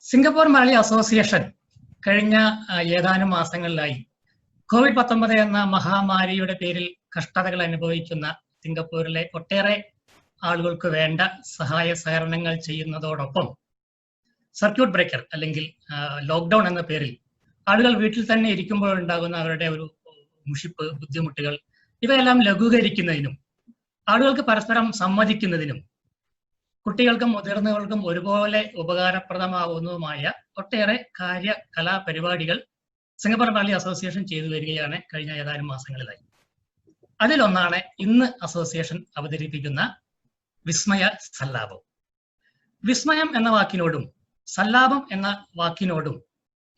Singapore Malayali association കഴിഞ്ഞ ഏതാനും മാസങ്ങളിലായി COVID-19 എന്ന മഹാമാരിയുടെ പേരിൽ കഷ്ടതകൾ അനുഭവിക്കുന്ന സിംഗപ്പൂരിലെ ഒട്ടേറെ ആളുകൾക്ക് വേണ്ട സഹായ സഹകരണങ്ങൾ ചെയ്യുന്നതോടൊപ്പം സർക്യൂട്ട് ബ്രേക്കർ അല്ലെങ്കിൽ ലോക്ക്ഡൌൺ എന്ന പേരിൽ ആളുകൾ വീട്ടിൽ തന്നെ ഇരിക്കുമ്പോൾ ഉണ്ടാകുന്ന അവരുടെ ഒരു മുഷിപ്പ്, ബുദ്ധിമുട്ടുകൾ ഇവയെല്ലാം ലഘൂകരിക്കുന്നതിനും ആളുകൾക്ക് പരസ്പരം സംവദിക്കുന്നതിനും കുട്ടികൾക്കും മുതിർന്നവർക്കും ഒരുപോലെ ഉപകാരപ്രദമാവുന്നതുമായ ഒട്ടേറെ കലാപരിപാടികൾ സിംഗപ്പൂർ മലയാളി അസോസിയേഷൻ ചെയ്തു വരികയാണ് കഴിഞ്ഞ ഏതാനും മാസങ്ങളിലായി. അതിലൊന്നാണ് ഇന്ന് അസോസിയേഷൻ അവതരിപ്പിക്കുന്ന വിസ്മയ സല്ലാപം. വിസ്മയം എന്ന വാക്കിനോടും സല്ലാപം എന്ന വാക്കിനോടും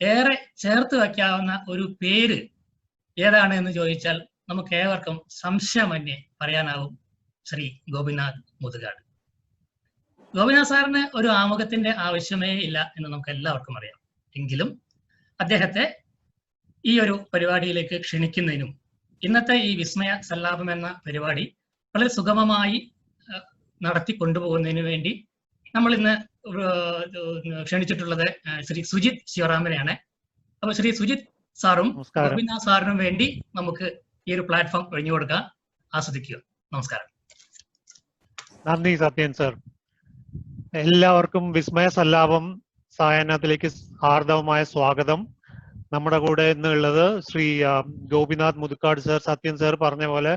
ഏറെ ചേർത്ത് വയ്ക്കാവുന്ന ഒരു പേര് ഏതാണ് എന്ന് ചോദിച്ചാൽ നമുക്ക് ഏവർക്കും സംശയമന്യേ പറയാനാവും ശ്രീ ഗോപിനാഥ് മുതുകാട്. ഗോപിനാഥ് സാറിന് ഒരു ആമുഖത്തിന്റെ ആവശ്യമേ ഇല്ല എന്ന് നമുക്ക് എല്ലാവർക്കും അറിയാം. എങ്കിലും അദ്ദേഹത്തെ ഈ ഒരു പരിപാടിയിലേക്ക് ക്ഷണിക്കുന്നതിനും ഇന്നത്തെ ഈ വിസ്മയ സല്ലാപം എന്ന പരിപാടി വളരെ സുഗമമായി നടത്തി കൊണ്ടുപോകുന്നതിന് വേണ്ടി നമ്മൾ ഇന്ന് ക്ഷണിച്ചിട്ടുള്ളത് ശ്രീ സുജിത് ശിവറാമനെയാണ്. അപ്പൊ ശ്രീ സുജിത് സാറും ഗോപിനാഥ് സാറിനും വേണ്ടി നമുക്ക് ഈ ഒരു പ്ലാറ്റ്ഫോം ഒഴിഞ്ഞു കൊടുക്കാം. ആസ്വദിക്കുക. നമസ്കാരം. നന്ദി സത്യൻ സർ. എല്ലാവർക്കും വിസ്മയ സല്ലാപം സായാഹ്നത്തിലേക്ക് ഹാർദവമായ സ്വാഗതം. നമ്മുടെ കൂടെ ഇന്നുള്ളത് ശ്രീ ഗോപിനാഥ് മുതുകാട് സർ. സത്യൻ സർ പറഞ്ഞ പോലെ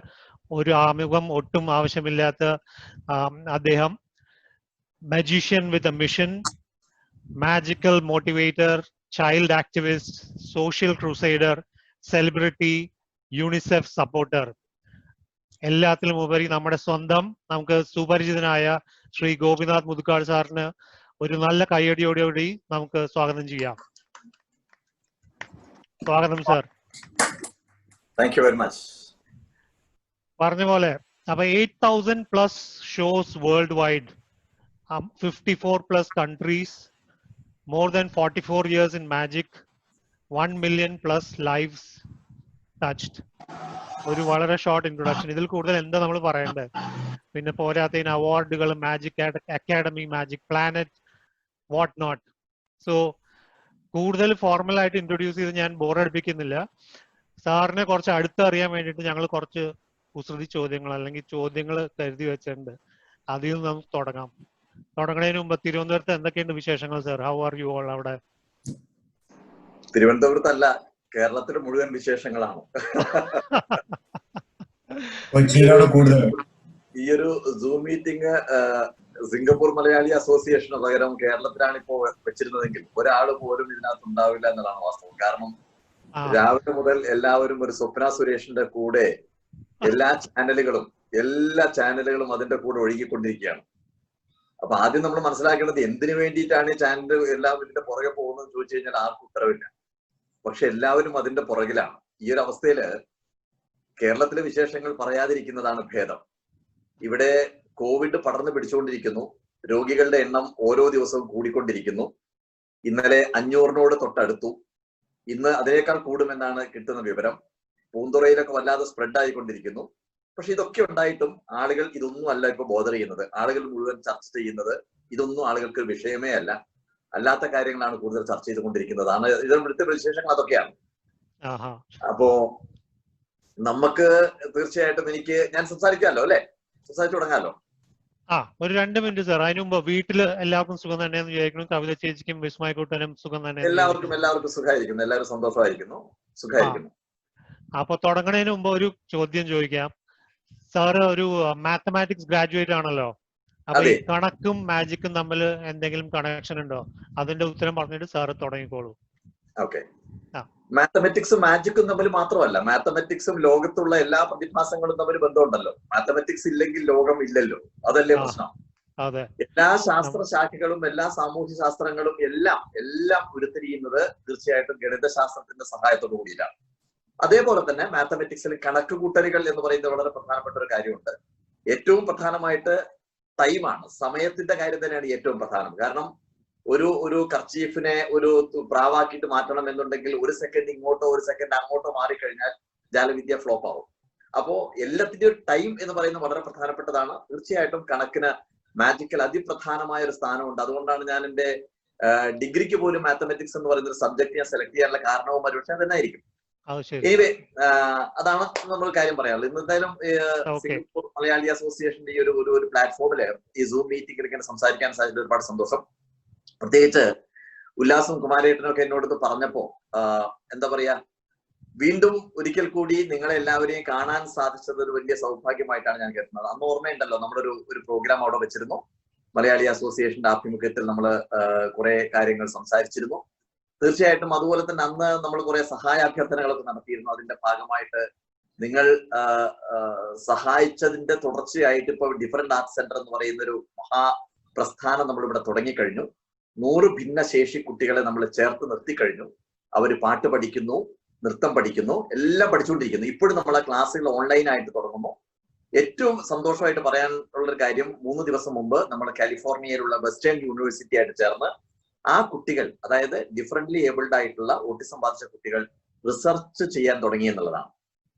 ഒരു ആമുഖം ഒട്ടും ആവശ്യമില്ലാത്ത അദ്ദേഹം magician with a mission, magical motivator, child activist, social crusader, celebrity, UNICEF supporter. എല്ലാത്തിലും ഉപരി നമ്മുടെ സ്വന്തം നമുക്ക് സുപരിചിതനായ ശ്രീ ഗോപിനാഥ് മുതുകാട് സാറിന് ഒരു നല്ല കയ്യടിയോടുകൂടി നമുക്ക് സ്വാഗതം ചെയ്യാം. സ്വാഗതം sir. Thank you very much. പറഞ്ഞ പോലെ അപ്പൊ 8,000+ shows world wide, 54+ countries, more than 44 years in magic, 1 million+ lives touched. ഒരു വളരെ ഷോർട്ട് ഇൻട്രൊഡക്ഷൻ. ഇതിൽ കൂടുതൽ എന്താ നമ്മൾ പറയേണ്ടത്? പിന്നെ പോരാത്തതിന് അവാർഡുകൾ, magic academy, magic planet, what not. So കൂടുതൽ ഫോർമൽ ആയിട്ട് ഇൻട്രൊഡ്യൂസ് ചെയ്ത് ഞാൻ ബോറടിപ്പിക്കുന്നില്ല. സാറിനെ കുറച്ച് അടുത്തറിയാൻ വേണ്ടിയിട്ട് ഞങ്ങൾ കുറച്ച് കുസൃതി ചോദ്യങ്ങൾ അല്ലെങ്കിൽ ചോദ്യങ്ങൾ കരുതി വെച്ചിട്ടുണ്ട്. അതിൽ നിന്ന് നമുക്ക് തുടങ്ങുന്നതിന് മുമ്പ് തിരുവനന്തപുരത്ത് എന്തൊക്കെയുണ്ട് വിശേഷങ്ങൾ sir? How are you all അവിടെ? തിരുവനന്തപുരത്തല്ല, കേരളത്തിലെ മുഴുവൻ വിശേഷങ്ങളാണ്. ഈ ഒരു സൂം മീറ്റിംഗ് സിംഗപ്പൂർ മലയാളി അസോസിയേഷന് പകരം കേരളത്തിലാണ് ഇപ്പോ വെച്ചിരുന്നതെങ്കിൽ ഒരാൾ പോലും ഇതിനകത്ത് ഉണ്ടാവില്ല എന്നതാണ് വാസ്തവം. കാരണം രാവിലെ മുതൽ എല്ലാവരും ഒരു സ്വപ്ന സുരേഷിന്റെ കൂടെ എല്ലാ ചാനലുകളും അതിന്റെ കൂടെ ഒഴുകിക്കൊണ്ടിരിക്കുകയാണ്. അപ്പൊ ആദ്യം നമ്മൾ മനസ്സിലാക്കേണ്ടത് എന്തിനു വേണ്ടിയിട്ടാണ് ഈ ചാനൽ എല്ലാം ഇതിന്റെ പുറകെ പോകുന്നത് ചോദിച്ചു കഴിഞ്ഞാൽ ആർക്കും ഉത്തരവില്ല. പക്ഷെ എല്ലാവരും അതിന്റെ പുറകിലാണ്. ഈ ഒരു അവസ്ഥയില് കേരളത്തിലെ വിശേഷങ്ങൾ പറയാതിരിക്കുന്നതാണ് ഭേദം. ഇവിടെ കോവിഡ് പടർന്നു പിടിച്ചുകൊണ്ടിരിക്കുന്നു. രോഗികളുടെ എണ്ണം ഓരോ ദിവസവും കൂടിക്കൊണ്ടിരിക്കുന്നു. ഇന്നലെ 500-നോട് തൊട്ടടുത്തു. ഇന്ന് അതിനേക്കാൾ കൂടുമെന്നാണ് കിട്ടുന്ന വിവരം. പൂന്തുറയിലൊക്കെ വല്ലാതെ സ്പ്രെഡ് ആയിക്കൊണ്ടിരിക്കുന്നു. പക്ഷെ ഇതൊക്കെ ഉണ്ടായിട്ടും ആളുകൾ ഇതൊന്നും അല്ല ഇപ്പൊ ബോധർ ചെയ്യുന്നത്. ആളുകൾ മുഴുവൻ ചർച്ച ചെയ്യുന്നത് ഇതൊന്നും ആളുകൾക്ക് വിഷയമേ അല്ല, അല്ലാത്ത കാര്യങ്ങളാണ് കൂടുതൽ ചർച്ച ചെയ്തുകൊണ്ടിരിക്കുന്നതാണ്. ഇവിടുത്തെ വിശേഷങ്ങൾ അതൊക്കെയാണ്. അപ്പോ നമുക്ക് തീർച്ചയായിട്ടും ഞാൻ സംസാരിക്കാമല്ലോ അല്ലെ? സംസാരിച്ചു തുടങ്ങാമല്ലോ. ഒരു 2 മിനിറ്റ് സാർ. അതിന് മുമ്പ് വീട്ടില് എല്ലാവർക്കും സുഖം തന്നെയെന്ന് വിചാരിക്കുന്നു. കവിത ചേച്ചിക്കും വിസ്മയക്കൂട്ടനും സുഖം തന്നെ? എല്ലാവർക്കും സുഖമായിരിക്കുന്നു. എല്ലാവരും സന്തോഷമായിരിക്കുന്നു, സുഖമായിരിക്കുന്നു. അപ്പൊ തുടങ്ങുന്നതിന് മുമ്പ് ഒരു ചോദ്യം ചോദിക്കാം. സാറ് ഒരു മാത്തമാറ്റിക്സ് ഗ്രാജുവേറ്റ് ആണല്ലോ. അപ്പൊ ഈ കണക്കും മാജിക്കും തമ്മിൽ എന്തെങ്കിലും കണക്ഷൻ ഉണ്ടോ? അതിന്റെ ഉത്തരം പറഞ്ഞിട്ട് സാറ് തുടങ്ങിക്കോളൂ. ഓക്കെ. മാത്തമാറ്റിക്സും മാജിക്കും തമ്മിൽ മാത്രമല്ല, മാത്തമാറ്റിക്സും ലോകത്തുള്ള എല്ലാ പ്രതിഭാസങ്ങളും തമ്മിൽ ബന്ധമുണ്ടല്ലോ. മാത്തമാറ്റിക്സ് ഇല്ലെങ്കിൽ ലോകം ഇല്ലല്ലോ. അതല്ലേ പ്രശ്നം. എല്ലാ ശാസ്ത്രശാഖകളും എല്ലാ സാമൂഹ്യ ശാസ്ത്രങ്ങളും എല്ലാം ഉരുത്തിരിയുന്നത് തീർച്ചയായിട്ടും ഗണിതശാസ്ത്രത്തിന്റെ സഹായത്തോടു കൂടിയിട്ടാണ്. അതേപോലെ തന്നെ മാത്തമാറ്റിക്സിൽ കണക്ക് കൂട്ടലുകൾ എന്ന് പറയുന്നത് വളരെ പ്രധാനപ്പെട്ട ഒരു കാര്യമുണ്ട്. ഏറ്റവും പ്രധാനമായിട്ട് ടൈമാണ്, സമയത്തിന്റെ കാര്യം തന്നെയാണ് ഏറ്റവും പ്രധാനം. കാരണം ഒരു കർച്ചീഫിനെ ഒരു പ്രാവാക്കിയിട്ട് മാറ്റണം എന്നുണ്ടെങ്കിൽ 1 സെക്കൻഡ് ഇങ്ങോട്ടോ 1 സെക്കൻഡ് അങ്ങോട്ടോ മാറിക്കഴിഞ്ഞാൽ ജാലവിദ്യ ഫ്ലോപ്പ് ആവും. അപ്പോ എല്ലാത്തിന്റെയും ടൈം എന്ന് പറയുന്നത് വളരെ പ്രധാനപ്പെട്ടതാണ്. തീർച്ചയായിട്ടും കണക്കിന് മാജിക്കൽ അതിപ്രധാനമായ ഒരു സ്ഥാനമുണ്ട്. അതുകൊണ്ടാണ് ഞാൻ എന്റെ ഡിഗ്രിക്ക് പോലും മാത്തമെറ്റിക്സ് എന്ന് പറയുന്ന ഒരു സബ്ജക്ട് ഞാൻ സെലക്ട് ചെയ്യാനുള്ള കാരണവും ഒരുപക്ഷെ അതെന്നായിരിക്കും. ശരി. എനിവേ അതാണ് നമ്മൾ കാര്യം പറയാനുള്ളത്. ഇന്ന് എന്തായാലും സിംഗപ്പൂർ മലയാളി അസോസിയേഷന്റെ ഈ ഒരു പ്ലാറ്റ്ഫോമില് ഈ സൂം മീറ്റിംഗിൽ ഇങ്ങനെ സംസാരിക്കാൻ സാധിച്ചത് ഒരുപാട് സന്തോഷം. പ്രത്യേകിച്ച് ഉല്ലാസും കുമാരേട്ടനും ഒക്കെ എന്നോട് പറഞ്ഞപ്പോ എന്താ പറയാ, വീണ്ടും ഒരിക്കൽ കൂടി നിങ്ങളെ എല്ലാവരെയും കാണാൻ സാധിച്ചത് ഒരു വലിയ സൗഭാഗ്യമായിട്ടാണ് ഞാൻ കരുതുന്നത്. അന്ന് ഓർമ്മയുണ്ടല്ലോ, നമ്മളൊരു പ്രോഗ്രാം അവിടെ വെച്ചിരുന്നു. മലയാളി അസോസിയേഷന്റെ ആഭിമുഖ്യത്തിൽ നമ്മൾ കുറെ കാര്യങ്ങൾ സംസാരിച്ചിരുന്നു. തീർച്ചയായിട്ടും അതുപോലെ തന്നെ അന്ന് നമ്മൾ കുറെ സഹായാഭ്യർത്ഥനകളൊക്കെ നടത്തിയിരുന്നു. അതിന്റെ ഭാഗമായിട്ട് നിങ്ങൾ സഹായിച്ചതിന്റെ തുടർച്ചയായിട്ട് ഇപ്പൊ ഡിഫറൻറ്റ് ആർട്സ് സെന്റർ എന്ന് പറയുന്ന ഒരു മഹാപ്രസ്ഥാനം നമ്മളിവിടെ തുടങ്ങിക്കഴിഞ്ഞു. 100 ഭിന്നശേഷി കുട്ടികളെ നമ്മൾ ചേർത്ത് നിർത്തിക്കഴിഞ്ഞു. അവര് പാട്ട് പഠിക്കുന്നു, നൃത്തം പഠിക്കുന്നു, എല്ലാം പഠിച്ചുകൊണ്ടിരിക്കുന്നു. ഇപ്പോഴും നമ്മൾ ആ ക്ലാസ്സുകൾ ഓൺലൈനായിട്ട് തുടങ്ങുന്നു. ഏറ്റവും സന്തോഷമായിട്ട് പറയാനുള്ളൊരു കാര്യം, 3 ദിവസം മുമ്പ് നമ്മൾ കാലിഫോർണിയയിലുള്ള വെസ്റ്റേൺ യൂണിവേഴ്സിറ്റി ആയിട്ട് ചേർന്ന് ആ കുട്ടികൾ, അതായത് ഡിഫറൻ്റ്ലി ഏബിൾഡ് ആയിട്ടുള്ള ഓട്ടിസം ബാധിച്ച കുട്ടികൾ റിസർച്ച് ചെയ്യാൻ തുടങ്ങി എന്നുള്ളതാണ്.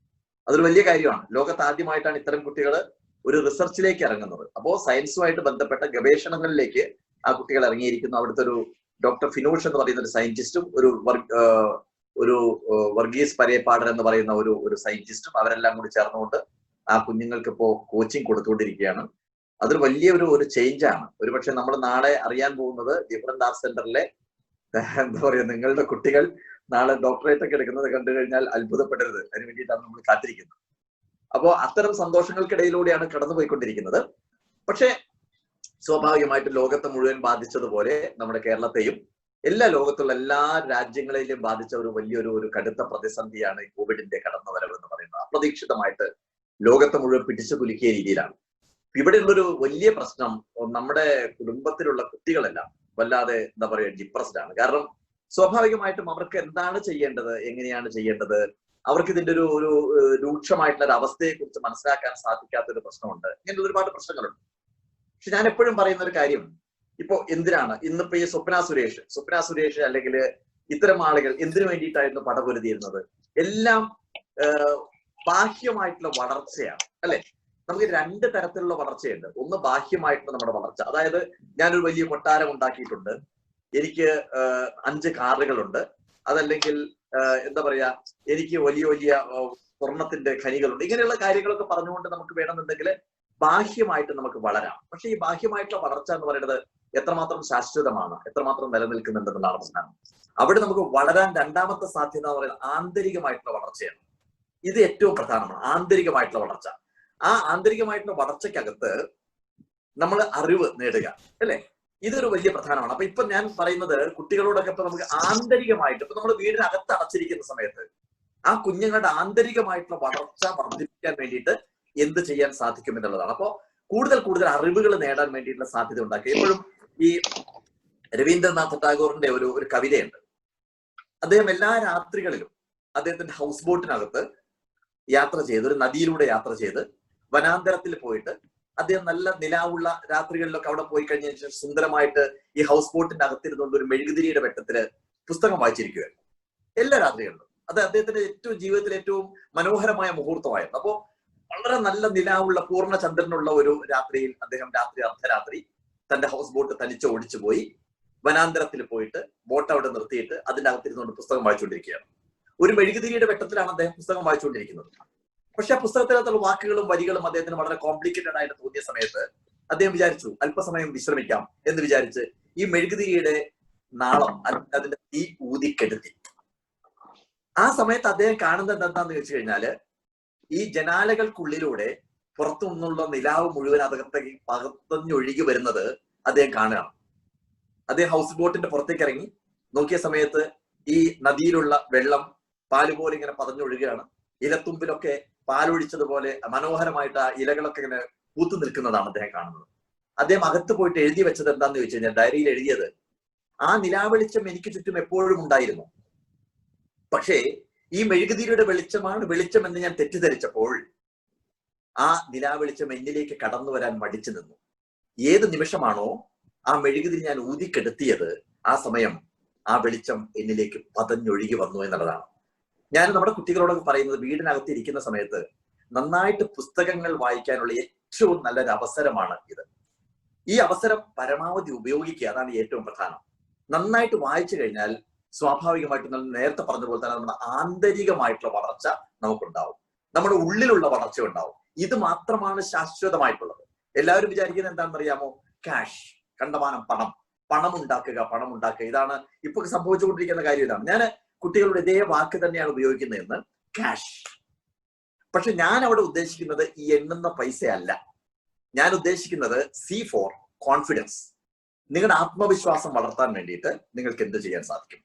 അതൊരു വലിയ കാര്യമാണ്. ലോകത്ത് ആദ്യമായിട്ടാണ് ഇത്തരം കുട്ടികൾ ഒരു റിസർച്ചിലേക്ക് ഇറങ്ങുന്നത്. അപ്പോൾ സയൻസുമായിട്ട് ബന്ധപ്പെട്ട ഗവേഷണങ്ങളിലേക്ക് ആ കുട്ടികൾ ഇറങ്ങിയിരിക്കുന്നു. അവിടുത്തെ ഒരു ഡോക്ടർ ഫിനോഷ് എന്ന് പറയുന്ന ഒരു സയന്റിസ്റ്റും ഒരു വർഗീസ് പരേപ്പാടൻ എന്ന് പറയുന്ന ഒരു സയന്റിസ്റ്റും അവരെല്ലാം കൂടി ചേർന്നുകൊണ്ട് ആ കുഞ്ഞുങ്ങൾക്ക് ഇപ്പോ കോച്ചിങ് കൊടുത്തുകൊണ്ടിരിക്കുകയാണ്. അതൊരു വലിയ ഒരു ചേഞ്ചാണ്. ഒരുപക്ഷെ നമ്മൾ നാളെ അറിയാൻ പോകുന്നത് ഡിഫറൻറ്റ് ആർട്സ് സെന്ററിലെ എന്താ പറയുക, നിങ്ങളുടെ കുട്ടികൾ നാളെ ഡോക്ടറേറ്റ് ഒക്കെ എടുക്കുന്നത് കണ്ടു കഴിഞ്ഞാൽ അത്ഭുതപ്പെടരുത്. അതിന് വേണ്ടിയിട്ടാണ് നമ്മൾ കാത്തിരിക്കുന്നത്. അപ്പോൾ അത്തരം സന്തോഷങ്ങൾക്കിടയിലൂടെയാണ് കടന്നുപോയിക്കൊണ്ടിരിക്കുന്നത്. പക്ഷെ സ്വാഭാവികമായിട്ട് ലോകത്തെ മുഴുവൻ ബാധിച്ചതുപോലെ നമ്മുടെ കേരളത്തെയും ലോകത്തുള്ള എല്ലാ രാജ്യങ്ങളിലും ബാധിച്ച ഒരു വലിയൊരു കടുത്ത പ്രതിസന്ധിയാണ് ഈ കോവിഡിന്റെ കടന്നുവരവ് എന്ന് പറയുന്നത്. അപ്രതീക്ഷിതമായിട്ട് ലോകത്തെ മുഴുവൻ പിടിച്ചു കുലുക്കിയ രീതിയിലാണ്. ഇവിടെയുള്ളൊരു വലിയ പ്രശ്നം, നമ്മുടെ കുടുംബത്തിലുള്ള കുട്ടികളെല്ലാം വല്ലാതെ എന്താ പറയുക ഡിപ്രസ്ഡ് ആണ്. കാരണം സ്വാഭാവികമായിട്ടും അവർക്ക് എന്താണ് ചെയ്യേണ്ടത്, എങ്ങനെയാണ് ചെയ്യേണ്ടത്, അവർക്ക് ഇതിന്റെ ഒരു രൂക്ഷമായിട്ടുള്ള ഒരു അവസ്ഥയെ കുറിച്ച് മനസ്സിലാക്കാൻ സാധിക്കാത്തൊരു പ്രശ്നമുണ്ട്. ഇങ്ങനെ ഒരുപാട് പ്രശ്നങ്ങളുണ്ട്. പക്ഷെ ഞാൻ എപ്പോഴും പറയുന്ന ഒരു കാര്യം, ഇപ്പോ എന്തിനാണ് ഇന്നിപ്പോ ഈ സ്വപ്ന സുരേഷ് അല്ലെങ്കിൽ ഇത്തരം ആളുകൾ എന്തിനു വേണ്ടിയിട്ടായിരുന്നു പടപൊരുതിയിരുന്നത്? എല്ലാം ബാഹ്യമായിട്ടുള്ള വളർച്ചയാണ്, അല്ലെ? നമുക്ക് 2 തരത്തിലുള്ള വളർച്ചയുണ്ട്. ഒന്ന് ബാഹ്യമായിട്ടുള്ള നമ്മുടെ വളർച്ച, അതായത് ഞാനൊരു വലിയ കൊട്ടാരം ഉണ്ടാക്കിയിട്ടുണ്ട്, എനിക്ക് 5 കാറുകളുണ്ട്, അതല്ലെങ്കിൽ എന്താ പറയാ എനിക്ക് വലിയ സ്വർണത്തിന്റെ ഖനികളുണ്ട്. ഇങ്ങനെയുള്ള കാര്യങ്ങളൊക്കെ പറഞ്ഞുകൊണ്ട് നമുക്ക് വേണമെന്നുണ്ടെങ്കിൽ ബാഹ്യമായിട്ട് നമുക്ക് വളരാം. പക്ഷെ ഈ ബാഹ്യമായിട്ടുള്ള വളർച്ച എന്ന് പറയുന്നത് എത്രമാത്രം ശാശ്വതമാണ്, എത്രമാത്രം നിലനിൽക്കുന്നുണ്ടെന്നുള്ളതാണ് പ്രശ്നം. അവിടെ നമുക്ക് വളരാൻ രണ്ടാമത്തെ സാധ്യത എന്ന് പറയുന്നത് ആന്തരികമായിട്ടുള്ള വളർച്ചയാണ്. ഇത് ഏറ്റവും പ്രധാനമാണ്, ആന്തരികമായിട്ടുള്ള വളർച്ച. ആ ആന്തരികമായിട്ടുള്ള വളർച്ചയ്ക്കകത്ത് നമ്മൾ അറിവ് നേടുക, അല്ലെ? ഇതൊരു വലിയ പ്രധാനമാണ്. അപ്പൊ ഇപ്പൊ ഞാൻ പറയുന്നത് കുട്ടികളോടൊക്കെ ഇപ്പൊ നമുക്ക് ആന്തരികമായിട്ട്, ഇപ്പൊ നമ്മൾ വീടിനകത്ത് അടച്ചിരിക്കുന്ന സമയത്ത് ആ കുഞ്ഞുങ്ങളുടെ ആന്തരികമായിട്ടുള്ള വളർച്ച വർദ്ധിപ്പിക്കാൻ വേണ്ടിയിട്ട് എന്ത് ചെയ്യാൻ സാധിക്കും എന്നുള്ളതാണ്. അപ്പോ കൂടുതൽ അറിവുകൾ നേടാൻ വേണ്ടിയിട്ടുള്ള സാധ്യത ഉണ്ടാക്കുക. എപ്പോഴും ഈ രവീന്ദ്രനാഥ് ടാഗോറിന്റെ ഒരു കവിതയുണ്ട്. അദ്ദേഹം എല്ലാ രാത്രികളിലും അദ്ദേഹത്തിന്റെ ഹൗസ് ബോട്ടിനകത്ത് യാത്ര ചെയ്ത്, ഒരു നദിയിലൂടെ യാത്ര ചെയ്ത് വനാന്തരത്തിൽ പോയിട്ട് അദ്ദേഹം നല്ല നിലാവുള്ള രാത്രികളിലൊക്കെ അവിടെ പോയി കഴിഞ്ഞ ശേഷം സുന്ദരമായിട്ട് ഈ ഹൗസ് ബോട്ടിന്റെ അകത്തിരുന്നുകൊണ്ട് ഒരു മെഴുകുതിരിയുടെ വെട്ടത്തില് പുസ്തകം വായിച്ചിരിക്കുകയായിരുന്നു എല്ലാ രാത്രികളിലും. അത് അദ്ദേഹത്തിന്റെ ജീവിതത്തിലെ ഏറ്റവും മനോഹരമായ മുഹൂർത്തമായിരുന്നു. അപ്പോ വളരെ നല്ല നിലാവുള്ള പൂർണ്ണ ചന്ദ്രനുള്ള ഒരു രാത്രിയിൽ അദ്ദേഹം അർദ്ധരാത്രി തന്റെ ഹൗസ് ബോട്ട് തനിച്ച് ഓടിച്ചു പോയി വനാന്തരത്തിൽ പോയിട്ട് ബോട്ട് അവിടെ നിർത്തിയിട്ട് അതിന്റെ അകത്തിരുന്നുകൊണ്ട് പുസ്തകം വായിച്ചുകൊണ്ടിരിക്കുകയാണ്. ഒരു മെഴുകുതിരിയുടെ വെട്ടത്തിലാണ് അദ്ദേഹം പുസ്തകം വായിച്ചുകൊണ്ടിരിക്കുന്നത്. പക്ഷെ ആ പുസ്തകത്തിനകത്തുള്ള വാക്കുകളും വരികളും അദ്ദേഹത്തിന് വളരെ കോംപ്ലിക്കേറ്റഡ് ആയിട്ട് തോന്നിയ സമയത്ത് അദ്ദേഹം വിചാരിച്ചു അല്പസമയം വിശ്രമിക്കാം എന്ന് വിചാരിച്ച് ഈ മെഴുകുതിരിയുടെ നാളം അതിന്റെ തീ ഊതിക്കെടുത്തി. ആ സമയത്ത് അദ്ദേഹം കാണുന്നത് എന്താന്ന് വെച്ച് കഴിഞ്ഞാല് ഈ ജനാലകൾക്കുള്ളിലൂടെ പുറത്തു നിന്നുള്ള നിലാവ് മുഴുവൻ അകത്തേക്ക് പകർത്തഞ്ഞൊഴുകി വരുന്നത് അദ്ദേഹം കാണുകയാണ്. അദ്ദേഹം ഹൗസ് ബോട്ടിന്റെ പുറത്തേക്ക് ഇറങ്ങി നോക്കിയ സമയത്ത് ഈ നദിയിലുള്ള വെള്ളം പാലുപോലെ ഇങ്ങനെ പതഞ്ഞൊഴുകുകയാണ്. ഇലത്തുമ്പിലൊക്കെ പാലൊഴിച്ചതുപോലെ മനോഹരമായിട്ട് ആ ഇലകളൊക്കെ ഇങ്ങനെ പൂത്തു നിൽക്കുന്നതാണ് അദ്ദേഹം കാണുന്നത്. അദ്ദേഹം അകത്ത് പോയിട്ട് എഴുതി വെച്ചത് എന്താന്ന് ചോദിച്ചു കഴിഞ്ഞാൽ, ഡയറിയിൽ എഴുതിയത്, ആ നിലാവെളിച്ചം എനിക്ക് ചുറ്റും എപ്പോഴും ഉണ്ടായിരുന്നു, പക്ഷേ ഈ മെഴുകുതിരിയുടെ വെളിച്ചമാണ് വെളിച്ചം എന്ന് ഞാൻ തെറ്റിദ്ധരിച്ചപ്പോൾ ആ നിലാവെളിച്ചം എന്നിലേക്ക് കടന്നു വരാൻ മടിച്ചു നിന്നു. ഏത് നിമിഷമാണോ ആ മെഴുകുതിരി ഞാൻ ഊതിക്കെടുത്തിയത്, ആ സമയം ആ വെളിച്ചം എന്നിലേക്ക് പതഞ്ഞൊഴുകി വന്നു എന്നുള്ളതാണ്. ഞാൻ നമ്മുടെ കുട്ടികളോടൊക്കെ പറയുന്നത്, വീടിനകത്ത് ഇരിക്കുന്ന സമയത്ത് നന്നായിട്ട് പുസ്തകങ്ങൾ വായിക്കാനുള്ള ഏറ്റവും നല്ലൊരു അവസരമാണ് ഇത്. ഈ അവസരം പരമാവധി ഉപയോഗിക്കുക, അതാണ് ഏറ്റവും പ്രധാനം. നന്നായിട്ട് വായിച്ചു കഴിഞ്ഞാൽ സ്വാഭാവികമായിട്ടും നമ്മൾ നേരത്തെ പറഞ്ഞ പോലെ തന്നെ നമ്മുടെ ആന്തരികമായിട്ടുള്ള വളർച്ച നമുക്കുണ്ടാവും, നമ്മുടെ ഉള്ളിലുള്ള വളർച്ച ഉണ്ടാവും. ഇത് മാത്രമാണ് ശാശ്വതമായിട്ടുള്ളത്. എല്ലാവരും വിചാരിക്കുന്നത് എന്താണെന്ന് അറിയാമോ? ക്യാഷ്, കണ്ടമാനം പണം ഉണ്ടാക്കുക. ഇതാണ് ഇപ്പൊ സംഭവിച്ചുകൊണ്ടിരിക്കുന്ന കാര്യം. ഇതാണ് ഞാൻ കുട്ടികളുടെ ഇതേ വാക്ക് തന്നെയാണ് ഉപയോഗിക്കുന്നതെന്ന്, ക്യാഷ്. പക്ഷെ ഞാൻ അവിടെ ഉദ്ദേശിക്കുന്നത് ഈ എണ്ണുന്ന പൈസയല്ല. ഞാൻ ഉദ്ദേശിക്കുന്നത് സി ഫോർ കോൺഫിഡൻസ്. നിങ്ങളുടെ ആത്മവിശ്വാസം വളർത്താൻ വേണ്ടിയിട്ട് നിങ്ങൾക്ക് എന്ത് ചെയ്യാൻ സാധിക്കും?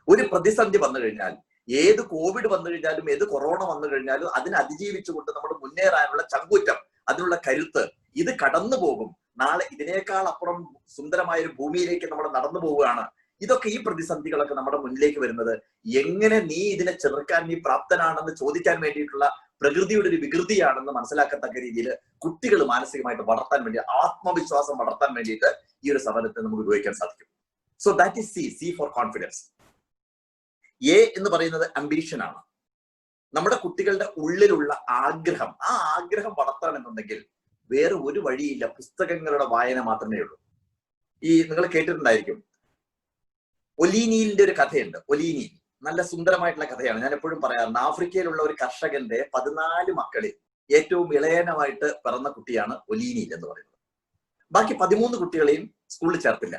ഒരു പ്രതിസന്ധി വന്നു കഴിഞ്ഞാൽ, ഏത് കോവിഡ് വന്നു കഴിഞ്ഞാലും ഏത് കൊറോണ വന്നു കഴിഞ്ഞാലും അതിനെ അതിജീവിച്ചുകൊണ്ട് നമ്മൾ മുന്നേറാനുള്ള ചങ്കൂറ്റം, അതിനുള്ള കരുത്ത്, ഇത് കടന്നു പോകും. നാളെ ഇതിനേക്കാൾ അപ്പുറം സുന്ദരമായ ഒരു ഭൂമിയിലേക്ക് നമ്മൾ നടന്നു പോവുകയാണ്. ഇതൊക്കെ ഈ പ്രതിസന്ധികളൊക്കെ നമ്മുടെ മുന്നിലേക്ക് വരുന്നത് എങ്ങനെ നീ ഇതിനെ ചെറുക്കാൻ നീ പ്രാപ്തനാണെന്ന് ചോദിക്കാൻ വേണ്ടിയിട്ടുള്ള പ്രകൃതിയുടെ ഒരു വികൃതിയാണെന്ന് മനസ്സിലാക്കത്തക്ക രീതിയിൽ കുട്ടികൾ മാനസികമായിട്ട് വളർത്താൻ വേണ്ടി, ആത്മവിശ്വാസം വളർത്താൻ വേണ്ടിയിട്ട് ഈ ഒരു സമരത്തെ നമുക്ക് ഉപയോഗിക്കാൻ സാധിക്കും. So that is C for confidence. A എന്ന് പറയുന്നത് അംബിഷൻ ആണ്. നമ്മുടെ കുട്ടികളുടെ ഉള്ളിലുള്ള ആഗ്രഹം, ആ ആഗ്രഹം വളർത്തണമെന്നുണ്ടെങ്കിൽ വേറെ ഒരു വഴിയില്ല, പുസ്തകങ്ങളുടെ വായന മാത്രമേ ഉള്ളൂ. ഈ നിങ്ങൾ കേട്ടിട്ടുണ്ടായിരിക്കും, ഒലീനിയിലിന്റെ ഒരു കഥയുണ്ട്. ഒലീനിയിൽ നല്ല സുന്ദരമായിട്ടുള്ള കഥയാണ്. ഞാൻ എപ്പോഴും പറയാറുണ്ട്, ആഫ്രിക്കയിലുള്ള ഒരു കർഷകന്റെ 14 മക്കളിൽ ഏറ്റവും ഇളയനമായിട്ട് പിറന്ന കുട്ടിയാണ് ഒലീനിയിൽ എന്ന് പറയുന്നത്. ബാക്കി 13 കുട്ടികളെയും സ്കൂളിൽ ചേർത്തില്ല.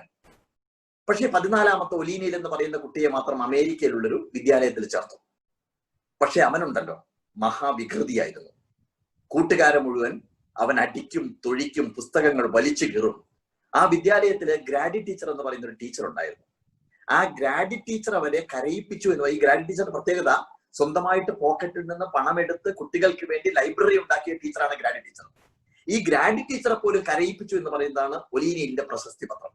പക്ഷേ 14ാമത്തെ ഒലീനിയിൽ എന്ന് പറയുന്ന കുട്ടിയെ മാത്രം അമേരിക്കയിലുള്ളൊരു വിദ്യാലയത്തിൽ ചേർത്തു. പക്ഷെ അവനുണ്ടല്ലോ മഹാവികൃതിയായിരുന്നു. കൂട്ടുകാരെ മുഴുവൻ അവൻ അടിക്കും, തൊഴിക്കും, പുസ്തകങ്ങൾ വലിച്ചു കീറും. ആ വിദ്യാലയത്തില് ഗ്രാഡി ടീച്ചർ എന്ന് പറയുന്ന ഒരു ടീച്ചർ ഉണ്ടായിരുന്നു. ആ ഗ്രാഡി ടീച്ചർ അവരെ കരയിപ്പിച്ചു എന്ന്. ഈ ഗ്രാഡി ടീച്ചറുടെ പ്രത്യേകത, സ്വന്തമായിട്ട് പോക്കറ്റിൽ നിന്ന് പണമെടുത്ത് കുട്ടികൾക്ക് വേണ്ടി ലൈബ്രറി ഉണ്ടാക്കിയ ടീച്ചറാണ് ഗ്രാഡി ടീച്ചർ. ഈ ഗ്രാഡി ടീച്ചറെ പോലും കരയിപ്പിച്ചു എന്ന് പറയുന്നതാണ് ഒലീനിയുടെ പ്രശസ്തി പത്രം.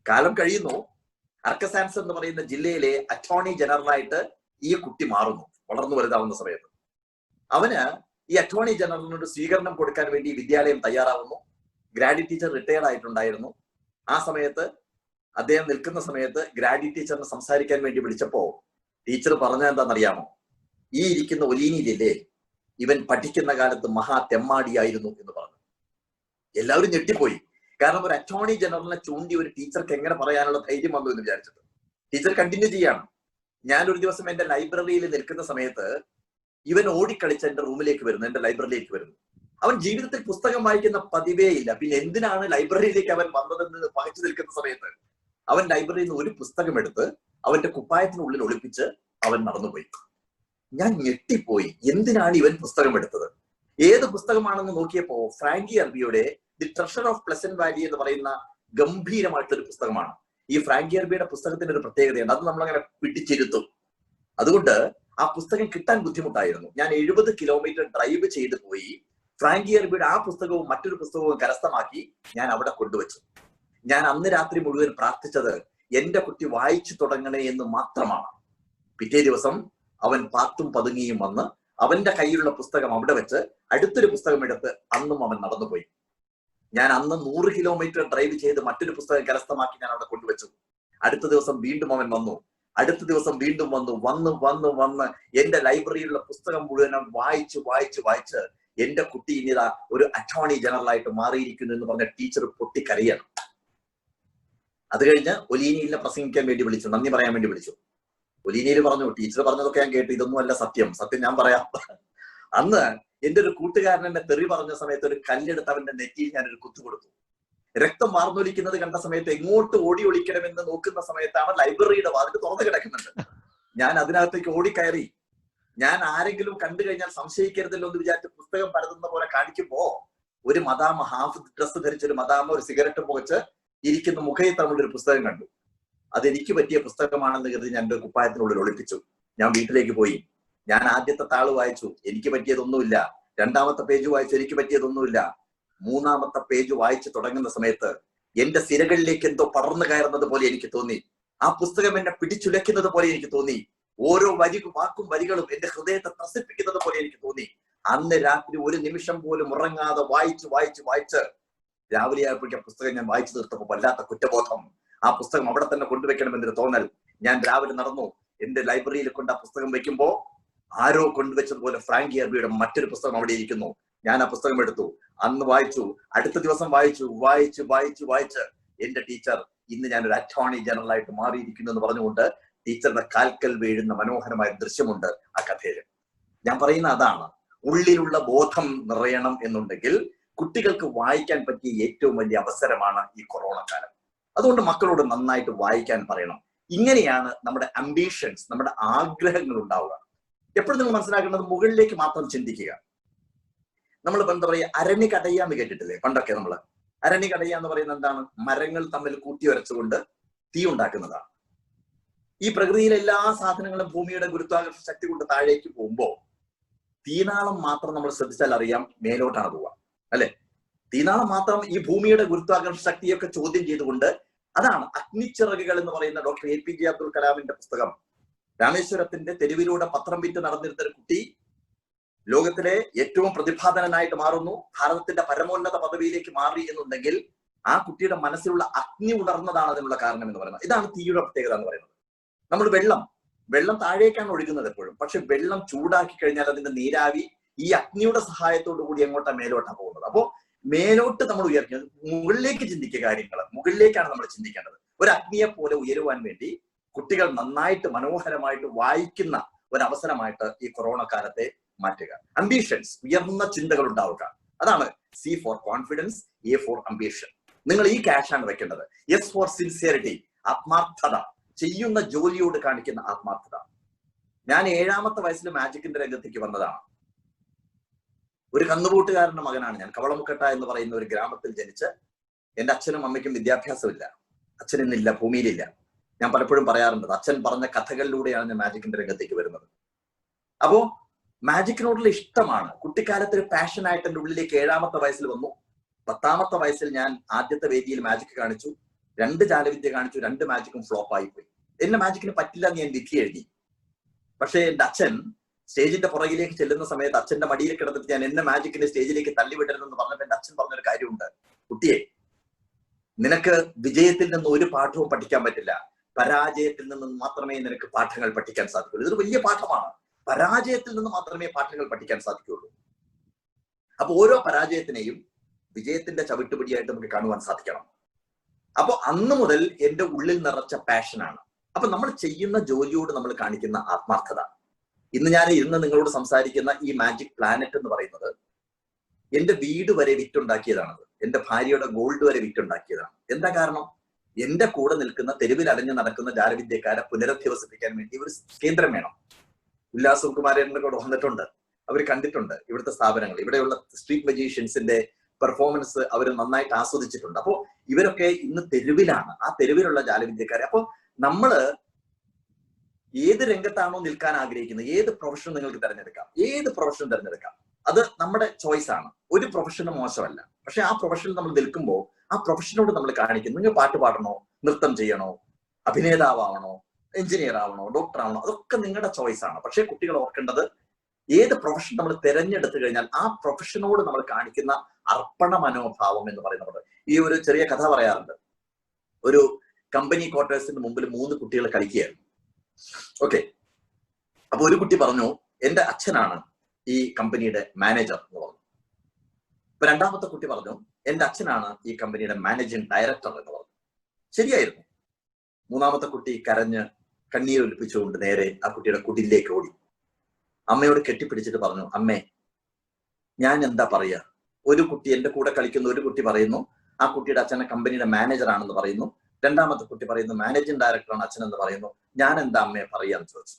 കാലം കഴിയുന്നു, അർക്കസാൻസ് എന്ന് പറയുന്ന ജില്ലയിലെ അറ്റോർണി ജനറലായിട്ട് ഈ കുട്ടി മാറുന്നു. വളർന്നു വലുതാവുന്ന സമയത്ത് അവന് ഈ അറ്റോർണി ജനറലിനോട് സ്വീകരണം കൊടുക്കാൻ വേണ്ടി വിദ്യാലയം തയ്യാറാവുന്നു. ഗ്രാഡി ടീച്ചർ റിട്ടയർഡ് ആയിട്ടുണ്ടായിരുന്നു. ആ സമയത്ത് അദ്ദേഹം നിൽക്കുന്ന സമയത്ത് ഗ്രാഡി ടീച്ചറിന് സംസാരിക്കാൻ വേണ്ടി വിളിച്ചപ്പോ ടീച്ചർ പറഞ്ഞത് എന്താണെന്നറിയാമോ? ഈ ഇരിക്കുന്ന ഒലീനിയിലില്ലേ, ഇവൻ പഠിക്കുന്ന കാലത്ത് മഹാ തെമ്മാടിയായിരുന്നു എന്ന് പറഞ്ഞു. എല്ലാവരും ഞെട്ടിപ്പോയി. കാരണം ഒരു അറ്റോർണി ജനറലിനെ ചൂണ്ടി ഒരു ടീച്ചർക്ക് എങ്ങനെ പറയാനുള്ള ധൈര്യം വന്നു എന്ന് വിചാരിച്ചത്. ടീച്ചർ കണ്ടിന്യൂ ചെയ്യാണ്. ഞാനൊരു ദിവസം എന്റെ ലൈബ്രറിയിൽ നിൽക്കുന്ന സമയത്ത് ഇവൻ ഓടിക്കളിച്ച് എന്റെ റൂമിലേക്ക് വരുന്നു, എന്റെ ലൈബ്രറിയിലേക്ക് വരുന്നു. അവൻ ജീവിതത്തിൽ പുസ്തകം വായിക്കുന്ന പതിവേ ഇല്ല. പിന്നെ എന്തിനാണ് ലൈബ്രറിയിലേക്ക് അവൻ വന്നതെന്ന് പകച്ചു നിൽക്കുന്ന സമയത്ത് അവൻ ലൈബ്രറിയിൽ നിന്ന് ഒരു പുസ്തകം എടുത്ത് അവന്റെ കുപ്പായത്തിനുള്ളിൽ ഒളിപ്പിച്ച് അവൻ നടന്നുപോയി. ഞാൻ ഞെട്ടിപ്പോയി, എന്തിനാണ് ഇവൻ പുസ്തകം എടുത്തത്? ഏത് പുസ്തകമാണെന്ന് നോക്കിയപ്പോ ഫ്രാങ്കി അർബിയുടെ the treasure of pleasant valley എന്ന് പറയുന്ന ഗംഭീരമായിട്ടൊരു പുസ്തകമാണ്. ഈ ഫ്രാങ്കി അർബിയുടെ പുസ്തകത്തിന്റെ ഒരു പ്രത്യേകതയുണ്ട്, അത് നമ്മളങ്ങനെ പിടിച്ചിരുത്തും. അതുകൊണ്ട് ആ പുസ്തകം കിട്ടാൻ ബുദ്ധിമുട്ടായിരുന്നു. ഞാൻ 70 കിലോമീറ്റർ ഡ്രൈവ് ചെയ്ത് പോയി ഫ്രാങ്കി അർബിയുടെ ആ പുസ്തകവും മറ്റൊരു പുസ്തകവും കരസ്ഥമാക്കി ഞാൻ അവിടെ കൊണ്ടുവച്ചു. ഞാൻ അന്ന് രാത്രി മുഴുവൻ പ്രാർത്ഥിച്ചത് എന്റെ കുട്ടി വായിച്ചു തുടങ്ങണേ എന്ന് മാത്രമാണ്. പിറ്റേ ദിവസം അവൻ പാത്തും പതുങ്ങിയും വന്ന് അവന്റെ കയ്യിലുള്ള പുസ്തകം അവിടെ വെച്ച് അടുത്തൊരു പുസ്തകം എടുത്ത് അന്നും അവൻ നടന്നുപോയി. ഞാൻ അന്ന് 100 കിലോമീറ്റർ ഡ്രൈവ് ചെയ്ത് മറ്റൊരു പുസ്തകം കരസ്ഥമാക്കി ഞാൻ അവിടെ കൊണ്ടുവച്ചു. അടുത്ത ദിവസം വീണ്ടും അവൻ വന്നു, അടുത്ത ദിവസം വീണ്ടും വന്ന് എന്റെ ലൈബ്രറിയിലുള്ള പുസ്തകം മുഴുവൻ വായിച്ച് എന്റെ കുട്ടി ഇനിതാ ഒരു അറ്റോർണി ജനറൽ ആയിട്ട് മാറിയിരിക്കുന്നു എന്ന് പറഞ്ഞ ടീച്ചർ പൊട്ടിക്കരയണം. അത് കഴിഞ്ഞ് ഒലീനിയിലെ പ്രസംഗിക്കാൻ വേണ്ടി വിളിച്ചു, നന്ദി പറയാൻ വേണ്ടി വിളിച്ചു. ഒലീനിയിൽ പറഞ്ഞു, ടീച്ചർ പറഞ്ഞതൊക്കെ ഞാൻ കേട്ടു, ഇതൊന്നും അല്ല സത്യം ഞാൻ പറയാം. അന്ന് എന്റെ ഒരു കൂട്ടുകാരൻ എന്നെ തെറി പറഞ്ഞ സമയത്ത് ഒരു കല്ലെടുത്ത് അവന്റെ നെറ്റിയിൽ ഞാനൊരു കുത്തു കൊടുത്തു. രക്തം വാർന്നൊലിക്കുന്നത് കണ്ട സമയത്ത് എങ്ങോട്ട് ഓടി ഒളിക്കണമെന്ന് നോക്കുന്ന സമയത്താണ് ലൈബ്രറിയുടെ വാതിൽ തുറന്നു കിടക്കുന്നുണ്ട്. ഞാൻ അതിനകത്തേക്ക് ഓടിക്കയറി. ഞാൻ ആരെങ്കിലും കണ്ടു കഴിഞ്ഞാൽ സംശയിക്കരുതല്ലോ എന്ന് വിചാരിച്ച് പുസ്തകം പരതുന്ന പോലെ കാണിക്കുമ്പോ ഒരു മദാമ ഹാഫ് ഡ്രസ്സ് ധരിച്ചൊരു മദാമ ഒരു സിഗരറ്റ് പുകച്ച് ഇരിക്കുന്ന മുഖയിൽ തമ്മിലൊരു പുസ്തകം കണ്ടു. അതെനിക്ക് പറ്റിയ പുസ്തകമാണെന്ന് കരുതി ഞാൻ എന്റെ കുപ്പായത്തിനുള്ളിൽ ഒളിപ്പിച്ചു. ഞാൻ വീട്ടിലേക്ക് പോയി. ഞാൻ ആദ്യത്തെ താള് വായിച്ചു, എനിക്ക് പറ്റിയതൊന്നുമില്ല. രണ്ടാമത്തെ പേജ് വായിച്ചു, എനിക്ക് പറ്റിയതൊന്നുമില്ല. മൂന്നാമത്തെ പേജ് വായിച്ചു തുടങ്ങുന്ന സമയത്ത് എന്റെ സിരകളിലേക്ക് എന്തോ പടർന്നു കയറുന്നത് പോലെ എനിക്ക് തോന്നി. ആ പുസ്തകം എന്നെ പിടിച്ചുലയ്ക്കുന്നത് പോലെ എനിക്ക് തോന്നി. ഓരോ വാക്കും വരികളും എന്റെ ഹൃദയത്തെ ത്രസിപ്പിക്കുന്നത് പോലെ എനിക്ക് തോന്നി. അന്ന് രാത്രി ഒരു നിമിഷം പോലും ഉറങ്ങാതെ വായിച്ച് രാവിലെ ആയപ്പോഴേക്കും പുസ്തകം ഞാൻ വായിച്ചു തീർത്തപ്പോൾ വല്ലാത്ത കുറ്റബോധം. ആ പുസ്തകം അവിടെ തന്നെ കൊണ്ടുവെക്കണമെന്നൊരു തോന്നൽ. ഞാൻ രാവിലെ നടന്നു, എന്റെ ലൈബ്രറിയിൽ കൊണ്ട് ആ പുസ്തകം വെക്കുമ്പോ ആരോ കൊണ്ടുവച്ചതുപോലെ ഫ്രാങ്കി അർബിയുടെ മറ്റൊരു പുസ്തകം അവിടെ ഇരിക്കുന്നു. ഞാൻ ആ പുസ്തകം എടുത്തു, അന്ന് വായിച്ചു, അടുത്ത ദിവസം വായിച്ച് എന്റെ ടീച്ചർ ഇന്ന് ഞാനൊരു അറ്റോർണി ജനറൽ ആയിട്ട് മാറിയിരിക്കുന്നു എന്ന് പറഞ്ഞുകൊണ്ട് ടീച്ചറുടെ കാൽക്കൽ വീഴുന്ന മനോഹരമായ ദൃശ്യമുണ്ട് ആ കഥയിൽ. ഞാൻ പറയുന്ന അതാണ്, ഉള്ളിലുള്ള ബോധം നിറയണം എന്നുണ്ടെങ്കിൽ കുട്ടികൾക്ക് വായിക്കാൻ പറ്റിയ ഏറ്റവും വലിയ അവസരമാണ് ഈ കൊറോണ കാലം. അതുകൊണ്ട് മക്കളോട് നന്നായിട്ട് വായിക്കാൻ പറയണം. ഇങ്ങനെയാണ് നമ്മുടെ അംബിഷൻസ്, നമ്മുടെ ആഗ്രഹങ്ങൾ ഉണ്ടാവുക. എപ്പോഴും നിങ്ങൾ മനസ്സിലാക്കേണ്ടത് മുകളിലേക്ക് മാത്രം ചിന്തിക്കുക. നമ്മൾ എന്താ പറയുക, അരണി കടയാന്ന് കേട്ടിട്ടില്ലേ പണ്ടൊക്കെ? നമ്മൾ അരണി കടയ എന്ന് പറയുന്നത് എന്താണ്? മരങ്ങൾ തമ്മിൽ കൂട്ടി വരച്ചുകൊണ്ട് തീ ഉണ്ടാക്കുന്നതാണ്. ഈ പ്രകൃതിയിലെ എല്ലാ സാധനങ്ങളും ഭൂമിയുടെ ഗുരുത്വാകർഷണ ശക്തി കൊണ്ട് താഴേക്ക് പോകുമ്പോൾ തീനാളം മാത്രം നമ്മൾ ശ്രദ്ധിച്ചാൽ അറിയാം മേലോട്ടാണ് പോവുക, അല്ലെ? തീനാളം മാത്രം ഈ ഭൂമിയുടെ ഗുരുത്വാകർഷണ ശക്തിയൊക്കെ ചോദ്യം ചെയ്തുകൊണ്ട്, അതാണ് അഗ്നിച്ചിറകുകൾ എന്ന് പറയുന്ന ഡോക്ടർ APJ അബ്ദുൽ കലാമിന്റെ പുസ്തകം. രാമേശ്വരത്തിന്റെ തെരുവിലൂടെ പത്രം വിറ്റ് നടന്നിരുന്ന ഒരു കുട്ടി ലോകത്തിലെ ഏറ്റവും പ്രതിഭാധനനായിട്ട് മാറുന്നു, ഭാരതത്തിന്റെ പരമോന്നത പദവിയിലേക്ക് മാറി എന്നുണ്ടെങ്കിൽ ആ കുട്ടിയുടെ മനസ്സിലുള്ള അഗ്നി ഉണർന്നതാണ് അതിനുള്ള കാരണം എന്ന് പറയുന്നത്. ഇതാണ് തീയുടെ പ്രത്യേകത എന്ന് പറയുന്നത്. നമ്മൾ വെള്ളം താഴേക്കാണ് ഒഴുകുന്നത് എപ്പോഴും, പക്ഷെ വെള്ളം ചൂടാക്കി കഴിഞ്ഞാൽ അതിന്റെ നീരാവി ഈ അഗ്നിയുടെ സഹായത്തോടു കൂടി എങ്ങോട്ടാ മേലോട്ടാണ് പോകുന്നത്. അപ്പോ മേലോട്ട് നമ്മൾ ഉയർത്തുന്നത്, മുകളിലേക്ക് ചിന്തിക്കുക കാര്യങ്ങൾ, മുകളിലേക്കാണ് നമ്മൾ ചിന്തിക്കേണ്ടത്. ഒരു അഗ്നിയെ പോലെ ഉയരുവാൻ വേണ്ടി കുട്ടികൾ നന്നായിട്ട് മനോഹരമായിട്ട് വായിക്കുന്ന ഒരവസരമായിട്ട് ഈ കൊറോണ കാലത്തെ മാറ്റുക. അംബിഷൻസ്, ഉയർന്ന ചിന്തകൾ ഉണ്ടാവുക. അതാണ് C for confidence, A for ambition. നിങ്ങൾ ഈ ക്യാഷാണ് വെക്കേണ്ടത്. S for സിൻസിയറിറ്റി, ആത്മാർത്ഥത, ചെയ്യുന്ന ജോലിയോട് കാണിക്കുന്ന ആത്മാർത്ഥത. ഞാൻ 7ാമത്തെ വയസ്സിൽ മാജിക്കിന്റെ രംഗത്തേക്ക് വന്നതാണ്. ഒരു കന്നുകൂട്ടുകാരന്റെ മകനാണ് ഞാൻ. കവളമുക്കട്ട എന്ന് പറയുന്ന ഒരു ഗ്രാമത്തിൽ ജനിച്ച് എന്റെ അച്ഛനും അമ്മയ്ക്കും വിദ്യാഭ്യാസമില്ല. അച്ഛൻ ഇന്നില്ല, ഭൂമിയിലില്ല. ഞാൻ പലപ്പോഴും പറയാറുണ്ട്, അച്ഛൻ പറഞ്ഞ കഥകളിലൂടെയാണ് ഞാൻ മാജിക്കിന്റെ രംഗത്തേക്ക് വരുന്നത്. അപ്പോ മാജിക്കിനോടുള്ള ഇഷ്ടമാണ് കുട്ടിക്കാലത്ത് ഒരു പാഷനായിട്ട് എന്റെ ഉള്ളിലേക്ക് 7ാമത്തെ വയസ്സിൽ വന്നു. 10ാമത്തെ വയസ്സിൽ ഞാൻ ആദ്യത്തെ വേദിയിൽ മാജിക് കാണിച്ചു. 2 ജാലവിദ്യ കാണിച്ചു. 2 മാജിക്കും ഫ്ലോപ്പായി പോയി. എന്നെ മാജിക്കിന് പറ്റില്ല എന്ന് ഞാൻ വിധി എഴുതി. പക്ഷെ എന്റെ അച്ഛൻ സ്റ്റേജിന്റെ പുറകിലേക്ക് ചെല്ലുന്ന സമയത്ത് അച്ഛന്റെ മടിയിൽ കിടന്നിട്ട് ഞാൻ എന്നെ മാജിക്കിന്റെ സ്റ്റേജിലേക്ക് തള്ളിവിടരുതെന്ന് പറഞ്ഞപ്പോൾ എന്റെ അച്ഛൻ പറഞ്ഞൊരു കാര്യമുണ്ട്, കുട്ടിയെ, നിനക്ക് വിജയത്തിൽ നിന്ന് ഒരു പാഠവും പഠിക്കാൻ പറ്റില്ല, പരാജയത്തിൽ നിന്ന് മാത്രമേ നിനക്ക് പാഠങ്ങൾ പഠിക്കാൻ സാധിക്കുള്ളൂ. ഇതൊരു വലിയ പാഠമാണ്. പരാജയത്തിൽ നിന്ന് മാത്രമേ പാഠങ്ങൾ പഠിക്കാൻ സാധിക്കുകയുള്ളൂ. അപ്പൊ ഓരോ പരാജയത്തിനെയും വിജയത്തിന്റെ ചവിട്ടുപിടിയായിട്ട് നമുക്ക് കാണുവാൻ സാധിക്കണം. അപ്പൊ അന്ന് മുതൽ എന്റെ ഉള്ളിൽ നിറച്ച പാഷനാണ്. അപ്പൊ നമ്മൾ ചെയ്യുന്ന ജോലിയോട് നമ്മൾ കാണിക്കുന്ന ആത്മാർത്ഥത. ഇന്ന് ഞാൻ നിങ്ങളോട് സംസാരിക്കുന്ന ഈ മാജിക് പ്ലാനറ്റ് എന്ന് പറയുന്നത് എന്റെ വീട് വരെ വിറ്റുണ്ടാക്കിയതാണത്. എന്റെ ഭാര്യയുടെ ഗോൾഡ് വരെ വിറ്റുണ്ടാക്കിയതാണ്. എന്താ കാരണം? എന്റെ കൂടെ നിൽക്കുന്ന തെരുവിൽ അലഞ്ഞു നടക്കുന്ന ജാലവിദ്യക്കാരെ പുനരധിവസിപ്പിക്കാൻ വേണ്ടി ഒരു കേന്ദ്രം വേണം. ഉല്ലാസ് കുമാരന്റെ കൂടെ വന്നിട്ടുണ്ട്, അവർ കണ്ടിട്ടുണ്ട് ഇവിടുത്തെ സ്ഥാപനങ്ങൾ, ഇവിടെയുള്ള സ്ട്രീറ്റ് മജീഷ്യൻസിന്റെ പെർഫോമൻസ് അവർ നന്നായിട്ട് ആസ്വദിച്ചിട്ടുണ്ട്. അപ്പോ ഇവരൊക്കെ ഇന്ന് തെരുവിലാണ്, ആ തെരുവിലുള്ള ജാലവിദ്യക്കാരെ. അപ്പൊ നമ്മള് ഏത് രംഗത്താണോ നിൽക്കാൻ ആഗ്രഹിക്കുന്നത്, ഏത് പ്രൊഫഷൻ നിങ്ങൾക്ക് തിരഞ്ഞെടുക്കാം, ഏത് പ്രൊഫഷൻ തിരഞ്ഞെടുക്കാം, അത് നമ്മുടെ ചോയ്സ് ആണ്. ഒരു പ്രൊഫഷനും മോശമല്ല. പക്ഷെ ആ പ്രൊഫഷനിൽ നമ്മൾ നിൽക്കുമ്പോൾ ആ പ്രൊഫഷനോട് നമ്മൾ കാണിക്കുന്നു. നിങ്ങൾ പാട്ട് പാടണോ, നൃത്തം ചെയ്യണോ, അഭിനേതാവണോ, എഞ്ചിനീയർ ആവണോ, ഡോക്ടർ ആവണോ, അതൊക്കെ നിങ്ങളുടെ ചോയ്സ് ആണ്. പക്ഷെ കുട്ടികൾ ഓർക്കേണ്ടത്, ഏത് പ്രൊഫഷൻ നമ്മൾ തിരഞ്ഞെടുത്തു കഴിഞ്ഞാൽ ആ പ്രൊഫഷനോട് നമ്മൾ കാണിക്കുന്ന അർപ്പണ മനോഭാവം എന്ന് പറയുന്നത്. ഈ ഒരു ചെറിയ കഥ പറയാറുണ്ട്. ഒരു കമ്പനി ക്വാർട്ടേഴ്സിന് മുമ്പിൽ 3 കുട്ടികൾ കളിക്കുകയായിരുന്നു. ഓക്കെ, അപ്പൊ ഒരു കുട്ടി പറഞ്ഞു, എന്റെ അച്ഛനാണ് ഈ കമ്പനിയുടെ മാനേജർ എന്ന് പറഞ്ഞു. ഇപ്പൊ 2ാമത്തെ കുട്ടി പറഞ്ഞു, എന്റെ അച്ഛനാണ് ഈ കമ്പനിയുടെ മാനേജിംഗ് ഡയറക്ടർ എന്ന് പറഞ്ഞു. ശരിയായിരുന്നു. 3ാമത്തെ കുട്ടി കരഞ്ഞ് കണ്ണീരൊലിപ്പിച്ചുകൊണ്ട് നേരെ ആ കുട്ടിയുടെ കുടിലേക്ക് ഓടി. അമ്മയോട് കെട്ടിപ്പിടിച്ചിട്ട് പറഞ്ഞു, അമ്മേ, ഞാൻ എന്താ പറയാ? ഒരു കുട്ടി, എന്റെ കൂടെ കളിക്കുന്ന ഒരു കുട്ടി പറയുന്നു ആ കുട്ടിയുടെ അച്ഛനെ കമ്പനിയുടെ മാനേജർ ആണെന്ന് പറയുന്നു. 2ാമത്തെ കുട്ടി പറയുന്നു മാനേജിംഗ് ഡയറക്ടറാണ് അച്ഛൻ എന്ന് പറയുന്നു. ഞാൻ എന്താ അമ്മയെ പറയാന്ന് ചോദിച്ചു.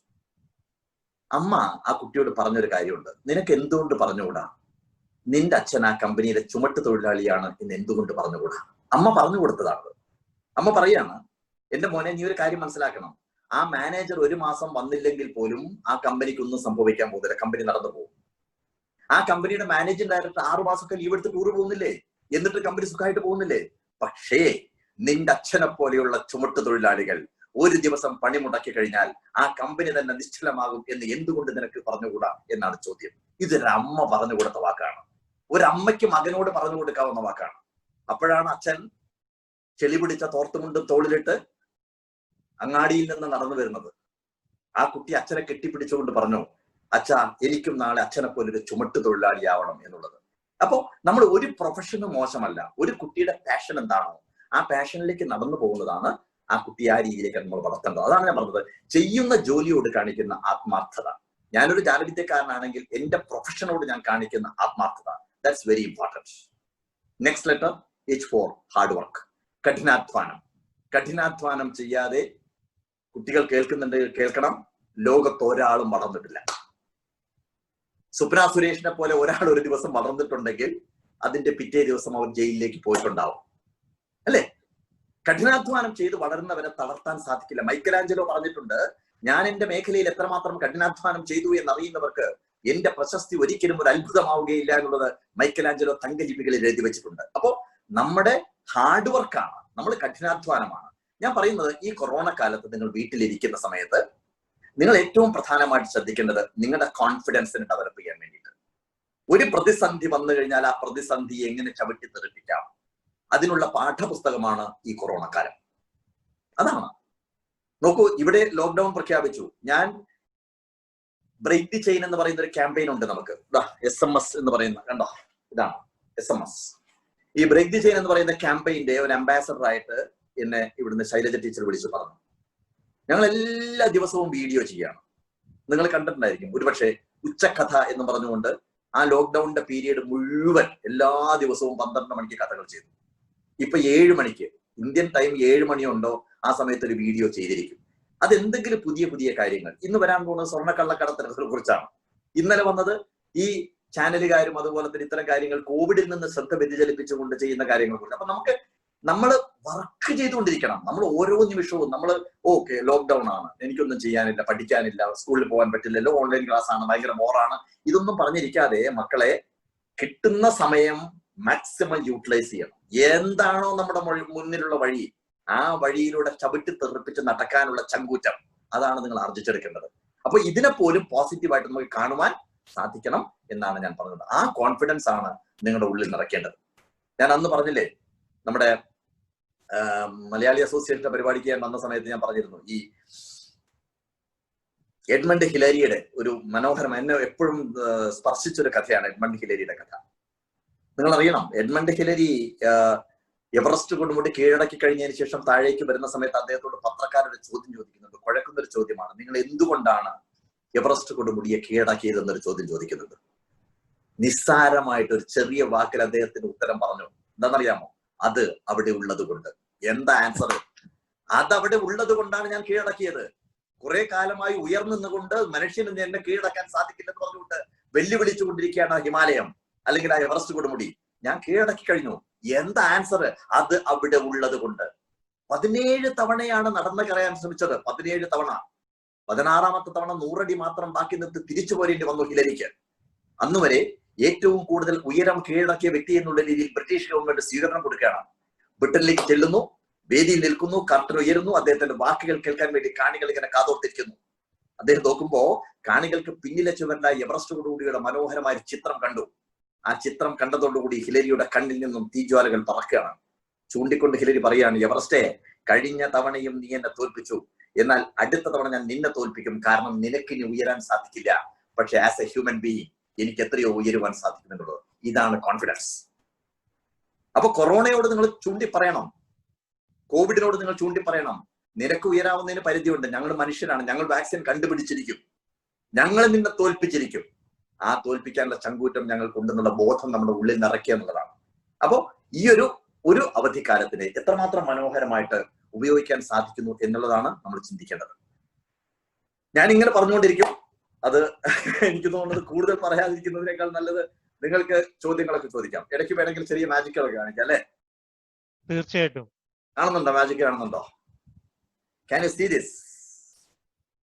അമ്മ ആ കുട്ടിയോട് പറഞ്ഞൊരു കാര്യമുണ്ട്, നിനക്ക് എന്തുകൊണ്ട് പറഞ്ഞുകൂടാ? നിന്റെ അച്ഛൻ ആ കമ്പനിയിലെ ചുമട്ട് തൊഴിലാളിയാണ് എന്ന് എന്തുകൊണ്ട് പറഞ്ഞുകൂടാ? അമ്മ പറഞ്ഞു കൊടുത്തതാണ്. അമ്മ പറയാണ്, എന്റെ മോനെ, നീ ഒരു കാര്യം മനസ്സിലാക്കണം, ആ മാനേജർ 1 മാസം വന്നില്ലെങ്കിൽ പോലും ആ കമ്പനിക്ക് ഒന്നും സംഭവിക്കാൻ പോകുന്നില്ല, കമ്പനി നടന്നു പോകും. ആ കമ്പനിയുടെ മാനേജിംഗ് ഡയറക്ടർ 6 മാസമൊക്കെ ലീവ് എടുത്ത് ടൂർ പോകുന്നില്ലേ, എന്നിട്ട് കമ്പനി സുഖമായിട്ട് പോകുന്നില്ലേ? പക്ഷേ നിന്റെ അച്ഛനെ പോലെയുള്ള ചുമട്ട് തൊഴിലാളികൾ ഒരു ദിവസം പണി മുടക്കി കഴിഞ്ഞാൽ ആ കമ്പനി തന്നെ നിശ്ചലമാകും എന്ന് എന്തുകൊണ്ട് നിനക്ക് പറഞ്ഞുകൂടാ എന്നാണ് ചോദ്യം. ഇതൊരു അമ്മ പറഞ്ഞു കൊടുത്ത വാക്കാണ്. ഒരമ്മയ്ക്ക് മകനോട് പറഞ്ഞു കൊടുക്കാവുന്ന വാക്കാണ്. അപ്പോഴാണ് അച്ഛൻ ചെളി പിടിച്ച തോർത്തുമുണ്ടും തോളിലിട്ട് അങ്ങാടിയിൽ നിന്ന് നടന്നു വരുന്നത്. ആ കുട്ടി അച്ഛനെ കെട്ടിപ്പിടിച്ചുകൊണ്ട് പറഞ്ഞു, അച്ഛാ, എനിക്കും നാളെ അച്ഛനെ പോലൊരു ചുമട്ട് തൊഴിലാളിയാവണം എന്നുള്ളത്. അപ്പോ നമ്മൾ ഒരു പ്രൊഫഷനും മോശമല്ല. ഒരു കുട്ടിയുടെ പാഷൻ എന്താണോ ആ പാഷനിലേക്ക് നടന്നു പോകുന്നതാണ് ആ കുട്ടി ആ രീതിയിലേക്ക് നമ്മൾ വളർത്തേണ്ടത്. അതാണ് ഞാൻ പറഞ്ഞത്, ചെയ്യുന്ന ജോലിയോട് കാണിക്കുന്ന ആത്മാർത്ഥത. ഞാനൊരു ജാലവിദ്യക്കാരനാണെങ്കിൽ എന്റെ പ്രൊഫഷനോട് ഞാൻ കാണിക്കുന്ന ആത്മാർത്ഥത, that's very important. Next letter H for hard work, കഠിനാധ്വാനം. കഠിനാധ്വാനം ചെയ്യാതെ കുട്ടികൾ കേൾക്കുന്നുണ്ടെങ്കിൽ കേൾക്കണം, ലോകത്ത് ഒരാളും വളർന്നിട്ടില്ല. സ്വപ്ന സുരേഷിനെ പോലെ ഒരാൾ ഒരു ദിവസം വളർന്നിട്ടുണ്ടെങ്കിൽ അതിന്റെ പിറ്റേ ദിവസം അവർ ജയിലിലേക്ക് പോയിട്ടുണ്ടാവും, അല്ലെ? കഠിനാധ്വാനം ചെയ്ത് വളരുന്നവരെ തളർത്താൻ സാധിക്കില്ല. മൈക്കലാഞ്ചലോ പറഞ്ഞിട്ടുണ്ട്, ഞാൻ എന്റെ മേഖലയിൽ എത്രമാത്രം കഠിനാധ്വാനം ചെയ്തു എന്നറിയുന്നവർക്ക് എന്റെ പ്രശസ്തി ഒരിക്കലും ഒരു അത്ഭുതമാവുകയില്ല എന്നുള്ളത് മൈക്കലാഞ്ചലോ തങ്കലിപികളിൽ എഴുതി വെച്ചിട്ടുണ്ട്. അപ്പോ നമ്മുടെ ഹാർഡ് വർക്കാണ്, നമ്മൾ കഠിനാധ്വാനമാണ്. ഞാൻ പറയുന്നത്, ഈ കൊറോണ കാലത്ത് നിങ്ങൾ വീട്ടിലിരിക്കുന്ന സമയത്ത് നിങ്ങൾ ഏറ്റവും പ്രധാനമായിട്ട് ശ്രദ്ധിക്കേണ്ടത് നിങ്ങളുടെ കോൺഫിഡൻസിനെ ഡെവലപ്പ് ചെയ്യാൻ വേണ്ടിയിട്ട്. ഒരു പ്രതിസന്ധി വന്നു കഴിഞ്ഞാൽ ആ പ്രതിസന്ധി എങ്ങനെ ചവിട്ടി തെറിപ്പിക്കാം, അതിനുള്ള പാഠപുസ്തകമാണ് ഈ കൊറോണ കാലം. അതാണ്. നോക്കൂ, ഇവിടെ ലോക്ക്ഡൌൺ പ്രഖ്യാപിച്ചു. ഞാൻ ബ്രേക്ക് ദി ചെയിൻ എന്ന് പറയുന്ന ഒരു ക്യാമ്പയിൻ ഉണ്ട് നമുക്ക്. SMS എന്ന് പറയുന്ന, കണ്ടോ, ഇതാണ് SMS. ഈ ബ്രേക്ക് ദി ചെയിൻ എന്ന് പറയുന്ന ക്യാമ്പയിന്റെ ഒരു അംബാസഡർ ആയിട്ട് എന്നെ ഇവിടുന്ന് ശൈലജ ടീച്ചർ വിളിച്ചു പറഞ്ഞു. ഞങ്ങൾ എല്ലാ ദിവസവും വീഡിയോ ചെയ്യാണ്. നിങ്ങൾ കണ്ടിട്ടുണ്ടായിരിക്കും ഒരുപക്ഷെ. ഉച്ചക്കഥ എന്ന് പറഞ്ഞുകൊണ്ട് ആ ലോക്ക്ഡൌണിന്റെ പീരീഡ് മുഴുവൻ എല്ലാ ദിവസവും 12 മണിക്ക് കഥകൾ ചെയ്തു. ഇപ്പൊ 7 മണിക്ക്, ഇന്ത്യൻ ടൈം 7 മണിയുണ്ടോ ആ സമയത്ത് ഒരു വീഡിയോ ചെയ്തിരിക്കും. അതെന്തെങ്കിലും പുതിയ പുതിയ കാര്യങ്ങൾ. ഇന്ന് വരാൻ പോകുന്നത് സ്വർണ്ണക്കള്ളക്കടത്തിനെ കുറിച്ചാണ്. ഇന്നലെ വന്നത് ഈ ചാനലുകാരും അതുപോലെ തന്നെ ഇത്തരം കാര്യങ്ങൾ കോവിഡിൽ നിന്ന് ശ്രദ്ധ വ്യതിചലിപ്പിച്ചുകൊണ്ട് ചെയ്യുന്ന കാര്യങ്ങളെ കുറിച്ച്. അപ്പൊ നമ്മൾ വർക്ക് ചെയ്തുകൊണ്ടിരിക്കണം. നമ്മൾ ഓരോ നിമിഷവും നമ്മൾ ഓക്കെ ലോക്ക്ഡൌൺ ആണ്, എനിക്കൊന്നും ചെയ്യാനില്ല, പഠിക്കാനില്ല, സ്കൂളിൽ പോകാൻ പറ്റില്ലല്ലോ, ഓൺലൈൻ ക്ലാസ് ആണ്, ഭയങ്കര ബോറാണ്, ഇതൊന്നും പറഞ്ഞിരിക്കാതെ മക്കളെ കിട്ടുന്ന സമയം മാക്സിമം യൂട്ടിലൈസ് ചെയ്യണം. എന്താണോ നമ്മുടെ മുന്നിലുള്ള വഴി, ആ വഴിയിലൂടെ ചവിട്ടി തെറിപ്പിച്ച് നടക്കാനുള്ള ചങ്കൂറ്റം, അതാണ് നിങ്ങൾ ആർജിച്ചെടുക്കേണ്ടത്. അപ്പൊ ഇതിനെ പോലും പോസിറ്റീവായിട്ട് നമുക്ക് കാണുവാൻ സാധിക്കണം എന്നാണ് ഞാൻ പറഞ്ഞത്. ആ കോൺഫിഡൻസ് ആണ് നിങ്ങളുടെ ഉള്ളിൽ നിറയ്ക്കേണ്ടത്. ഞാൻ അന്ന് പറഞ്ഞില്ലേ, നമ്മുടെ മലയാളി അസോസിയേഷന്റെ പരിപാടിക്ക് ഞാൻ വന്ന സമയത്ത് ഞാൻ പറഞ്ഞിരുന്നു, ഈ എഡ്മണ്ട് ഹിലരിയുടെ ഒരു മനോഹരം, എന്നെ എപ്പോഴും സ്പർശിച്ചൊരു കഥയാണ് എഡ്മണ്ട് ഹിലരിയുടെ കഥ. നിങ്ങൾ അറിയണം, എഡ്മണ്ട് ഹിലരി എവറസ്റ്റ് കൊടുമുടി കീഴടക്കി കഴിഞ്ഞതിന് ശേഷം താഴേക്ക് വരുന്ന സമയത്ത് അദ്ദേഹത്തോട് പത്രക്കാരൊരു ചോദ്യം ചോദിക്കുന്നുണ്ട്. കുഴക്കുന്നൊരു ചോദ്യമാണ്, നിങ്ങൾ എന്തുകൊണ്ടാണ് എവറസ്റ്റ് കൊടുമുടിയെ കീഴടക്കിയതെന്നൊരു ചോദ്യം ചോദിക്കുന്നുണ്ട്. നിസ്സാരമായിട്ട് ഒരു ചെറിയ വാക്കിൽ അദ്ദേഹത്തിന് ഉത്തരം പറഞ്ഞു. എന്താണെന്നറിയാമോ? അത് അവിടെ ഉള്ളത് കൊണ്ട്. എന്താ ആൻസർ? അതവിടെ ഉള്ളത് കൊണ്ടാണ് ഞാൻ കീഴടക്കിയത്. കുറെ കാലമായി ഉയർന്നുകൊണ്ട് മനുഷ്യന് എന്നെ കീഴടക്കാൻ സാധിക്കില്ലെന്ന് പറഞ്ഞുകൊണ്ട് വെല്ലുവിളിച്ചുകൊണ്ടിരിക്കുകയാണ് ഹിമാലയം അല്ലെങ്കിൽ ആ എവറസ്റ്റ് കൊടുമുടി. ഞാൻ കീഴടക്കി കഴിഞ്ഞു. എന്താ ആൻസർ? അത് അവിടെ ഉള്ളത് കൊണ്ട്. 17 തവണയാണ് നടന്ന് കയറാൻ ശ്രമിച്ചത്. 17 തവണ. 16ാമത്തെ തവണ 100 അടി മാത്രം ബാക്കി നിർത്തി തിരിച്ചു പോരേണ്ടി വന്നു ഹിലരിക്ക്. അന്നുവരെ ഏറ്റവും കൂടുതൽ ഉയരം കീഴടക്കിയ വ്യക്തി എന്നുള്ള രീതിയിൽ ബ്രിട്ടീഷ് ഗവൺമെന്റ് സ്വീകരണം കൊടുക്കുകയാണ്. ബ്രിട്ടനിലേക്ക് ചെല്ലുന്നു, വേദിയിൽ നിൽക്കുന്നു, കർട്ടൻ ഉയരുന്നു, അദ്ദേഹത്തിന്റെ വാക്കുകൾ കേൾക്കാൻ വേണ്ടി കാണികൾ ഇങ്ങനെ കാതോർത്തിരിക്കുന്നു. അദ്ദേഹം നോക്കുമ്പോ കാണികൾക്ക് പിന്നിലെ ചുവരിലായി എവറസ്റ്റ് കൊടുമുടിയുടെ മനോഹരമായ ചിത്രം കണ്ടു. ആ ചിത്രം കണ്ടതോടുകൂടി ഹിലരിയുടെ കണ്ണിൽ നിന്നും തീജ്വാലകൾ പറക്കുകയാണ്. ചൂണ്ടിക്കൊണ്ട് ഹിലരി പറയാണ്, എവറസ്റ്റേ, കഴിഞ്ഞ തവണയും നീ എന്നെ തോൽപ്പിച്ചു, എന്നാൽ അടുത്ത തവണ ഞാൻ നിന്നെ തോൽപ്പിക്കും. കാരണം നിനക്കിനി ഉയരാൻ സാധിക്കില്ല, പക്ഷെ ആസ് എ ഹ്യൂമൻ ബീയിങ് എനിക്ക് എത്രയോ ഉയരുവാൻ സാധിക്കുന്നുള്ളത്. ഇതാണ് കോൺഫിഡൻസ്. അപ്പൊ കൊറോണയോട് നിങ്ങൾ ചൂണ്ടി പറയണം, കോവിഡിനോട് നിങ്ങൾ ചൂണ്ടി പറയണം, നിനക്ക് ഉയരാവുന്നതിന് പരിധിയുണ്ട്. ഞങ്ങൾ മനുഷ്യരാണ്, ഞങ്ങൾ വാക്സിൻ കണ്ടുപിടിച്ചിരിക്കും, ഞങ്ങൾ നിന്നെ തോൽപ്പിച്ചിരിക്കും. ആ തോൽപ്പിക്കാനുള്ള ചങ്കൂറ്റം ഞങ്ങൾക്കുണ്ടെന്നുള്ള ബോധം നമ്മുടെ ഉള്ളിൽ നിറയ്ക്കുക എന്നുള്ളതാണ്. അപ്പോ ഈ ഒരു അവധിക്കാലത്തിനെ എത്രമാത്രം മനോഹരമായിട്ട് ഉപയോഗിക്കാൻ സാധിക്കുന്നു എന്നുള്ളതാണ് നമ്മൾ ചിന്തിക്കേണ്ടത്. ഞാൻ ഇങ്ങനെ പറഞ്ഞുകൊണ്ടിരിക്കും. അത് എനിക്ക് തോന്നുന്നത് കൂടുതൽ പറയാതിരിക്കുന്നതിനേക്കാൾ നല്ലത് നിങ്ങൾക്ക് ചോദ്യങ്ങളൊക്കെ ചോദിക്കാം. ഇടയ്ക്ക് വേണമെങ്കിൽ ചെറിയ മാജിക്കുകളൊക്കെ കാണിക്കാം, അല്ലെ? തീർച്ചയായിട്ടും. കാണുന്നുണ്ടോ? മാജിക് കാണുന്നുണ്ടോ? Can you see this?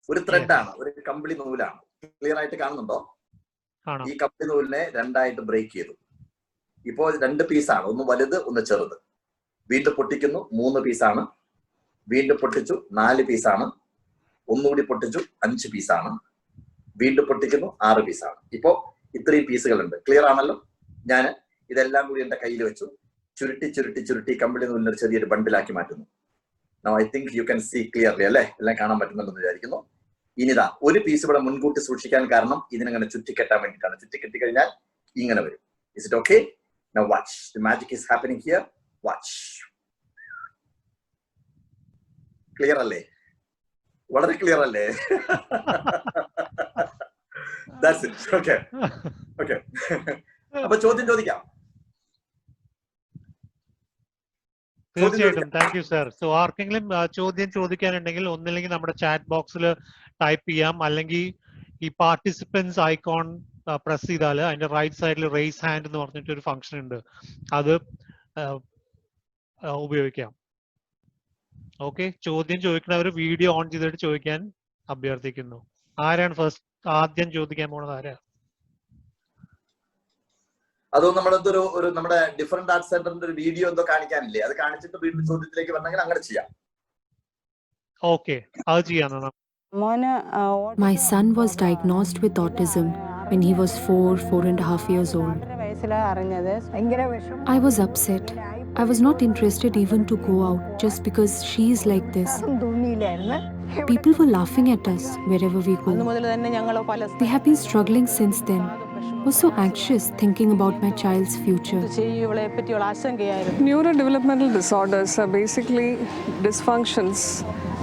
ഒരു ത്രെഡാണ്, ഒരു കമ്പിളി നൂലാണ്. ക്ലിയർ ആയിട്ട് കാണുന്നുണ്ടോ? ഈ കമ്പിളി നൂലിനെ 2ആയിട്ട് ബ്രേക്ക് ചെയ്തു. ഇപ്പോ 2 പീസാണ്, ഒന്ന് വലുത് ഒന്ന് ചെറുത്. വീണ്ടും പൊട്ടിക്കുന്നു, 3 പീസാണ്. വീണ്ടും പൊട്ടിച്ചു, 4 പീസാണ്. ഒന്നുകൂടി പൊട്ടിച്ചു, 5 പീസാണ്. വീണ്ടും പൊട്ടിക്കുന്നു, 6 പീസാണ്. ഇപ്പോ ഇത്രയും പീസുകളുണ്ട്. ക്ലിയർ ആണല്ലോ? ഞാൻ ഇതെല്ലാം കൂടി എന്റെ കയ്യിൽ വെച്ചു ചുരുട്ടി ചുരുട്ടി ചുരുട്ടി കമ്പിളി നൂലിനെ ചെറിയൊരു ബണ്ടിലാക്കി മാറ്റുന്നു. Now I think you can see clearly, അല്ലെ? എല്ലാം കാണാൻ പറ്റുന്നുണ്ടെന്ന് വിചാരിക്കുന്നു. ഇനിതാ ഒരു പീസ് ഇവിടെ മുൻകൂട്ടി സൂക്ഷിക്കാൻ കാരണം ഇതിനങ്ങനെ ചുറ്റിക്കെട്ടാൻ വേണ്ടിയിട്ടാണ്. ചുറ്റിക്കെട്ടി കഴിഞ്ഞാൽ ഇങ്ങനെ വരും. Is it okay? Now watch. The magic is happening here. Watch. Clear അല്ലേ? വളരെ ക്ലിയർ അല്ലേ? That's it. Okay. Okay. അപ്പൊ ചോദ്യം ചോദിക്കാം. തീർച്ചയായിട്ടും. Thank you sir. സോ ആർക്കെങ്കിലും ചോദ്യം ചോദിക്കാനുണ്ടെങ്കിൽ ഒന്നില്ലെങ്കിൽ നമ്മുടെ ചാറ്റ് ബോക്സിൽ ടൈപ്പ് ചെയ്യാം, അല്ലെങ്കിൽ ഈ പാർട്ടിസിപ്പൻസ് ഐക്കോൺ പ്രസ് ചെയ്താൽ അതിന്റെ റൈറ്റ് സൈഡിൽ റേസ് ഹാൻഡ് എന്ന് പറഞ്ഞിട്ട് ഒരു ഫംഗ്ഷൻ ഉണ്ട്, അത് ഉപയോഗിക്കാം. ഓക്കെ, ചോദ്യം ചോദിക്കുന്നവർ വീഡിയോ ഓൺ ചെയ്തിട്ട് ചോദിക്കാൻ അഭ്യർത്ഥിക്കുന്നു. ആരാണ് ഫസ്റ്റ് ആദ്യം ചോദിക്കാൻ പോണത്? ആരാ? അതോ നമ്മളെന്തൊരു നമ്മുടെ ഡിഫറെന്റ് ആർട്സ് സെന്ററിന്റെ ഒരു വീഡിയോ എന്തോ കാണിക്കാനില്ലേ? അത് കാണിച്ചിട്ട് വീണ്ടും ചോദ്യത്തിലേക്ക് വന്നെങ്കിൽ അങ്ങനെ ചെയ്യാം. ഓക്കെ, അത് ചെയ്യാം. My son was diagnosed with autism when he was 4.5 years old. I was upset. I was not interested even to go out just because she is like this. People were laughing at us wherever we go. They have been struggling since then. I was so anxious thinking about my child's future. Neurodevelopmental disorders are basically dysfunctions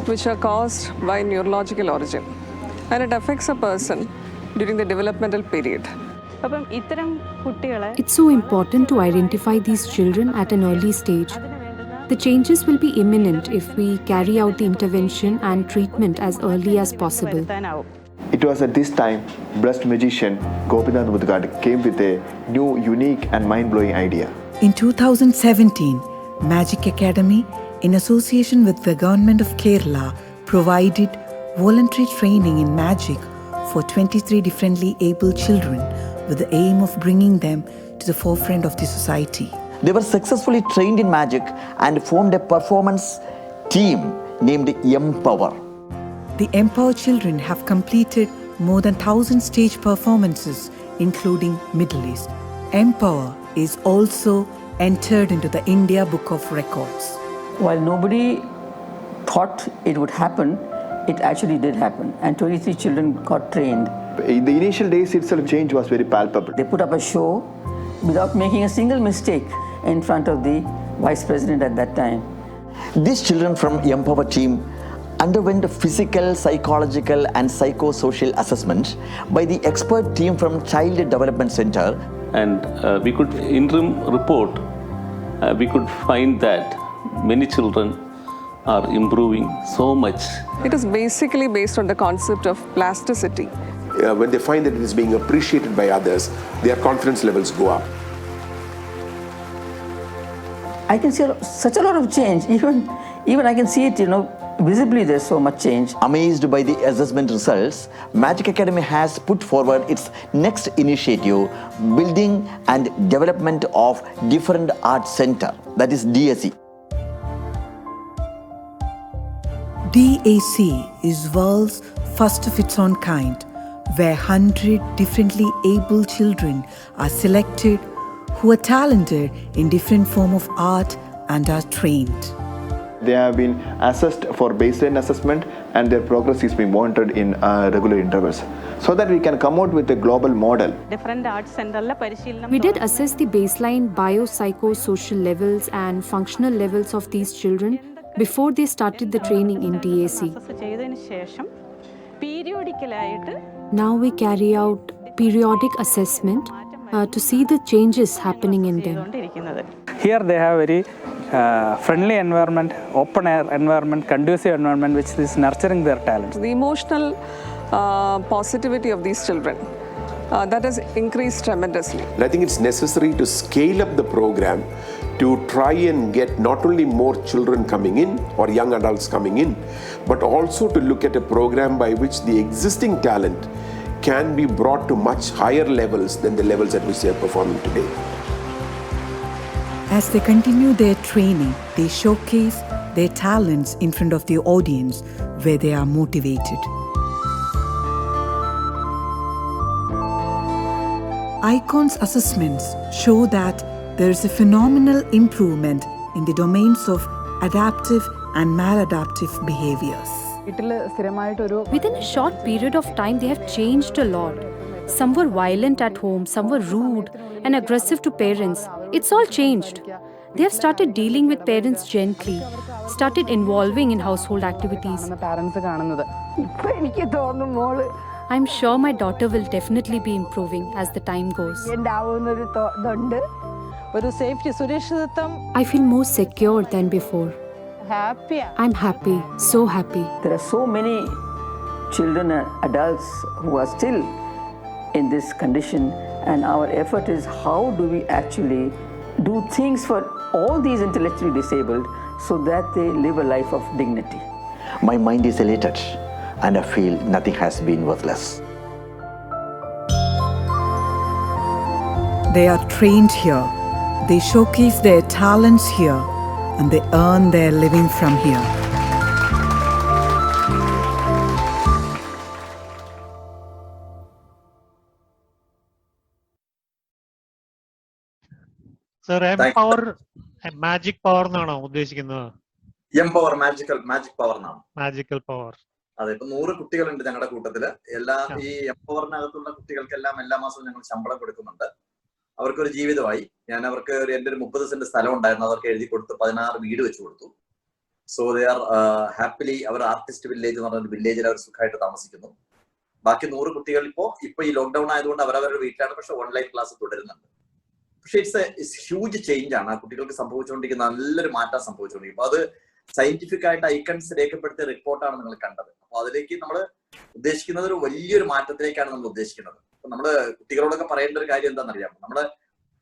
which are caused by neurological origin, and it affects a person during the developmental period. It's so important to identify these children at an early stage. The changes will be imminent if we carry out the intervention and treatment as early as possible. It was at this time blessed magician Gopinath Mudgad came with a new, unique and mind-blowing idea. In 2017, Magic Academy, in association with the Government of Kerala, provided voluntary training in magic for 23 differently able children with the aim of bringing them to the forefront of the society. They were successfully trained in magic and formed a performance team named Empower. The Empower children have completed more than 1,000 stage performances, including Middle East. Empower is also entered into the India Book of Records. While nobody thought it would happen, it actually did happen, and 23 children got trained. In the initial days itself, change was very palpable. They put up a show without making a single mistake in front of the Vice President at that time. These children from Empower team underwent physical, psychological and psychosocial assessment by the expert team from Child Development Center. And we could interim report, we could find that many children are improving so much. It is basically based on the concept of plasticity. When they find that it is being appreciated by others, their confidence levels go up. I can see such a lot of change. Even I can see it, visibly there's so much change. Amazed by the assessment results, Magic Academy has put forward its next initiative, building and development of different art center, that is DAC. DAC is world's first of its own kind, where 100 differently able children are selected who are talented in different form of art and are trained. They have been assessed for baseline assessment and their progress is being monitored in regular intervals so that we can come out with a global model. We did assess the baseline biopsychosocial levels and functional levels of these children before they started the training in DAC. Now we carry out periodic assessment to see the changes happening in them. Here they have very friendly environment, open air environment, conducive environment which is nurturing their talents. The emotional positivity of these children, that has increased tremendously. And I think it's necessary to scale up the program to try and get not only more children coming in or young adults coming in, but also to look at a program by which the existing talent can be brought to much higher levels than the levels at which they are performing today. As they continue their training, they showcase their talents in front of the audience where they are motivated. ICON's assessments show that there is a phenomenal improvement in the domains of adaptive and maladaptive behaviors. Within a short period of time, they have changed a lot. Some were violent at home, some were rude and aggressive to parents. It's all changed. They have started dealing with parents gently, started involving in household activities. I'm sure my daughter will definitely be improving as the time goes. I feel more secure than before. I'm happy, so happy. There are so many children and adults who are still in this condition, and our effort is how do we actually do things for all these intellectually disabled so that they live a life of dignity. My mind is elated and I feel nothing has been worthless. They are trained here, they showcase their talents here, and they earn their living from here. Sir, empower magic power എന്നാണോ ഉദ്ദേശിക്കുന്നത്? Empower magic power എന്നാണ്. Magical power. അതെ, ഇപ്പൊ 100 കുട്ടികളുണ്ട് ഞങ്ങളുടെ കൂട്ടത്തില്. ഈ എംപവറിനകത്തുള്ള കുട്ടികൾക്കെല്ലാം എല്ലാ മാസവും ഞങ്ങൾ ശമ്പളം കൊടുക്കുന്നുണ്ട്. അവർക്കൊരു ജീവിതമായി. ഞാൻ അവർക്ക് എന്റെ ഒരു 30 സെന്റ് സ്ഥലം ഉണ്ടായിരുന്നു, അവർക്ക് എഴുതി കൊടുത്ത് 16 വീട് വെച്ച് കൊടുത്തു. സോ ദേ ആർ ഹാപ്പിലി, അവർ ആർട്ടിസ്റ്റ് വില്ലേജ് എന്ന് പറഞ്ഞ വില്ലേജിൽ അവർ സുഖമായിട്ട് താമസിക്കുന്നു. ബാക്കി 100 കുട്ടികൾ ഇപ്പൊ ഈ ലോക്ക്ഡൌൺ ആയതുകൊണ്ട് അവരവരുടെ വീട്ടിലാണ്, പക്ഷെ ഓൺലൈൻ ക്ലാസ് തുടരുന്നുണ്ട്. പക്ഷെ ഇറ്റ്സ് ഹ്യൂജ് ചേഞ്ച് ആണ് ആ കുട്ടികൾക്ക് സംഭവിച്ചുകൊണ്ടിരിക്കുന്ന, നല്ലൊരു മാറ്റം സംഭവിച്ചുകൊണ്ടിരിക്കും. അത് സയന്റിഫിക് ആയിട്ട് ഐക്കൺസ് രേഖപ്പെടുത്തിയ റിപ്പോർട്ടാണ് നിങ്ങൾ കണ്ടത്. അപ്പൊ അതിലേക്ക് നമ്മൾ ഉദ്ദേശിക്കുന്നത് ഒരു വലിയൊരു മാറ്റത്തിലേക്കാണ് നമ്മൾ ഉദ്ദേശിക്കുന്നത്. അപ്പൊ നമ്മള് കുട്ടികളോടൊക്കെ പറയേണ്ട ഒരു കാര്യം എന്താണെന്നറിയാമോ, നമ്മള്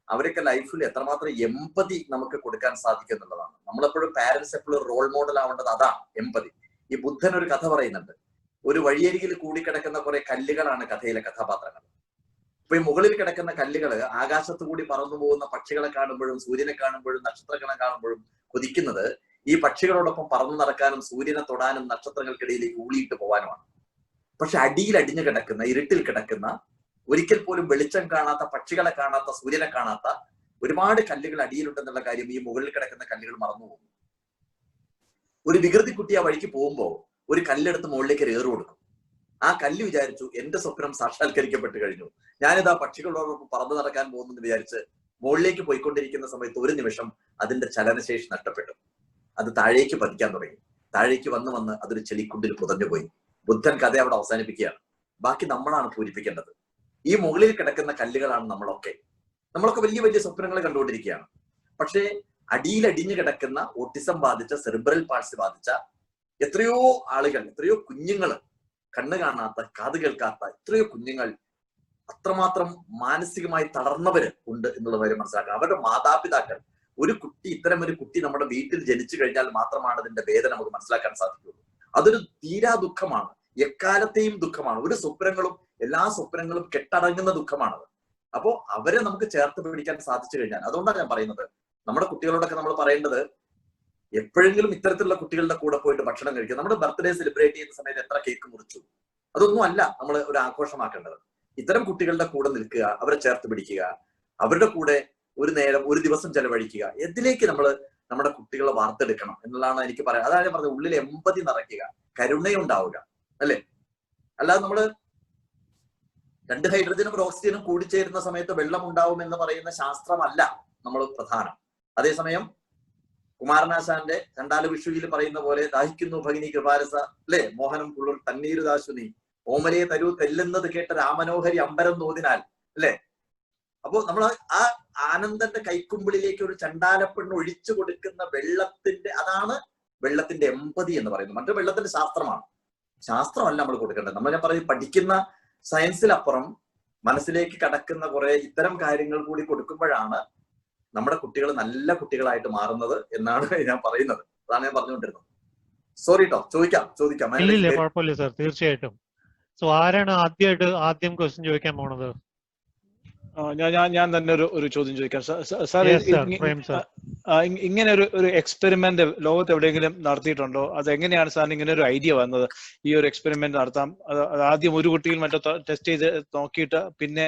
അവരൊക്കെ ലൈഫിൽ എത്രമാത്രം എമ്പതി നമുക്ക് കൊടുക്കാൻ സാധിക്കും എന്നുള്ളതാണ്. നമ്മളെപ്പോഴും പാരന്റ്സ് എപ്പോഴും റോൾ മോഡൽ ആവേണ്ടത് അതാണ്, എമ്പതി. ഈ ബുദ്ധൻ ഒരു കഥ പറയുന്നുണ്ട്, ഒരു വഴിയരികിൽ കൂടിക്കിടക്കുന്ന കുറെ കല്ലുകളാണ് കഥയിലെ കഥാപാത്രങ്ങൾ. ഇപ്പൊ ഈ മുകളിൽ കിടക്കുന്ന കല്ലുകള് ആകാശത്തു കൂടി പറന്നു പോകുന്ന പക്ഷികളെ കാണുമ്പോഴും സൂര്യനെ കാണുമ്പോഴും നക്ഷത്രങ്ങളെ കാണുമ്പോഴും കൊതിക്കുന്നത് ഈ പക്ഷികളോടൊപ്പം പറന്നു നടക്കാനും സൂര്യനെ തൊടാനും നക്ഷത്രങ്ങൾക്കിടയിലേക്ക് ഊളിയിട്ട് പോകാനുമാണ്. പക്ഷെ അടിയിൽ അടിഞ്ഞു കിടക്കുന്ന, ഇരുട്ടിൽ കിടക്കുന്ന, ഒരിക്കൽ പോലും വെളിച്ചം കാണാത്ത, പക്ഷികളെ കാണാത്ത, സൂര്യനെ കാണാത്ത ഒരുപാട് കല്ലുകൾ അടിയിലുണ്ടെന്നുള്ള കാര്യം ഈ മുകളിൽ കിടക്കുന്ന കല്ലുകൾ മറന്നു പോകുന്നു. ഒരു വികൃതി കുട്ടി ആ വഴിക്ക് പോകുമ്പോ ഒരു കല്ലെടുത്ത് മുകളിലേക്ക് ഏറ് കൊടുക്കും. ആ കല്ല് വിചാരിച്ചു എന്റെ സ്വപ്നം സാക്ഷാത്കരിക്കപ്പെട്ട് കഴിഞ്ഞു, ഞാനിതാ പക്ഷികളോടൊപ്പം പറന്നു നടക്കാൻ പോകുന്നു എന്ന് വിചാരിച്ച് മുകളിലേക്ക് പോയിക്കൊണ്ടിരിക്കുന്ന സമയത്ത് ഒരു നിമിഷം അതിന്റെ ചലനശേഷി നഷ്ടപ്പെട്ടു. അത് താഴേക്ക് പതിക്കാൻ തുടങ്ങി. താഴേക്ക് വന്ന് അതൊരു ചെളിക്കുണ്ടിൽ പുതഞ്ഞുപോയി. ബുദ്ധൻ കഥ അവിടെ അവസാനിപ്പിക്കുകയാണ്. ബാക്കി നമ്മളാണ് പൂരിപ്പിക്കേണ്ടത്. ഈ മുകളിൽ കിടക്കുന്ന കല്ലുകളാണ് നമ്മളൊക്കെ വലിയ വലിയ സ്വപ്നങ്ങൾ കണ്ടുകൊണ്ടിരിക്കുകയാണ്. പക്ഷേ അടിയിൽ അടിഞ്ഞു കിടക്കുന്ന ഓട്ടിസം ബാധിച്ച, സെറിബ്രൽ പാൾസി ബാധിച്ച എത്രയോ ആളുകൾ, എത്രയോ കുഞ്ഞുങ്ങള്, കണ്ണ് കാണാത്ത, കാത് കേൾക്കാത്ത എത്രയോ കുഞ്ഞുങ്ങൾ, അത്രമാത്രം മാനസികമായി തളർന്നവര് ഉണ്ട് എന്നുള്ള കാര്യം മനസ്സിലാക്കണം. അവരുടെ മാതാപിതാക്കൾ, ഇത്തരം ഒരു കുട്ടി നമ്മുടെ വീട്ടിൽ ജനിച്ചു കഴിഞ്ഞാൽ മാത്രമാണ് അതിന്റെ വേദന നമുക്ക് മനസ്സിലാക്കാൻ സാധിക്കുള്ളൂ. അതൊരു തീരാ ദുഃഖമാണ്, എക്കാലത്തെയും ദുഃഖമാണ്. എല്ലാ സ്വപ്നങ്ങളും കെട്ടടങ്ങുന്ന ദുഃഖമാണത്. അപ്പോ അവരെ നമുക്ക് ചേർത്ത് പിടിക്കാൻ സാധിച്ചു കഴിഞ്ഞാൽ, അതുകൊണ്ടാണ് ഞാൻ പറയുന്നത്, നമ്മുടെ കുട്ടികളോടൊക്കെ നമ്മൾ പറയേണ്ടത്, എപ്പോഴെങ്കിലും ഇത്തരത്തിലുള്ള കുട്ടികളുടെ കൂടെ പോയിട്ട് ഭക്ഷണം കഴിക്കുക. നമ്മുടെ ബർത്ത്ഡേ സെലിബ്രേറ്റ് ചെയ്യുന്ന സമയത്ത് എത്ര കേക്ക് മുറിച്ചു, അതൊന്നും അല്ല നമ്മൾ ഒരു ആഘോഷമാക്കേണ്ടത്. ഇത്തരം കുട്ടികളുടെ കൂടെ നിൽക്കുക, അവരെ ചേർത്ത് പിടിക്കുക, അവരുടെ കൂടെ ഒരു നേരം, ഒരു ദിവസം ചെലവഴിക്കുക. ഇതിലേക്ക് നമ്മൾ നമ്മുടെ കുട്ടികളെ വാർത്തെടുക്കണം എന്നുള്ളതാണ് എനിക്ക് പറയാം. അതാണ് ഞാൻ പറഞ്ഞത്, ഉള്ളിൽ എമ്പതി നിറയ്ക്കുക, കരുണയുണ്ടാവുക, അല്ലെ? അല്ലാതെ നമ്മള് 2 ഹൈഡ്രജനും ഒരു ഓക്സിജനും കൂടിച്ചേരുന്ന സമയത്ത് വെള്ളം ഉണ്ടാവും എന്ന് പറയുന്ന ശാസ്ത്രമല്ല നമ്മൾ പ്രധാനം. അതേസമയം കുമാരനാശാന്റെ ചണ്ടാല വിഷുവിൽ പറയുന്ന പോലെ, ദാഹിക്കുന്നു ഭഗിനി കൃപാരസ, അല്ലെ, മോഹനം പുള്ളൂർ തന്നീരു ദാശുനി, ഓമലയെ തരൂ തെല്ലുന്നത് കേട്ട രാമനോഹരി അമ്പരം തോതിനാൽ, അല്ലെ? അപ്പോ നമ്മൾ ആ ആനന്ദന്റെ കൈക്കുമ്പിളിലേക്ക് ഒരു ചണ്ടാലപ്പെണ്ണ് ഒഴിച്ചു കൊടുക്കുന്ന അതാണ് വെള്ളത്തിന്റെ എമ്പതി എന്ന് പറയുന്നത്. മറ്റു വെള്ളത്തിന്റെ ശാസ്ത്രമല്ല നമ്മൾ കൊടുക്കേണ്ടത്. ഞാൻ പറയുന്നത്, പഠിക്കുന്ന സയൻസിലപ്പുറം മനസ്സിലേക്ക് കടക്കുന്ന കുറെ ഇത്തരം കാര്യങ്ങൾ കൂടി കൊടുക്കുമ്പോഴാണ് നമ്മുടെ കുട്ടികൾ നല്ല കുട്ടികളായിട്ട് മാറുന്നത് എന്നാണ് ഞാൻ പറയുന്നത്. അതാണ് ഞാൻ പറഞ്ഞുകൊണ്ടിരുന്നത്. സോറി കേട്ടോ, ചോദിക്കാം. കുഴപ്പമില്ല സർ, തീർച്ചയായിട്ടും. സോ ആരാണ് ആദ്യം ക്വസ്റ്റ്യൻ ചോദിക്കാൻ പോണത്? ഞാൻ തന്നെ ഒരു ചോദ്യം ചോദിക്കാം സാർ. ഇങ്ങനെ ഒരു എക്സ്പെരിമെന്റ് ലോകത്ത് എവിടെയെങ്കിലും നടത്തിയിട്ടുണ്ടോ? അത് എങ്ങനെയാണ് സാറിന് ഇങ്ങനെ ഒരു ഐഡിയ വന്നത്, ഈ ഒരു എക്സ്പെരിമെന്റ് നടത്താം? അത് ആദ്യം ഒരു കുട്ടിയിൽ മറ്റോ ടെസ്റ്റ് ചെയ്ത് നോക്കിയിട്ട് പിന്നെ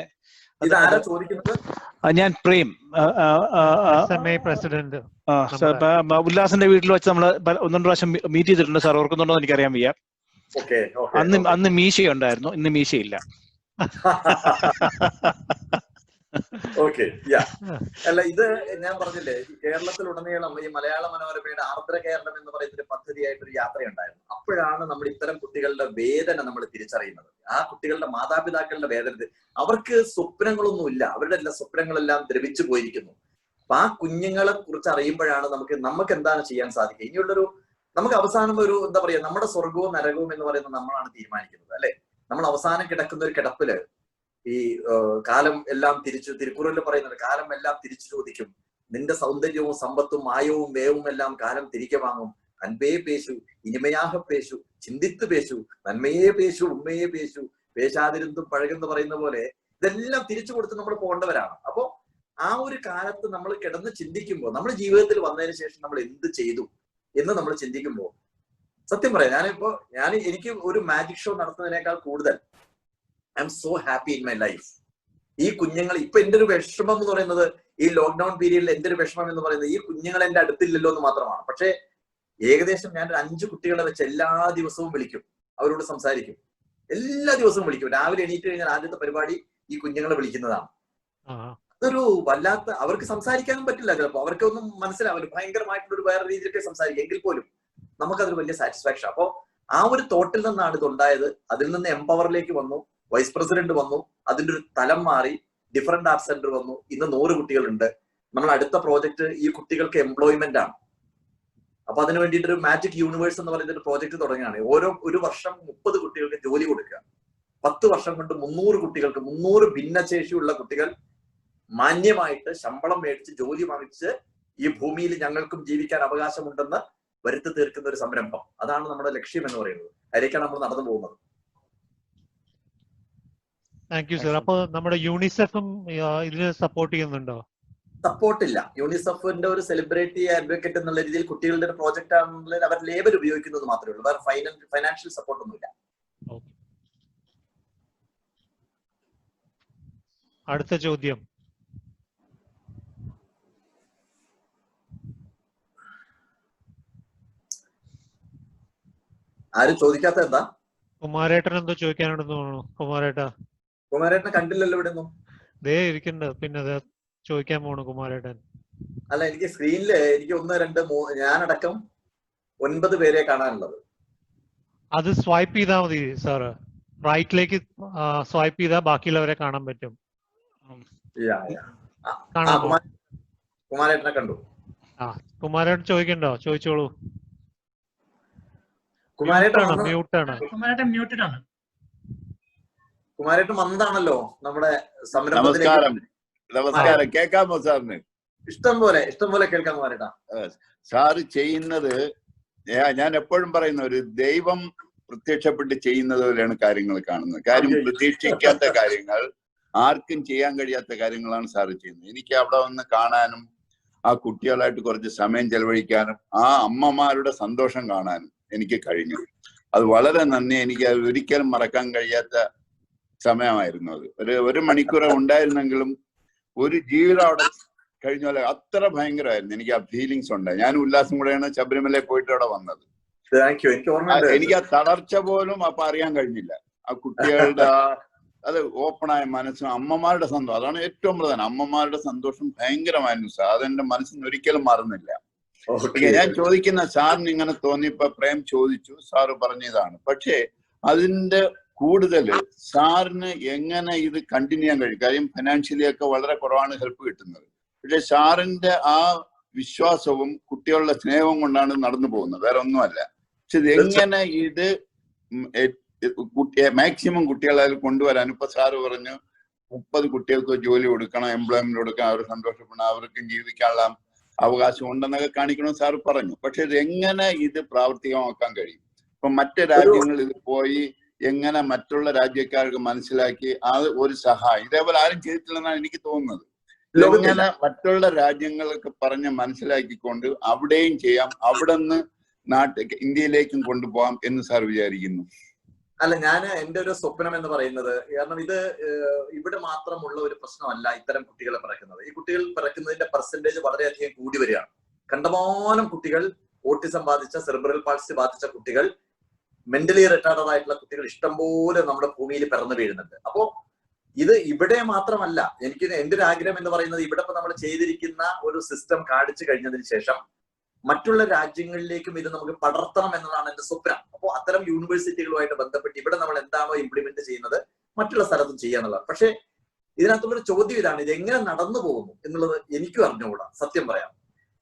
ഞാൻ പ്രേം പ്രസിഡന്റ് ഉല്ലാസിന്റെ വീട്ടിൽ വെച്ച് നമ്മള് 1-2 പ്രാവശ്യം മീറ്റ് ചെയ്തിട്ടുണ്ട് സാർ, ഓർക്കുന്നുണ്ടോ എന്ന് എനിക്കറിയാൻ വയ്യ. അന്ന് മീശയുണ്ടായിരുന്നു, ഇന്ന് മീശയില്ല. ഓക്കെ, യാ. അല്ല, ഇത് ഞാൻ പറഞ്ഞില്ലേ, കേരളത്തിലുടനീളം ഈ മലയാള മനോരമയുടെ ആർദ്ര കേരളം എന്ന് പറയുന്ന ഒരു പദ്ധതിയായിട്ടൊരു യാത്രയുണ്ടായിരുന്നു. അപ്പോഴാണ് നമ്മൾ ഇത്തരം കുട്ടികളുടെ വേദന നമ്മൾ തിരിച്ചറിയുന്നത്. ആ കുട്ടികളുടെ മാതാപിതാക്കളുടെ വേദന, അവർക്ക് സ്വപ്നങ്ങളൊന്നുമില്ല, അവരുടെ എല്ലാ സ്വപ്നങ്ങളെല്ലാം ദ്രവിച്ചു പോയിരിക്കുന്നു. അപ്പൊ ആ കുഞ്ഞുങ്ങളെ കുറിച്ച് അറിയുമ്പോഴാണ് നമുക്ക് എന്താണ് ചെയ്യാൻ സാധിക്കുക. ഇനിയുള്ളൊരു നമുക്ക് അവസാനം ഒരു എന്താ പറയാ, നമ്മുടെ സ്വർഗവും നരകവും എന്ന് പറയുന്നത് നമ്മളാണ് തീരുമാനിക്കുന്നത്, അല്ലെ? നമ്മൾ അവസാനം കിടക്കുന്ന ഒരു കിടപ്പില് ഈ കാലം എല്ലാം തിരുക്കുറളിൽ പറയുന്നത്, കാലം എല്ലാം തിരിച്ചു ചോദിക്കും, നിന്റെ സൗന്ദര്യവും സമ്പത്തും മായവും വേവും എല്ലാം കാലം തിരികെ വാങ്ങും, അൻപേ പേശു ഇനിമയാഹ പേശു ചിന്തിത്ത് പേശു നന്മയെ പേശു ഉമ്മയെ പേശു പേശാതിരുന്നും പഴകെന്ന് പറയുന്ന പോലെ ഇതെല്ലാം തിരിച്ചു കൊടുത്ത് നമ്മൾ പോകേണ്ടവരാണ്. അപ്പോ ആ ഒരു കാലത്ത് നമ്മൾ കിടന്ന് ചിന്തിക്കുമ്പോൾ, നമ്മുടെ ജീവിതത്തിൽ വന്നതിന് ശേഷം നമ്മൾ എന്ത് ചെയ്തു എന്ന് നമ്മൾ ചിന്തിക്കുമ്പോൾ, സത്യം പറയാം, എനിക്ക് ഒരു മാജിക് ഷോ നടത്തുന്നതിനേക്കാൾ കൂടുതൽ I M so happy in my life. ഈ കുഞ്ഞുങ്ങൾ ഇപ്പൊ എന്റെ ഒരു വിഷമം എന്ന് പറയുന്നത്, ഈ ലോക്ക്ഡൌൺ പീരീഡിൽ എന്റെ ഒരു വിഷമം എന്ന് പറയുന്നത് ഈ കുഞ്ഞുങ്ങൾ എന്റെ അടുത്തില്ലല്ലോ എന്ന് മാത്രമാണ്. പക്ഷെ ഏകദേശം ഞാൻ 5 കുട്ടികളെ വെച്ച് എല്ലാ ദിവസവും വിളിക്കും, അവരോട് സംസാരിക്കും, എല്ലാ ദിവസവും വിളിക്കും. രാവിലെ എണീറ്റ് കഴിഞ്ഞാൽ ആദ്യത്തെ പരിപാടി ഈ കുഞ്ഞുങ്ങളെ വിളിക്കുന്നതാണ്. അതൊരു വല്ലാത്ത, അവർക്ക് സംസാരിക്കാനും പറ്റില്ല, ചിലപ്പോൾ അവർക്കൊന്നും മനസ്സിലാവില്ല, ഭയങ്കരമായിട്ടുള്ള ഒരു വേറെ രീതിയിലൊക്കെ സംസാരിക്കും, എങ്കിൽ പോലും നമുക്കതൊരു വലിയ സാറ്റിസ്ഫാക്ഷൻ. അപ്പോ ആ ഒരു തോട്ടിൽ നിന്നാണ് ഇതുണ്ടായത്. അതിൽ നിന്ന് എംപവറിലേക്ക് വന്നു, വൈസ് പ്രസിഡന്റ് വന്നു, അതിന്റെ ഒരു തലം മാറി, ഡിഫറെന്റ് ആർട്സ് സെന്റർ വന്നു, ഇന്ന് 100 കുട്ടികളുണ്ട്. നമ്മൾ അടുത്ത പ്രോജക്ട് ഈ കുട്ടികൾക്ക് എംപ്ലോയ്മെന്റ് ആണ്. അപ്പൊ അതിന് വേണ്ടിയിട്ട് ഒരു മാജിക് യൂണിവേഴ്സ് എന്ന് പറയുന്ന ഒരു പ്രോജക്ട് തുടങ്ങുകയാണ്. ഒരു വർഷം 30 കുട്ടികൾക്ക് ജോലി കൊടുക്കുക. 10 വർഷം കൊണ്ട് 300 കുട്ടികൾക്ക്, 300 ഭിന്നശേഷിയുള്ള കുട്ടികൾ മാന്യമായിട്ട് ശമ്പളം മേടിച്ച് ജോലി വാങ്ങിച്ച് ഈ ഭൂമിയിൽ ഞങ്ങൾക്കും ജീവിക്കാൻ അവകാശമുണ്ടെന്ന് വരുത്തി തീർക്കുന്ന ഒരു സംരംഭം. അതാണ് നമ്മുടെ ലക്ഷ്യം എന്ന് പറയുന്നത്. അതിലേക്കാണ് നമ്മൾ നടന്നു പോകുന്നത്. Thank you sir. അപ്പൊ നമ്മുടെ യൂണിസെഫും ഇതിന് സപ്പോർട്ട് ചെയ്യുന്നുണ്ടോ? സപ്പോർട്ടില്ല. യൂണിസെഫിന്റെ ഒരു സെലിബ്രിറ്റി അഡ്വക്കേറ്റ് എന്നുള്ള രീതിയിൽ കുട്ടികളുടെ ഒരു പ്രോജക്റ്റ് ആണെന്നുള്ളത് അവർ ലേബൽ ഉപയോഗിക്കുന്നത് മാത്രമേ ഉള്ളൂ. വേറെ ഫൈനാൻഷ്യൽ സപ്പോർട്ട് ഒന്നുമില്ല. അടുത്ത ചോദ്യം. ആരും ചോദിക്കാത്ത എന്താ? കുമാരേട്ടൻ എന്തോ ചോദിക്കാനുണ്ടെന്ന് തോന്നുന്നു. കുമാരേട്ടനെ കണ്ടില്ലല്ലോ ഇവിടെ ഒന്നും. ദേ ഇരിക്കണ്ട, പിന്നെ ചോദിക്കാൻ പോണു കുമാരേട്ടൻ. അല്ല, എനിക്ക് സ്ക്രീനില് എനിക്ക് 1, 2, 3 ഞാനടക്കം 9 പേരെ കാണാനുള്ളത്. അത് സ്വൈപ്പ് ചെയ്താൽ മതി സാറ്. റൈറ്റിലേക്ക് സ്വൈപ്പ് ചെയ്താൽ ബാക്കിയുള്ളവരെ കാണാൻ പറ്റും. കുമാരേട്ടനെ കണ്ടു. കുമാരേട്ടൻ ചോദിക്കണ്ടോ? ചോദിച്ചോളൂ. കുമാരേട്ടൻ വന്നതാണല്ലോ നമ്മുടെ സംരംഭത്തിലേക്ക്. നമസ്കാരം. കേൾക്കാമോ സാറിന്? ഇഷ്ടം പോലെ കേൾക്കാം കുമാരേട്ടാ. സാറ് ചെയ്യുന്നത് ഞാൻ എപ്പോഴും പറയുന്ന ഒരു ദൈവം പ്രത്യക്ഷപ്പെട്ട് ചെയ്യുന്നത് പോലെയാണ് കാര്യങ്ങൾ കാണുന്നത്. കാര്യം പ്രതീക്ഷിക്കാത്ത കാര്യങ്ങൾ, ആർക്കും ചെയ്യാൻ കഴിയാത്ത കാര്യങ്ങളാണ് സാറ് ചെയ്യുന്നത്. എനിക്ക് അവിടെ വന്ന് കാണാനും ആ കുട്ടികളായിട്ട് കുറച്ച് സമയം ചെലവഴിക്കാനും ആ അമ്മമാരുടെ സന്തോഷം കാണാനും എനിക്ക് കഴിഞ്ഞു. അത് വളരെ നന്ദി. എനിക്ക് അത് ഒരിക്കലും മറക്കാൻ കഴിയാത്ത സമയമായിരുന്നു അത്. ഒരു മണിക്കൂർ ഉണ്ടായിരുന്നെങ്കിലും ഒരു ജീവിതം അവിടെ കഴിഞ്ഞ പോലെ അത്ര ഭയങ്കരമായിരുന്നു. എനിക്ക് ആ ഫീലിങ്സ് ഉണ്ടായി. ഞാൻ ഉല്ലാസം കൂടെയാണ് ശബരിമലയിൽ പോയിട്ട് അവിടെ വന്നത്. എനിക്ക് ആ തളർച്ച പോലും അപ്പൊ അറിയാൻ കഴിഞ്ഞില്ല. ആ കുട്ടികളുടെ അത് ഓപ്പണായ മനസ്സും അമ്മമാരുടെ സന്തോഷം, അതാണ് ഏറ്റവും പ്രധാനം. അമ്മമാരുടെ സന്തോഷം ഭയങ്കരമായിരുന്നു സാർ. അതെന്റെ മനസ്സിന് ഒരിക്കലും മറന്നില്ല. ഞാൻ ചോദിക്കുന്ന സാറിന് ഇങ്ങനെ തോന്നിയപ്പോ പ്രേം ചോദിച്ചു, സാറ് പറഞ്ഞതാണ്. പക്ഷേ അതിന്റെ കൂടുതൽ സാറിന് എങ്ങനെ ഇത് കണ്ടിന്യൂ ചെയ്യാൻ കഴിയും? കാര്യം ഫിനാൻഷ്യലി ഒക്കെ വളരെ കുറവാണ് ഹെൽപ്പ് കിട്ടുന്നത്. പക്ഷെ സാറിന്റെ ആ വിശ്വാസവും കുട്ടികളുടെ സ്നേഹവും കൊണ്ടാണ് നടന്നു പോകുന്നത്, വേറെ ഒന്നുമല്ല. പക്ഷെ ഇത് എങ്ങനെ ഇത് മാക്സിമം കുട്ടികളെ കൊണ്ടുവരാൻ, ഇപ്പൊ സാറ് പറഞ്ഞു 30 കുട്ടികൾക്ക് ജോലി കൊടുക്കണം, എംപ്ലോയ്മെന്റ് കൊടുക്കണം, അവർ സന്തോഷപ്പെടണം, അവർക്കും ജീവിക്കാനുള്ള അവകാശം ഉണ്ടെന്നൊക്കെ കാണിക്കണമെന്ന് സാറ് പറഞ്ഞു. പക്ഷെ ഇത് എങ്ങനെ ഇത് പ്രാവർത്തികമാക്കാൻ കഴിയും? ഇപ്പൊ മറ്റ് രാജ്യങ്ങൾ ഇത് പോയി എങ്ങനെ മറ്റുള്ള രാജ്യക്കാർക്ക് മനസ്സിലാക്കി അത് ഒരു സഹായം ഇതേപോലെ ആരും ചെയ്തിട്ടില്ലെന്നാണ് എനിക്ക് തോന്നുന്നത്. എങ്ങനെ മറ്റുള്ള രാജ്യങ്ങൾക്ക് പറഞ്ഞ് മനസ്സിലാക്കിക്കൊണ്ട് അവിടെയും ചെയ്യാം, അവിടെ നിന്ന് ഇന്ത്യയിലേക്കും കൊണ്ടുപോകാം എന്ന് സാർ വിചാരിക്കുന്നു? അല്ല, എന്റെ ഒരു സ്വപ്നം എന്ന് പറയുന്നത്, കാരണം ഇത് ഇവിടെ മാത്രമുള്ള ഒരു പ്രശ്നമല്ല ഇത്തരം കുട്ടികളെ പിറക്കുന്നത്. ഈ കുട്ടികൾ പിറക്കുന്നതിന്റെ പെർസെന്റേജ് വളരെയധികം കൂടി വരികയാണ്. കണ്ടമാനം കുട്ടികൾ, ഓട്ടിസം ബാധിച്ച, സെറിബ്രൽ പാൾസി ബാധിച്ച കുട്ടികൾ, മെന്റലി റിട്ടാർഡഡ് ആയിട്ടുള്ള കുട്ടികൾ ഇഷ്ടംപോലെ നമ്മുടെ ഭൂമിയിൽ പിറന്നു വീഴുന്നുണ്ട്. അപ്പോ ഇത് ഇവിടെ മാത്രമല്ല, എനിക്ക് എന്റെ ഒരു ആഗ്രഹം എന്ന് പറയുന്നത് ഇവിടെ ഇപ്പൊ നമ്മൾ ചെയ്തിരിക്കുന്ന ഒരു സിസ്റ്റം കാണിച്ചു കഴിഞ്ഞതിന് ശേഷം മറ്റുള്ള രാജ്യങ്ങളിലേക്കും ഇത് നമുക്ക് പടർത്തണം എന്നതാണ് എന്റെ സ്വപ്നം. അപ്പോൾ അത്തരം യൂണിവേഴ്സിറ്റികളുമായിട്ട് ബന്ധപ്പെട്ട് ഇവിടെ നമ്മൾ എന്താണോ ഇംപ്ലിമെന്റ് ചെയ്യുന്നത് മറ്റുള്ള സ്ഥലത്തും ചെയ്യാന്നുള്ളത്. പക്ഷേ ഇതിനകത്തുള്ളൊരു ചോദ്യം ഇതാണ്, ഇത് എങ്ങനെ നടന്നു പോകുന്നു എന്നുള്ളത് എനിക്കും അറിഞ്ഞുകൂടാ, സത്യം പറയാം.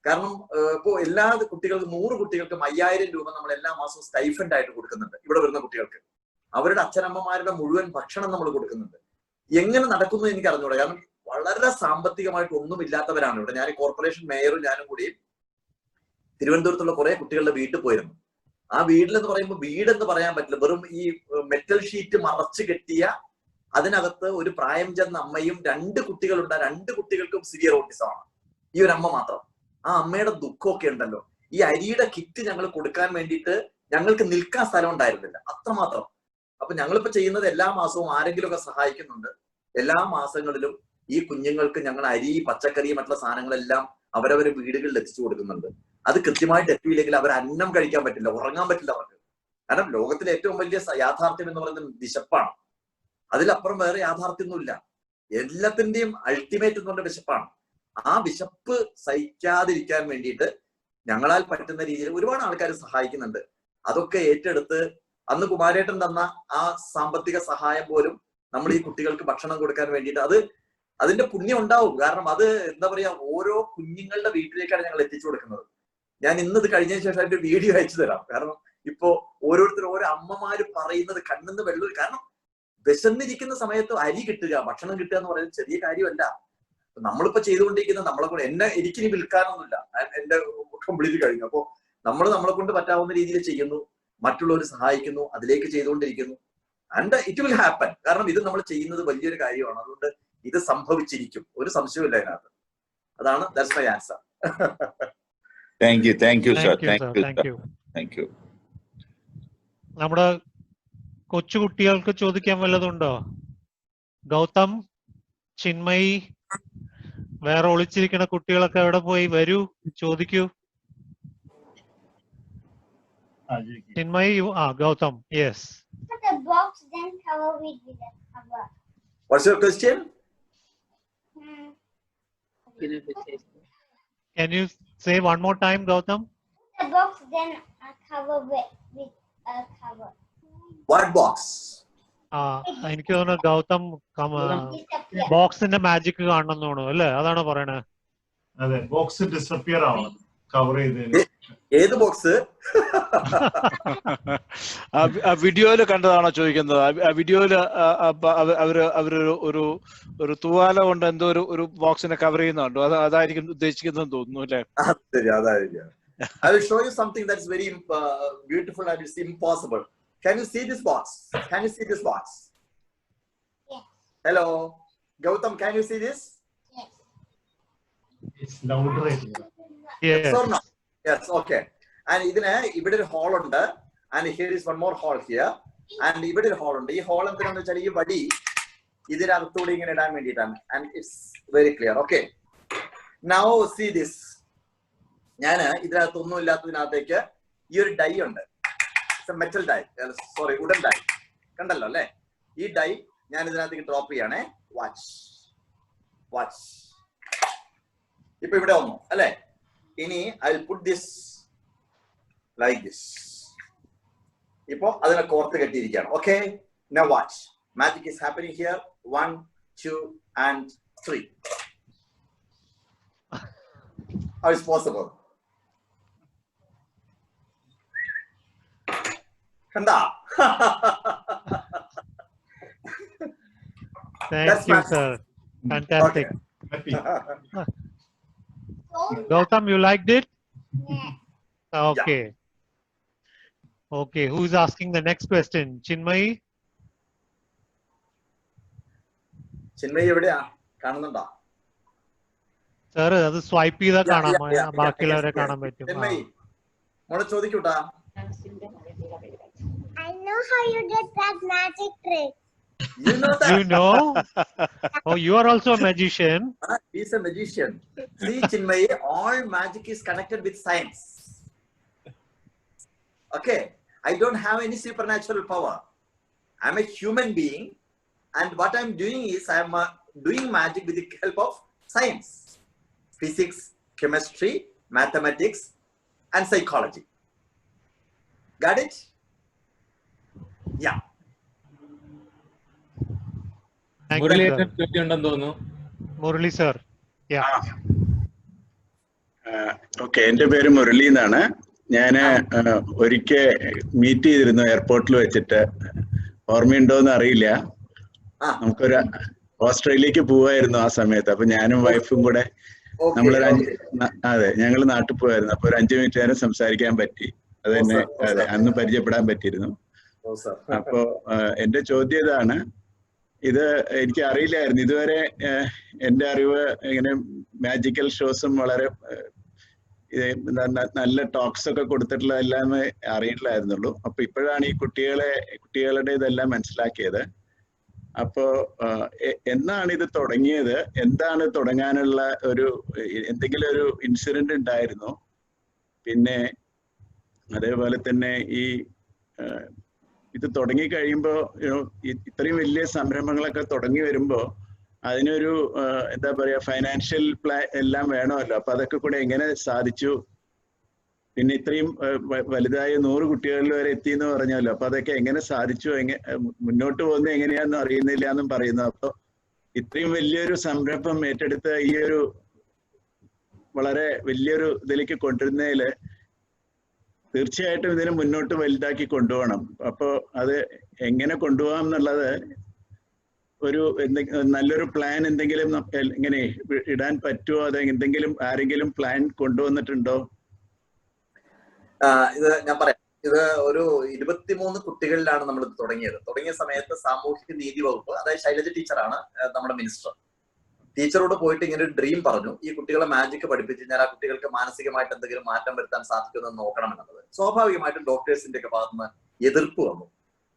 കാരണം ഇപ്പോ എല്ലാ കുട്ടികൾക്കും 100 കുട്ടികൾക്കും 5000 രൂപ നമ്മൾ എല്ലാ മാസവും സ്റ്റൈഫൻഡ് ആയിട്ട് കൊടുക്കുന്നുണ്ട്. ഇവിടെ വരുന്ന കുട്ടികൾക്ക് അവരുടെ അച്ഛനമ്മമാരുടെ മുഴുവൻ ഭക്ഷണം നമ്മൾ കൊടുക്കുന്നുണ്ട്. എങ്ങനെ നടക്കുന്നു എനിക്ക് അറിഞ്ഞുകൂടാ. കാരണം വളരെ സാമ്പത്തികമായിട്ട് ഒന്നുമില്ലാത്തവരാണ് ഇവിടെ. ഞാൻ കോർപ്പറേഷൻ മേയറും ഞാനും കൂടി തിരുവനന്തപുരത്തുള്ള കുറെ കുട്ടികളുടെ വീട്ടിൽ പോയിരുന്നു. ആ വീട്ടിലെന്ന് പറയുമ്പോൾ വീടെന്ന് പറയാൻ പറ്റില്ല, വെറും ഈ മെറ്റൽ ഷീറ്റ് മറച്ചു കെട്ടിയ, അതിനകത്ത് ഒരു പ്രായം ചെന്ന അമ്മയും 2 കുട്ടികളുണ്ട്. 2 കുട്ടികൾക്കും സിവിയർ ഓട്ടിസമാണ്. ഈ ഒരു അമ്മ മാത്രം. ആ അമ്മയുടെ ദുഃഖമൊക്കെ ഉണ്ടല്ലോ. ഈ അരിയുടെ കിറ്റ് ഞങ്ങൾ കൊടുക്കാൻ വേണ്ടിയിട്ട് ഞങ്ങൾക്ക് നിൽക്കാൻ സ്ഥലം ഉണ്ടായിരുന്നില്ല, അത്രമാത്രം. അപ്പൊ ഞങ്ങളിപ്പോ ചെയ്യുന്നത് എല്ലാ മാസവും ആരെങ്കിലുമൊക്കെ സഹായിക്കുന്നുണ്ട്. എല്ലാ മാസങ്ങളിലും ഈ കുഞ്ഞുങ്ങൾക്ക് ഞങ്ങൾ അരി, പച്ചക്കറി, മറ്റുള്ള സാധനങ്ങളെല്ലാം അവരവരെ വീടുകളിൽ എത്തിച്ചു കൊടുക്കുന്നുണ്ട്. അത് കൃത്യമായിട്ട് എത്തിയില്ലെങ്കിൽ അവർ അന്നം കഴിക്കാൻ പറ്റില്ല, ഉറങ്ങാൻ പറ്റില്ല അവർക്ക്. കാരണം ലോകത്തിലെ ഏറ്റവും വലിയ യാഥാർത്ഥ്യം എന്ന് പറയുന്നത് വിശപ്പാണ്. അതിലപ്പുറം വേറെ യാഥാർത്ഥ്യമൊന്നുമില്ല. എല്ലാത്തിന്റെയും അൾട്ടിമേറ്റ് എന്ന് പറഞ്ഞ വിശപ്പാണ്. ആ വിശപ്പ് സഹിക്കാതിരിക്കാൻ വേണ്ടിയിട്ട് ഞങ്ങളാൽ പറ്റുന്ന രീതിയിൽ ഒരുപാട് ആൾക്കാർ സഹായിക്കുന്നുണ്ട്. അതൊക്കെ ഏറ്റെടുത്ത് അന്ന് കുമാരേട്ടൻ തന്ന ആ സാമ്പത്തിക സഹായം പോലും നമ്മൾ ഈ കുട്ടികൾക്ക് ഭക്ഷണം കൊടുക്കാൻ വേണ്ടിയിട്ട് അതിന്റെ പുണ്യം ഉണ്ടാവും. കാരണം അത് എന്താ പറയാ, ഓരോ കുഞ്ഞുങ്ങളുടെ വീട്ടിലേക്കാണ് ഞങ്ങൾ എത്തിച്ചു കൊടുക്കുന്നത്. ഞാൻ ഇന്നത് കഴിഞ്ഞതിന് ശേഷം അതിന്റെ വീഡിയോ അയച്ചു തരാം. കാരണം ഇപ്പോ ഓരോരുത്തരും ഓരോ അമ്മമാര് പറയുന്നത് കണ്ണിന്ന് വെള്ളം. കാരണം വിശന്നിരിക്കുന്ന സമയത്ത് അരി കിട്ടുക, ഭക്ഷണം കിട്ടുക എന്ന് പറയുന്നത് ചെറിയ കാര്യമല്ല. നമ്മളിപ്പോ ചെയ്തുകൊണ്ടിരിക്കുന്നത് നമ്മളെ കൊണ്ട് എനിക്കിനി വിൽക്കാനൊന്നുമില്ല, എന്റെ കംപ്ലീറ്റ് കഴിഞ്ഞു. അപ്പോ നമ്മളെ കൊണ്ട് പറ്റാവുന്ന രീതിയിൽ ചെയ്യുന്നു, മറ്റുള്ളവർ സഹായിക്കുന്നു, അതിലേക്ക് ചെയ്തുകൊണ്ടിരിക്കുന്നു. And it will happen. കാരണം ഇത് നമ്മൾ ചെയ്യുന്നത് വലിയൊരു കാര്യമാണ്. അതുകൊണ്ട് ഇത് സംഭവിച്ചിരിക്കും, ഒരു സംശയമില്ല അതിനകത്ത്. അതാണ് that's my answer. Thank you sir. Thank you. നമ്മുടെ കൊച്ചുകുട്ടികൾക്ക് ചോദിക്കാൻ വല്ലതുണ്ടോ? ഗൗതം, ചിന്മയി, വേറെ ഒളിച്ചിരിക്കുന്ന കുട്ടികളൊക്കെ എവിടെ പോയി? വരൂ, ചോദിക്കൂ. Chinmayi, Gautam, yes. What's your question? Can you say one more time, Gautam? The box then cover with a cover. What box? എനിക്ക് തോന്നുന്നു ഗൗതം ബോക്സിന്റെ മാജിക് കാണണമെന്ന് തോന്നുന്നു അല്ലേ? അതാണോ പറയണേ? അതെ, ബോക്സ് ഡിസപ്പിയർ ആവണം കവർ ചെയ്ത്. ഏത് ബോക്സ്? വീഡിയോയില് കണ്ടതാണോ ചോദിക്കുന്നത്? ആ വീഡിയോയില് അവര് ഒരു തൂവാല കൊണ്ട് എന്തോ ഒരു ബോക്സിനെ കവർ ചെയ്യുന്നുണ്ടോ? അതായിരിക്കും ഉദ്ദേശിക്കുന്നതെന്ന് തോന്നുന്നു അല്ലേ? അതായിരിക്കും. I will show you something that's very beautiful and it's impossible. Can you see this box? Can you see this box? Yes. Hello, Gautam, can you see this? Yes. It's louder. Yes. Or no? Yes, okay. And ഇവിടെ ഒരു whole ഉണ്ട്. And here is one more hole here. And ഇവിടെ ഒരു whole ഉണ്ട്. ഈ whole എന്താണെന്ന് വെച്ചാൽ ഈ വടി ഇതിനകത്തൂടെ ഇങ്ങനെ ഇടാൻ വേണ്ടിയിട്ടാണ്. And it's very clear. Okay. Now see this. ഞാൻ ഇതിനകത്ത് ഒന്നും ഇല്ലാത്തതിനകത്തേക്ക് ഈ ഒരു ഡൈ ഉണ്ട്, metal die, sorry wooden die, കണ്ടല്ലോ അല്ലെ? ഈ ഡൈ ഞാൻ ഇതിനകത്തേക്ക് ഡ്രോപ്പ് ചെയ്യണേ. വാച്ച് ഇപ്പൊ ഇവിടെ വന്നു അല്ലെ? ഇനി I will put this like this. ഇപ്പൊ അതിനെ കോർത്ത് കെട്ടിയിരിക്കുകയാണ്. Okay, now watch, magic is happening here. 1, 2 and 3. How is possible? Kanda. Thank you, sir. Fantastic. Okay. Gautam, you liked it? Yeah. Okay. Yeah. Okay, who is asking the next question? Chinmay? Chinmay എവിടെയാ? കാണുന്നുണ്ടോ? Sir, അത് swipe ചെയ്താൽ കാണാം, ബാക്കിയുള്ളവരെ കാണാൻ പറ്റും. Chinmay, മോളെ ചോദിക്കൂട്ടാ. I know how you did that magic trick. You know that? You know? Oh, you are also a magician. He's a magician. See, Chinmay, all magic is connected with science. Okay, I don't have any supernatural power. I'm a human being And what I'm doing is I'm doing magic with the help of science, physics, chemistry, mathematics, and psychology. Got it? Yeah. Murali sir. Yeah. Okay, എന്റെ പേര് മുരളി എന്നാണ്. ഞാൻ ഒരിക്കൽ meet ചെയ്തിരുന്നു എയർപോർട്ടിൽ വെച്ചിട്ട്. ഓർമ്മയുണ്ടോന്ന് അറിയില്ല. നമുക്കൊരു ഓസ്ട്രേലിയക്ക് പോവായിരുന്നു ആ സമയത്ത്. അപ്പൊ ഞാനും വൈഫും കൂടെ അതെ, ഞങ്ങൾ നാട്ടിൽ പോയായിരുന്നു. അപ്പൊ ഒരു 5 മിനിറ്റ് നേരം സംസാരിക്കാൻ പറ്റി. അത് തന്നെ, അതെ, അന്ന് പരിചയപ്പെടാൻ പറ്റിയിരുന്നു. അപ്പോ എന്റെ ചോദ്യം ഇതാണ്, ഇത് എനിക്ക് അറിയില്ലായിരുന്നു ഇതുവരെ. എന്റെ അറിവ് ഇങ്ങനെ മാജിക്കൽ ഷോസും വളരെ നല്ല ടോക്സ് ഒക്കെ കൊടുത്തിട്ടുള്ളതെല്ലാം അറിയില്ലായിരുന്നുള്ളൂ. അപ്പൊ ഇപ്പോഴാണ് ഈ കുട്ടികളുടെ ഇതെല്ലാം മനസ്സിലാക്കിയത്. അപ്പോ എന്നാണ് ഇത് തുടങ്ങിയത്? എന്താണ് തുടങ്ങാനുള്ള എന്തെങ്കിലും ഒരു ഇൻസിഡന്റ് ഉണ്ടായിരുന്നോ? പിന്നെ അതേപോലെ തന്നെ ഇത് തുടങ്ങി കഴിയുമ്പോൾ ഇത്രയും വലിയ സംരംഭങ്ങളൊക്കെ തുടങ്ങി വരുമ്പോൾ അതിനൊരു എന്താ പറയാ, ഫൈനാൻഷ്യൽ പ്ലാൻ എല്ലാം വേണമല്ലോ. അപ്പൊ അതൊക്കെ കൂടെ എങ്ങനെ സാധിച്ചു? പിന്നെ ഇത്രയും വലുതായ 100 കുട്ടികളിൽ വരെ എത്തി എന്ന് പറഞ്ഞല്ലോ. അപ്പൊ അതൊക്കെ എങ്ങനെ സാധിച്ചു? മുന്നോട്ട് പോകുന്നത് എങ്ങനെയാണെന്ന് അറിയുന്നില്ല എന്നും പറയുന്നു. അപ്പൊ ഇത്രയും വലിയൊരു സംരംഭം ഏറ്റെടുത്ത് ഈ ഒരു വളരെ വലിയൊരു ഇതിലേക്ക് കൊണ്ടുവരുന്നതില് തീർച്ചയായിട്ടും ഇതിനെ മുന്നോട്ട് വലുതാക്കി കൊണ്ടുപോകണം. അപ്പൊ അത് എങ്ങനെ കൊണ്ടുപോകാം എന്നുള്ളത് നല്ലൊരു പ്ലാൻ എന്തെങ്കിലും ഇങ്ങനെ ഇടാൻ പറ്റുമോ? അത് എന്തെങ്കിലും ആരെങ്കിലും പ്ലാൻ കൊണ്ടുവന്നിട്ടുണ്ടോ? ഇത് ഞാൻ പറയാം. ഇത് ഒരു 23 കുട്ടികളിലാണ് നമ്മൾ ഇത് തുടങ്ങിയത്. തുടങ്ങിയ സമയത്ത് സാമൂഹ്യ നീതി വകുപ്പ്, അതായത് ശൈലജ ടീച്ചറാണ് നമ്മുടെ മിനിസ്റ്റർ. ടീച്ചറോട് പോയിട്ട് ഇങ്ങനെ ഒരു ഡ്രീം പറഞ്ഞു, ഈ കുട്ടികളെ മാജിക് പഠിപ്പിച്ച് കഴിഞ്ഞാൽ ആ കുട്ടികൾക്ക് മാനസികമായിട്ട് എന്തെങ്കിലും മാറ്റം വരുത്താൻ സാധിക്കുമെന്ന് നോക്കണം എന്നുള്ളത്. സ്വാഭാവികമായിട്ടും ഡോക്ടേഴ്സിന്റെ ഒക്കെ ഭാഗത്തുനിന്ന് എതിർപ്പ് വന്നു.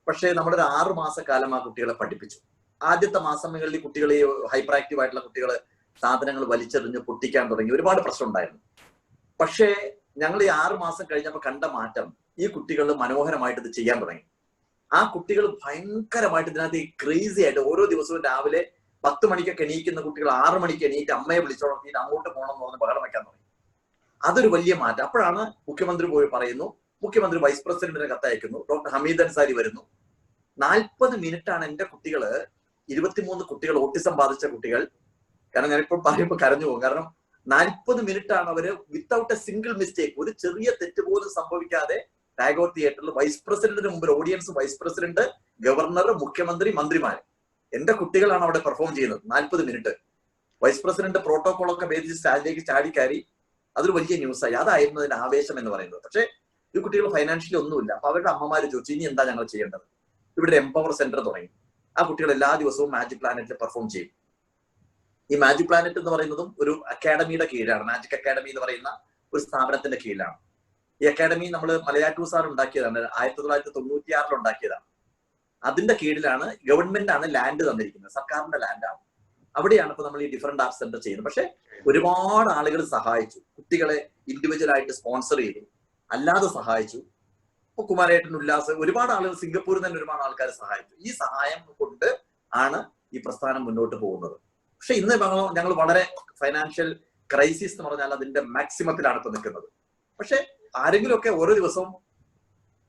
പക്ഷേ നമ്മളൊരു 6 മാസക്കാലം ആ കുട്ടികളെ പഠിപ്പിച്ചു. ആദ്യത്തെ മാസങ്ങളിൽ ഈ കുട്ടികൾ, ഈ ഹൈപ്പർ ആക്റ്റീവ് ആയിട്ടുള്ള കുട്ടികൾ സാധനങ്ങൾ വലിച്ചെറിഞ്ഞ് പൊട്ടിക്കാൻ തുടങ്ങി. ഒരുപാട് പ്രശ്നം ഉണ്ടായിരുന്നു. പക്ഷേ ഞങ്ങൾ ഈ 6 മാസം കഴിഞ്ഞപ്പോൾ കണ്ട മാറ്റം, ഈ കുട്ടികൾ മനോഹരമായിട്ട് ഇത് ചെയ്യാൻ തുടങ്ങി. ആ കുട്ടികൾ ഭയങ്കരമായിട്ട് ഇതിനകത്ത് ക്രേസി ആയിട്ട് ഓരോ ദിവസവും രാവിലെ 10 മണിക്കൊക്കെ എണീക്കുന്ന കുട്ടികൾ 6 മണിക്ക് എണീറ്റ് അമ്മയെ വിളിച്ചോളത്തിട്ട് അങ്ങോട്ട് പോകണം എന്ന് പറഞ്ഞ് ബഹളം വയ്ക്കാൻ തുടങ്ങി. അതൊരു വലിയ മാറ്റം. അപ്പോഴാണ് മുഖ്യമന്ത്രി പോയി പറയുന്നു, മുഖ്യമന്ത്രി വൈസ് പ്രസിഡന്റിന് കത്തയക്കുന്നു, ഡോക്ടർ ഹമീദ് അൻസാരി വരുന്നു. 40 മിനിറ്റാണ് എന്റെ കുട്ടികള്, 23 കുട്ടികൾ, ഓട്ടിസം ബാധിച്ച കുട്ടികൾ. കാരണം ഞാനിപ്പോൾ പറയുമ്പോൾ കരഞ്ഞു പോകും. കാരണം 40 മിനിറ്റാണ് അവര് വിത്തൗട്ട് എ സിംഗിൾ മിസ്റ്റേക്ക്, ഒരു ചെറിയ തെറ്റ് പോലും സംഭവിക്കാതെ ടാഗോർ തിയേറ്ററിൽ വൈസ് പ്രസിഡന്റിന് മുമ്പിൽ ഓഡിയൻസ്, വൈസ് പ്രസിഡന്റ്, ഗവർണർ, മുഖ്യമന്ത്രി, മന്ത്രിമാര്, എന്റെ കുട്ടികളാണ് അവിടെ പെർഫോം ചെയ്യുന്നത്. 40 മിനിറ്റ് വൈസ് പ്രസിഡന്റ് പ്രോട്ടോകോൾ ഒക്കെ ഭേദിച്ച് സ്റ്റേജിലേക്ക് ചാടിക്കയറി. അതൊരു വലിയ ന്യൂസായി. അതായിരുന്നു അതിന്റെ ആവേശം എന്ന് പറയുന്നത്. പക്ഷേ ഈ കുട്ടികൾ ഫൈനാൻഷ്യലി ഒന്നുമില്ല. അപ്പൊ അവരുടെ അമ്മമാര് ചോദിച്ചു, ഇനി എന്താ ഞങ്ങൾ ചെയ്യേണ്ടത്? ഇവിടെ എംപവർ സെന്റർ തുടങ്ങി. ആ കുട്ടികൾ എല്ലാ ദിവസവും മാജിക് പ്ലാനറ്റിൽ പെർഫോം ചെയ്യും. ഈ മാജിക് പ്ലാനറ്റ് എന്ന് പറയുന്നതും ഒരു അക്കാഡമിയുടെ കീഴിലാണ്. മാജിക് അക്കാഡമി എന്ന് പറയുന്ന ഒരു സ്ഥാപനത്തിന്റെ കീഴിലാണ്. ഈ അക്കാഡമി നമ്മൾ മലയാറ്റൂർ സാർ ഉണ്ടാക്കിയതാണ്. 1996 ഉണ്ടാക്കിയതാണ്. അതിന്റെ കീഴിലാണ്, ഗവൺമെന്റ് ആണ് ലാൻഡ് തന്നിരിക്കുന്നത്, സർക്കാരിന്റെ ലാൻഡാണ്. അവിടെയാണ് ഇപ്പൊ നമ്മൾ ഈ ഡിഫറെന്റ് ആർട്സ് സെന്റർ ചെയ്യുന്നത്. പക്ഷെ ഒരുപാട് ആളുകൾ സഹായിച്ചു. കുട്ടികളെ ഇൻഡിവിജ്വൽ ആയിട്ട് സ്പോൺസർ ചെയ്തു, അല്ലാതെ സഹായിച്ചു. ഇപ്പൊ കുമാരേട്ടൻ, ഉല്ലാസ്, ഒരുപാട് ആളുകൾ, സിംഗപ്പൂരിൽ തന്നെ ഒരുപാട് ആൾക്കാർ സഹായിച്ചു. ഈ സഹായം കൊണ്ട് ആണ് ഈ പ്രസ്ഥാനം മുന്നോട്ട് പോകുന്നത്. പക്ഷെ ഇന്ന് ഞങ്ങൾ വളരെ ഫൈനാൻഷ്യൽ ക്രൈസിസ് എന്ന് പറഞ്ഞാൽ അതിന്റെ മാക്സിമത്തിലാണ് ഇപ്പൊ നിൽക്കുന്നത്. പക്ഷെ ആരെങ്കിലുമൊക്കെ ഓരോ ദിവസവും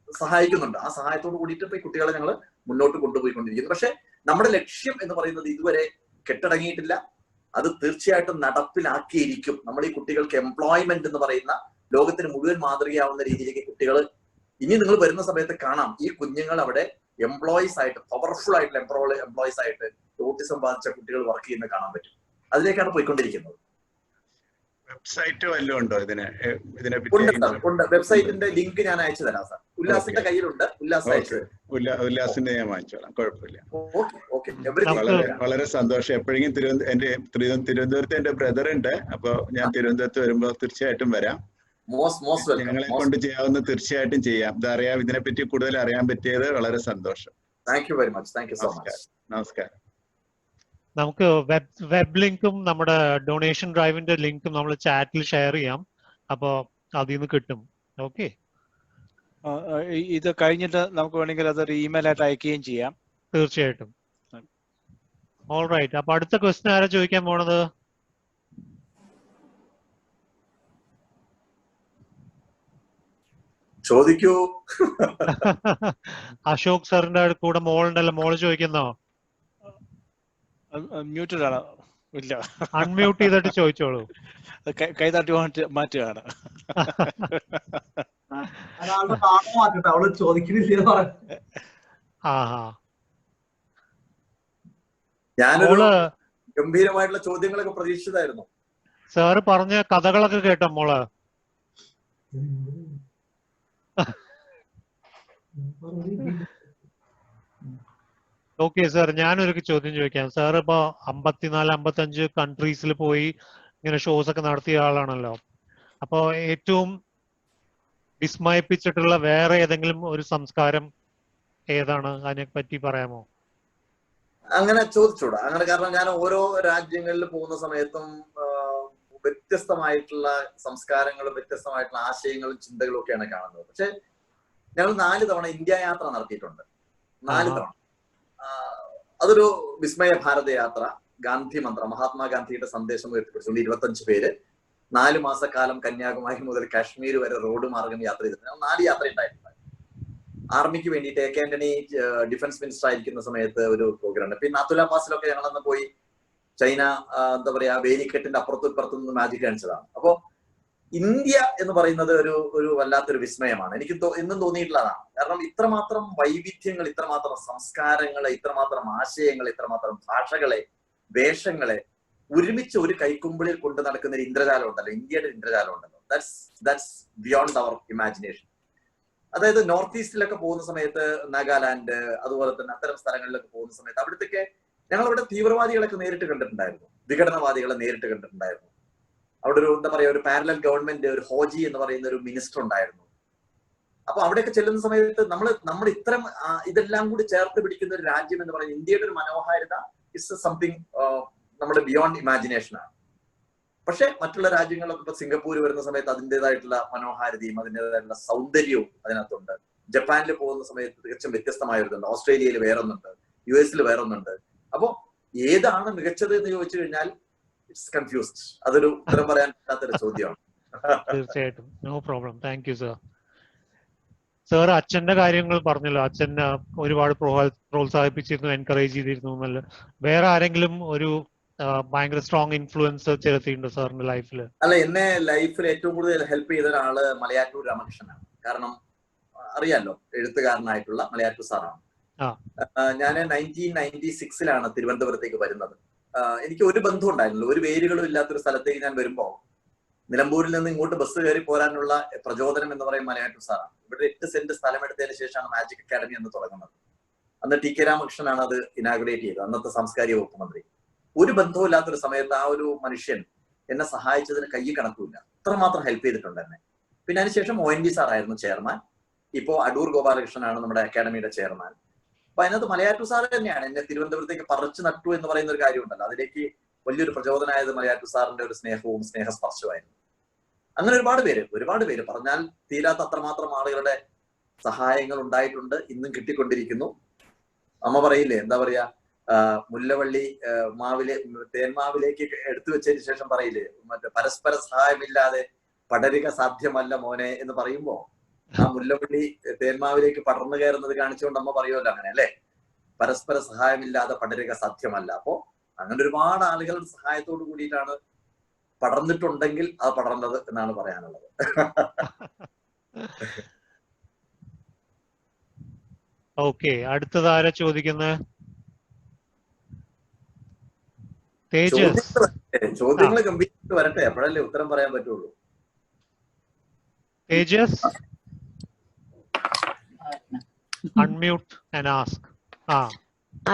സഹായിക്കുന്നുണ്ട്. ആ സഹായത്തോട് കൂടിയിട്ട് ഇപ്പൊ ഈ കുട്ടികളെ ഞങ്ങൾ മുന്നോട്ട് കൊണ്ടുപോയിക്കൊണ്ടിരിക്കുന്നു. പക്ഷെ നമ്മുടെ ലക്ഷ്യം എന്ന് പറയുന്നത് ഇതുവരെ കെട്ടടങ്ങിയിട്ടില്ല. അത് തീർച്ചയായിട്ടും നടപ്പിലാക്കിയിരിക്കും. നമ്മൾ ഈ കുട്ടികൾക്ക് എംപ്ലോയ്മെന്റ് എന്ന് പറയുന്ന ലോകത്തിന് മുഴുവൻ മാതൃകയാവുന്ന രീതിയിലേക്ക് കുട്ടികൾ, ഇനി നിങ്ങൾ വരുന്ന സമയത്ത് കാണാം, ഈ കുഞ്ഞുങ്ങൾ അവിടെ എംപ്ലോയീസ് ആയിട്ട്, പവർഫുൾ ആയിട്ടുള്ള എംപ്ലോയീസ് ആയിട്ട് ഓട്ടിസം ബാധിച്ച കുട്ടികൾ വർക്ക് ചെയ്യുന്നത് കാണാൻ പറ്റും. അതിലേക്കാണ് പോയിക്കൊണ്ടിരിക്കുന്നത്. വെബ്സൈറ്റ് വല്ലതും ഉണ്ടോ ഇതിനെ ഉണ്ട്. വെബ്സൈറ്റിന്റെ ലിങ്ക് ഞാൻ അയച്ചു തരാം സാർ. ഉല്ലാസിന്റെ കയ്യിലുണ്ട്. ഉല്ലാസിന്റെ ഞാൻ വാങ്ങിച്ചോളാം, കുഴപ്പമില്ല. വളരെ സന്തോഷം. എപ്പോഴെങ്കിലും തിരുവനന്തപുരത്ത് എന്റെ ബ്രദർ ഉണ്ട്. അപ്പൊ ഞാൻ തിരുവനന്തപുരത്ത് വരുമ്പോ തീർച്ചയായിട്ടും വരാം. ഞങ്ങളെ കൊണ്ട് ചെയ്യാവുന്ന തീർച്ചയായിട്ടും ചെയ്യാം. ഇതറിയാം, ഇതിനെപ്പറ്റി കൂടുതൽ അറിയാൻ പറ്റിയത് വളരെ സന്തോഷം. Thank you very much. Thank you so much. നമസ്കാരം. നമുക്ക് വെബ് ലിങ്കും നമ്മുടെ ഡൊണേഷൻ ഡ്രൈവിന്റെ ലിങ്കും നമ്മൾ ചാറ്റിൽ ഷെയർ ചെയ്യാം. അപ്പോ അതിൽ നിന്ന് കിട്ടും. ഓക്കെ, ഇത് കഴിഞ്ഞിട്ട് നമുക്ക് വേണമെങ്കിൽ അതൊരു ഇമെയിൽ ആയിട്ട് അയക്കുകയും ചെയ്യാം. തീർച്ചയായിട്ടും. All right. അപ്പൊ അടുത്ത ക്വസ്റ്റ്യൻ ആരാ ചോദിക്കാൻ പോണത്? ചോദിക്കൂ. അശോക് സാറിന്റെ കൂടെ മോളുണ്ടല്ലോ, മോള് ചോദിക്കുന്നോ? മ്യൂട്ടഡ് ആണ്. ഇല്ല, അൺമ്യൂട്ട് ചെയ്തിട്ട് ചോദിച്ചോളൂ. കൈ തട്ടി മാറ്റുകയാണ്. അവള് ചോദിക്കുന്നില്ല. ഞാനൊരു ഗംഭീരമായിട്ടുള്ള ചോദ്യങ്ങളൊക്കെ പ്രതീക്ഷിച്ചതായിരുന്നു. സാറ് പറഞ്ഞ കഥകളൊക്കെ കേട്ടോ മോള്? ഓക്കെ സാർ, ഞാനൊരു ചോദ്യം ചോദിക്കാം. സാർ ഇപ്പൊ 54-55 കൺട്രീസിൽ പോയി ഇങ്ങനെ ഷോസ് ഒക്കെ നടത്തിയ ആളാണല്ലോ. അപ്പൊ ഏറ്റവും വിസ്മയിപ്പിച്ചിട്ടുള്ള വേറെ ഏതെങ്കിലും ഒരു സംസ്കാരം ഏതാണ്? അതിനെ പറ്റി പറയാമോ? അങ്ങനെ ചോദിച്ചൂടാ അങ്ങനെ, കാരണം ഞാൻ ഓരോ രാജ്യങ്ങളിൽ പോകുന്ന സമയത്തും വ്യത്യസ്തമായിട്ടുള്ള സംസ്കാരങ്ങളും വ്യത്യസ്തമായിട്ടുള്ള ആശയങ്ങളും ചിന്തകളും ഒക്കെയാണ് കാണുന്നത്. പക്ഷെ ഞങ്ങൾ 4 തവണ ഇന്ത്യ യാത്ര നടത്തിയിട്ടുണ്ട്. 4 തവണ. അതൊരു വിസ്മയ ഭാരത യാത്ര. ഗാന്ധി മന്ത്രം, മഹാത്മാഗാന്ധിയുടെ സന്ദേശം ഉയർത്തിപ്പിടിച്ചുകൊണ്ട് 25 പേര് 4 മാസക്കാലം കന്യാകുമാരി മുതൽ കാശ്മീർ വരെ റോഡ് മാർഗം യാത്ര ചെയ്തിട്ടുണ്ട്. 4 യാത്ര ഉണ്ടായിട്ടുണ്ട്. ആർമിക്ക് വേണ്ടിയിട്ട് A K Antony defence minister ആയിരിക്കുന്ന സമയത്ത് ഒരു പ്രോഗ്രാം ഉണ്ട്. പിന്നെ അതുല പാസിലൊക്കെ ഞങ്ങളന്ന് പോയി ചൈന എന്താ പറയാ വേലിക്കെട്ടിന്റെ അപ്പുറത്തും ഇപ്പുറത്തും നിന്ന് മാജിക് കാണിച്ചതാണ്. അപ്പോ ഇന്ത്യ എന്ന് പറയുന്നത് ഒരു വല്ലാത്തൊരു വിസ്മയമാണ്. എനിക്ക് ഇന്നും തോന്നിയിട്ടുള്ളതാണ്. കാരണം ഇത്രമാത്രം വൈവിധ്യങ്ങൾ, ഇത്രമാത്രം സംസ്കാരങ്ങളെ, ഇത്രമാത്രം ആശയങ്ങളെ, ഇത്രമാത്രം ഭാഷകളെ, വേഷങ്ങളെ ഒരുമിച്ച് ഒരു കൈക്കുമ്പിളിൽ കൊണ്ട് നടക്കുന്ന ഒരു ഇന്ദ്രജാലം ഉണ്ടല്ലോ, ഇന്ത്യയുടെ ഇന്ദ്രജാലം ഉണ്ടല്ലോ. That's beyond our imagination. അതായത് നോർത്ത് ഈസ്റ്റിലൊക്കെ പോകുന്ന സമയത്ത്, നാഗാലാൻഡ് അതുപോലെ തന്നെ അത്തരം സ്ഥലങ്ങളിലൊക്കെ പോകുന്ന സമയത്ത് അവിടത്തേക്ക് ഞങ്ങളവിടെ തീവ്രവാദികളൊക്കെ നേരിട്ട് കണ്ടിട്ടുണ്ടായിരുന്നു, വിഘടനവാദികളെ നേരിട്ട് കണ്ടിട്ടുണ്ടായിരുന്നു. അവിടെ ഒരു എന്താ പറയാ ഒരു പാരലൽ ഗവൺമെന്റ്, ഒരു ഹോജി എന്ന് പറയുന്ന ഒരു മിനിസ്റ്റർ ഉണ്ടായിരുന്നു. അപ്പൊ അവിടെയൊക്കെ ചെല്ലുന്ന സമയത്ത് നമ്മൾ ഇത്തരം ഇതെല്ലാം കൂടി ചേർത്ത് പിടിക്കുന്ന ഒരു രാജ്യം എന്ന് പറയുന്നത് ഇന്ത്യയുടെ ഒരു മനോഹാരിത ഇസ് സംതിങ് നമ്മുടെ ബിയോണ്ട് ഇമാജിനേഷൻ ആണ്. പക്ഷെ മറ്റുള്ള രാജ്യങ്ങളൊക്കെ ഇപ്പൊ സിംഗപ്പൂർ വരുന്ന സമയത്ത് അതിൻ്റെതായിട്ടുള്ള മനോഹാരിതയും അതിൻ്റെതായിട്ടുള്ള സൗന്ദര്യവും അതിനകത്തുണ്ട്. ജപ്പാനിൽ പോകുന്ന സമയത്ത് തികച്ചും വ്യത്യസ്തമായ ഒരിതുണ്ട്. ഓസ്ട്രേലിയയിൽ വേറൊന്നുണ്ട്, US വേറൊന്നുണ്ട്. അപ്പോ ഏതാണ് മികച്ചത് എന്ന് ചോദിച്ചു കഴിഞ്ഞാൽ ഇറ്റ്സ് കൺഫ്യൂസ്ഡ്. അതൊരു ഉത്തരം പറയാൻ പറ്റാത്തൊരു ചോദ്യമാണ്. തീർച്ചയായിട്ടും, no problem. Thank you sir. Sir അച്ഛന്റെ കാര്യങ്ങൾ പറഞ്ഞല്ലോ, അച്ഛൻ ഒരുപാട് പ്രോത്സാഹിപ്പിച്ചിരുന്നു, എൻകറേജ് ചെയ്തിരുന്നു എന്നല്ല. വേറെ ആരെങ്കിലും ഒരു ഭയങ്കര സ്ട്രോങ് ഇൻഫ്ലുവൻസ് ചെലുത്തിയിട്ടുണ്ട് സാറിന്റെ ലൈഫിൽ? അല്ല, എന്നെ ലൈഫിൽ ഏറ്റവും കൂടുതൽ ഹെൽപ്പ് ചെയ്ത ഒരാള് മലയാറ്റൂർ രാമകൃഷ്ണനാണ്. കാരണം അറിയാലോ, എഴുത്തുകാരനായിട്ടുള്ള മലയാറ്റൂർ സാറാണ്. ഞാൻ 1996 തിരുവനന്തപുരത്തേക്ക് വരുന്നത്. എനിക്ക് ഒരു ബന്ധം ഉണ്ടായിരുന്നില്ല, ഒരു വേരുകളും ഇല്ലാത്തൊരു സ്ഥലത്തേക്ക് ഞാൻ വരുമ്പോ നിലമ്പൂരിൽ നിന്ന് ഇങ്ങോട്ട് ബസ് കയറി പോരാനുള്ള പ്രചോദനം എന്ന് പറയും മലയാറ്റൂർ സാറാണ്. ഇവിടെ 8 സെന്റ് സ്ഥലം എടുത്തതിന് ശേഷമാണ് മാജിക് അക്കാഡമി എന്ന് തുടങ്ങുന്നത്. അന്ന് TK രാമകൃഷ്ണനാണ് അത് ഇനാഗുറേറ്റ് ചെയ്തത്, അന്നത്തെ സാംസ്കാരിക വകുപ്പ് മന്ത്രി. ഒരു ബന്ധവുമില്ലാത്തൊരു സമയത്ത് ആ ഒരു മനുഷ്യൻ എന്നെ സഹായിച്ചതിന് കയ്യിൽ കണക്കില്ല, അത്രമാത്രം ഹെൽപ്പ് ചെയ്തിട്ടുണ്ട് എന്നെ. പിന്നെ അതിനുശേഷം ONV സാറായിരുന്നു ചെയർമാൻ. ഇപ്പോ അടൂർ ഗോപാലകൃഷ്ണനാണ് നമ്മുടെ അക്കാഡമിയുടെ ചെയർമാൻ. അപ്പൊ അതിനകത്ത് മലയാറ്റൂർ സാറ് തന്നെയാണ് എന്നെ തിരുവനന്തപുരത്തേക്ക് പറിച്ചു നട്ടു എന്ന് പറയുന്ന ഒരു കാര്യമുണ്ടല്ലോ, അതിലേക്ക് വലിയൊരു പ്രചോദനമായത് മലയാറ്റൂർ സാറിന്റെ ഒരു സ്നേഹവും സ്നേഹസ്പർശമായിരുന്നു. അങ്ങനെ ഒരുപാട് പേര് പറഞ്ഞാൽ തീരാത്ത അത്രമാത്രം ആളുകളുടെ സഹായങ്ങൾ ഉണ്ടായിട്ടുണ്ട്, ഇന്നും കിട്ടിക്കൊണ്ടിരിക്കുന്നു. അമ്മ പറയില്ലേ, എന്താ പറയാ, മുല്ലവള്ളി തേന്മാവിലേക്ക് എടുത്തു വെച്ചതിന് ശേഷം പറയില്ലേ, മറ്റേ പരസ്പര സഹായമില്ലാതെ പടരുക സാധ്യമല്ല മോനെ എന്ന് പറയുമ്പോ ആ മുല്ലവള്ളി തേന്മാവിലേക്ക് പടർന്നു കയറുന്നത് കാണിച്ചുകൊണ്ട് അമ്മ പറയുമല്ലോ അങ്ങനെ അല്ലെ, പരസ്പര സഹായമില്ലാതെ പടരുക സാധ്യമല്ല. അപ്പോ അങ്ങനെ ഒരുപാട് ആളുകളുടെ സഹായത്തോട് കൂടിയിട്ടാണ് പടർന്നിട്ടുണ്ടെങ്കിൽ അത് പടർന്നത് എന്നാണ് പറയാനുള്ളത്. ഓക്കെ, അടുത്തത് ആരാ ചോദിക്കുന്നത്? ചോദ്യങ്ങൾ ഗംഭീരമായിട്ട് വരട്ടെ, അപ്പോഴല്ലേ ഉത്തരം പറയാൻ പറ്റുള്ളൂ. തേജസ്, unmute and ask.